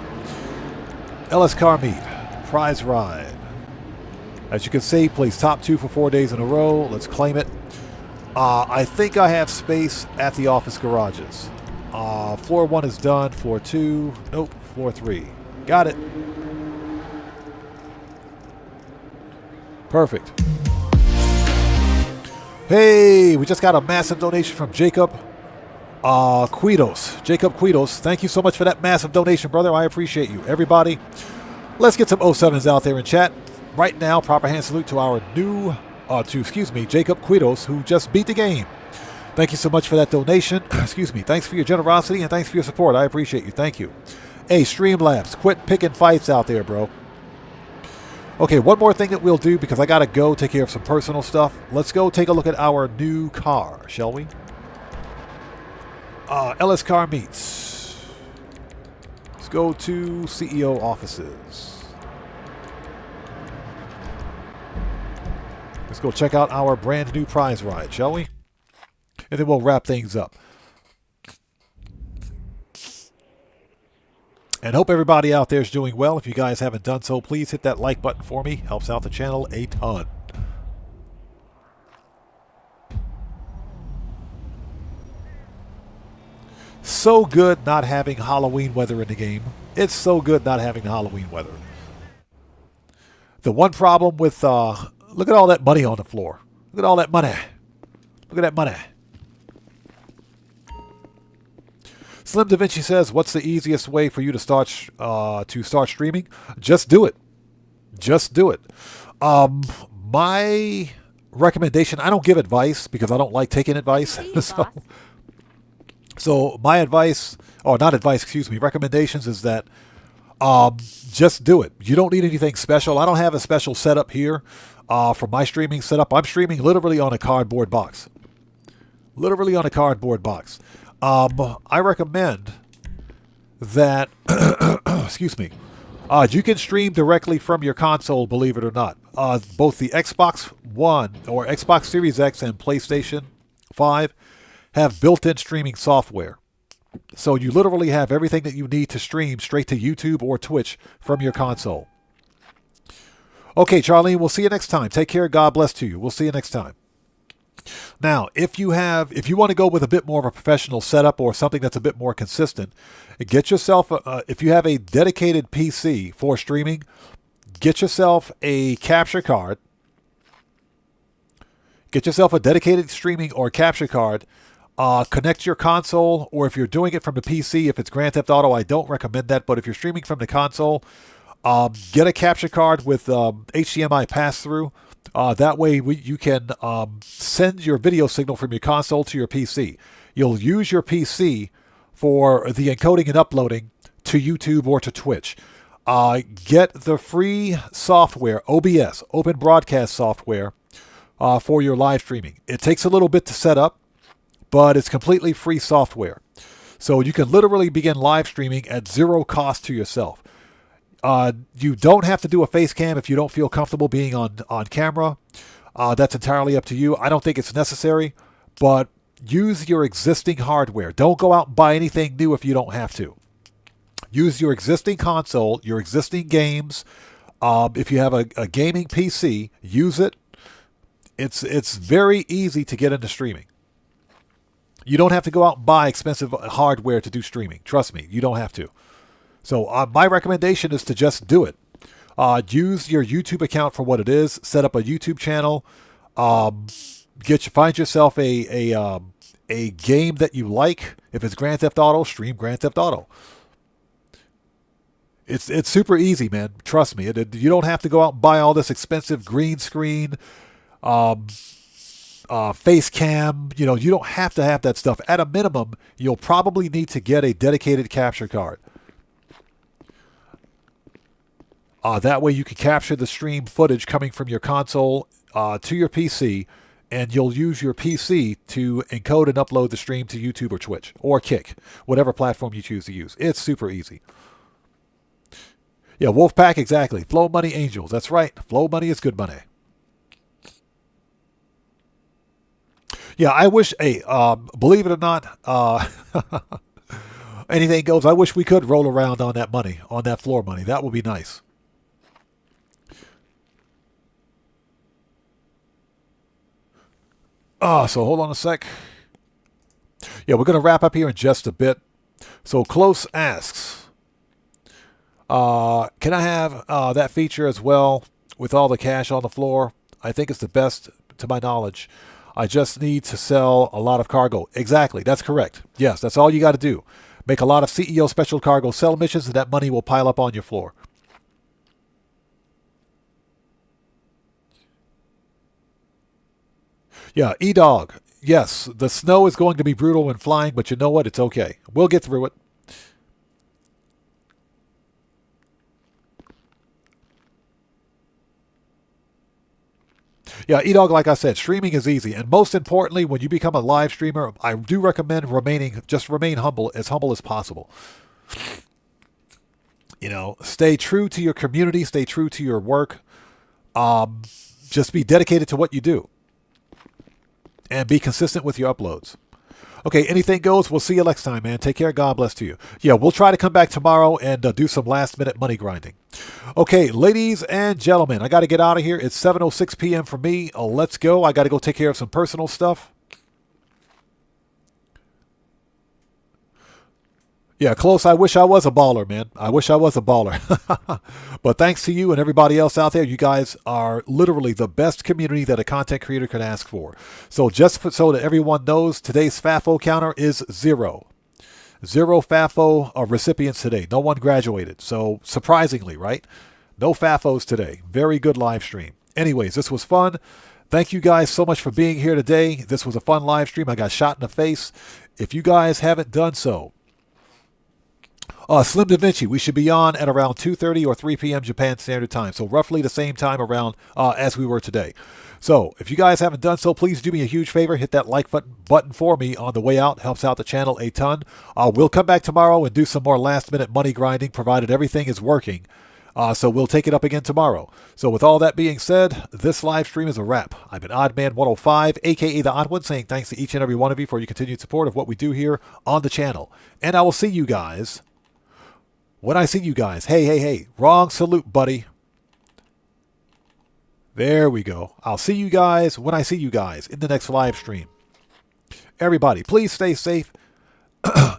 LS Car Meet. Prize ride. As you can see, plays top 2 for 4 days in a row. Let's claim it. I think I have space at the office garages. Floor 1 is done. Floor 2. Nope. Floor 3. Got it. Perfect. Hey, we just got a massive donation from Jacob Quitos. Jacob Quitos, thank you so much for that massive donation, brother. I appreciate you. Everybody, let's get some 07s out there in chat. Right now, proper hand salute to our new, Jacob Quitos, who just beat the game. Thank you so much for that donation. Excuse me. Thanks for your generosity and thanks for your support. I appreciate you. Thank you. Hey, Streamlabs, quit picking fights out there, bro. Okay, one more thing that we'll do because I got to go take care of some personal stuff. Let's go take a look at our new car, shall we? LS Car Meets. Let's go to CEO offices. Let's go check out our brand new prize ride, shall we? And then we'll wrap things up. And hope everybody out there is doing well. If you guys haven't done so, please hit that like button for me. Helps out the channel a ton. So good not having Halloween weather in the game. It's so good not having the Halloween weather. The one problem with... look at all that money on the floor. Look at all that money. Look at that money. Slim Da Vinci says, what's the easiest way for you to start streaming? Just do it. Just do it. My recommendation, I don't give advice because I don't like taking advice. So my advice, or not advice, excuse me, recommendations is that just do it. You don't need anything special. I don't have a special setup here for my streaming setup. I'm streaming literally on a cardboard box. Literally on a cardboard box. I recommend that, excuse me, you can stream directly from your console, believe it or not. Both the Xbox One or Xbox Series X and PlayStation 5 have built-in streaming software. So you literally have everything that you need to stream straight to YouTube or Twitch from your console. Okay, Charlene, we'll see you next time. Take care. God bless to you. We'll see you next time. Now, if you want to go with a bit more of a professional setup or something that's a bit more consistent, get yourself, if you have a dedicated PC for streaming, get yourself a capture card. Get yourself a dedicated streaming or capture card. Connect your console, or if you're doing it from the PC, if it's Grand Theft Auto, I don't recommend that, but if you're streaming from the console, get a capture card with HDMI pass-through. That way you can send your video signal from your console to your PC. You'll use your PC for the encoding and uploading to YouTube or to Twitch. Get the free software, OBS, Open Broadcast Software, for your live streaming. It takes a little bit to set up, but it's completely free software. So you can literally begin live streaming at zero cost to yourself. You don't have to do a face cam if you don't feel comfortable being on camera. That's entirely up to you. I don't think it's necessary, but use your existing hardware. Don't go out and buy anything new if you don't have to. Use your existing console, your existing games. If you have a gaming PC, use it. It's very easy to get into streaming. You don't have to go out and buy expensive hardware to do streaming. Trust me, you don't have to. So my recommendation is to just do it. Use your YouTube account for what it is. Set up a YouTube channel. Find yourself a game that you like. If it's Grand Theft Auto, stream Grand Theft Auto. It's super easy, man. Trust me. You don't have to go out and buy all this expensive green screen, face cam. You don't have to have that stuff. At a minimum, you'll probably need to get a dedicated capture card. That way you can capture the stream footage coming from your console to your PC and you'll use your PC to encode and upload the stream to YouTube or Twitch or Kick, whatever platform you choose to use. It's super easy. Yeah, Wolfpack, exactly. Flow Money Angels. That's right. Flow Money is good money. Yeah, I wish, hey, believe it or not, anything goes. I wish we could roll around on that money, on that floor money. That would be nice. So hold on a sec. Yeah, we're going to wrap up here in just a bit. So Close asks, can I have that feature as well with all the cash on the floor? I think it's the best to my knowledge. I just need to sell a lot of cargo. Exactly, that's correct. Yes, that's all you got to do. Make a lot of CEO special cargo sell missions and that money will pile up on your floor. Yeah, E-Dog. Yes, the snow is going to be brutal when flying, but you know what? It's okay. We'll get through it. Yeah, E-Dog, like I said, streaming is easy. And most importantly, when you become a live streamer, I do recommend remain humble as possible. You know, stay true to your community, stay true to your work. Just be dedicated to what you do. And be consistent with your uploads. Okay, anything goes. We'll see you next time, man. Take care. God bless to you. Yeah, we'll try to come back tomorrow and do some last-minute money grinding. Okay, ladies and gentlemen, I got to get out of here. It's 7:06 p.m. for me. Let's go. I got to go take care of some personal stuff. Yeah, Close, I wish I was a baller, man. I wish I was a baller. But thanks to you and everybody else out there, you guys are literally the best community that a content creator could ask for. So just so that everyone knows, today's FAFO counter is 0. 0 FAFO recipients today. No one graduated. So surprisingly, right? No FAFOs today. Very good live stream. Anyways, this was fun. Thank you guys so much for being here today. This was a fun live stream. I got shot in the face. If you guys haven't done so, Slim Da Vinci, we should be on at around 2:30 or 3 p.m. Japan Standard Time. So roughly the same time around as we were today. So if you guys haven't done so, please do me a huge favor. Hit that like button for me on the way out. Helps out the channel a ton. We'll come back tomorrow and do some more last-minute money grinding, provided everything is working. So we'll take it up again tomorrow. So with all that being said, this live stream is a wrap. I'm an Oddman105, a.k.a. The Odd One, saying thanks to each and every one of you for your continued support of what we do here on the channel. And I will see you guys when I see you guys. Hey, wrong salute, buddy. There we go. I'll see you guys when I see you guys in the next live stream. Everybody, please stay safe.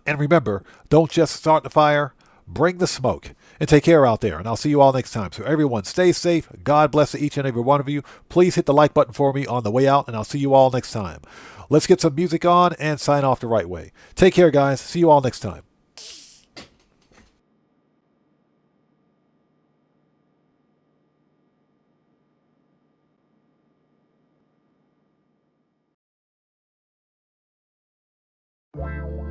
And remember, don't just start the fire, bring the smoke. And take care out there. And I'll see you all next time. So everyone, stay safe. God bless to each and every one of you. Please hit the like button for me on the way out. And I'll see you all next time. Let's get some music on and sign off the right way. Take care, guys. See you all next time.
Wow.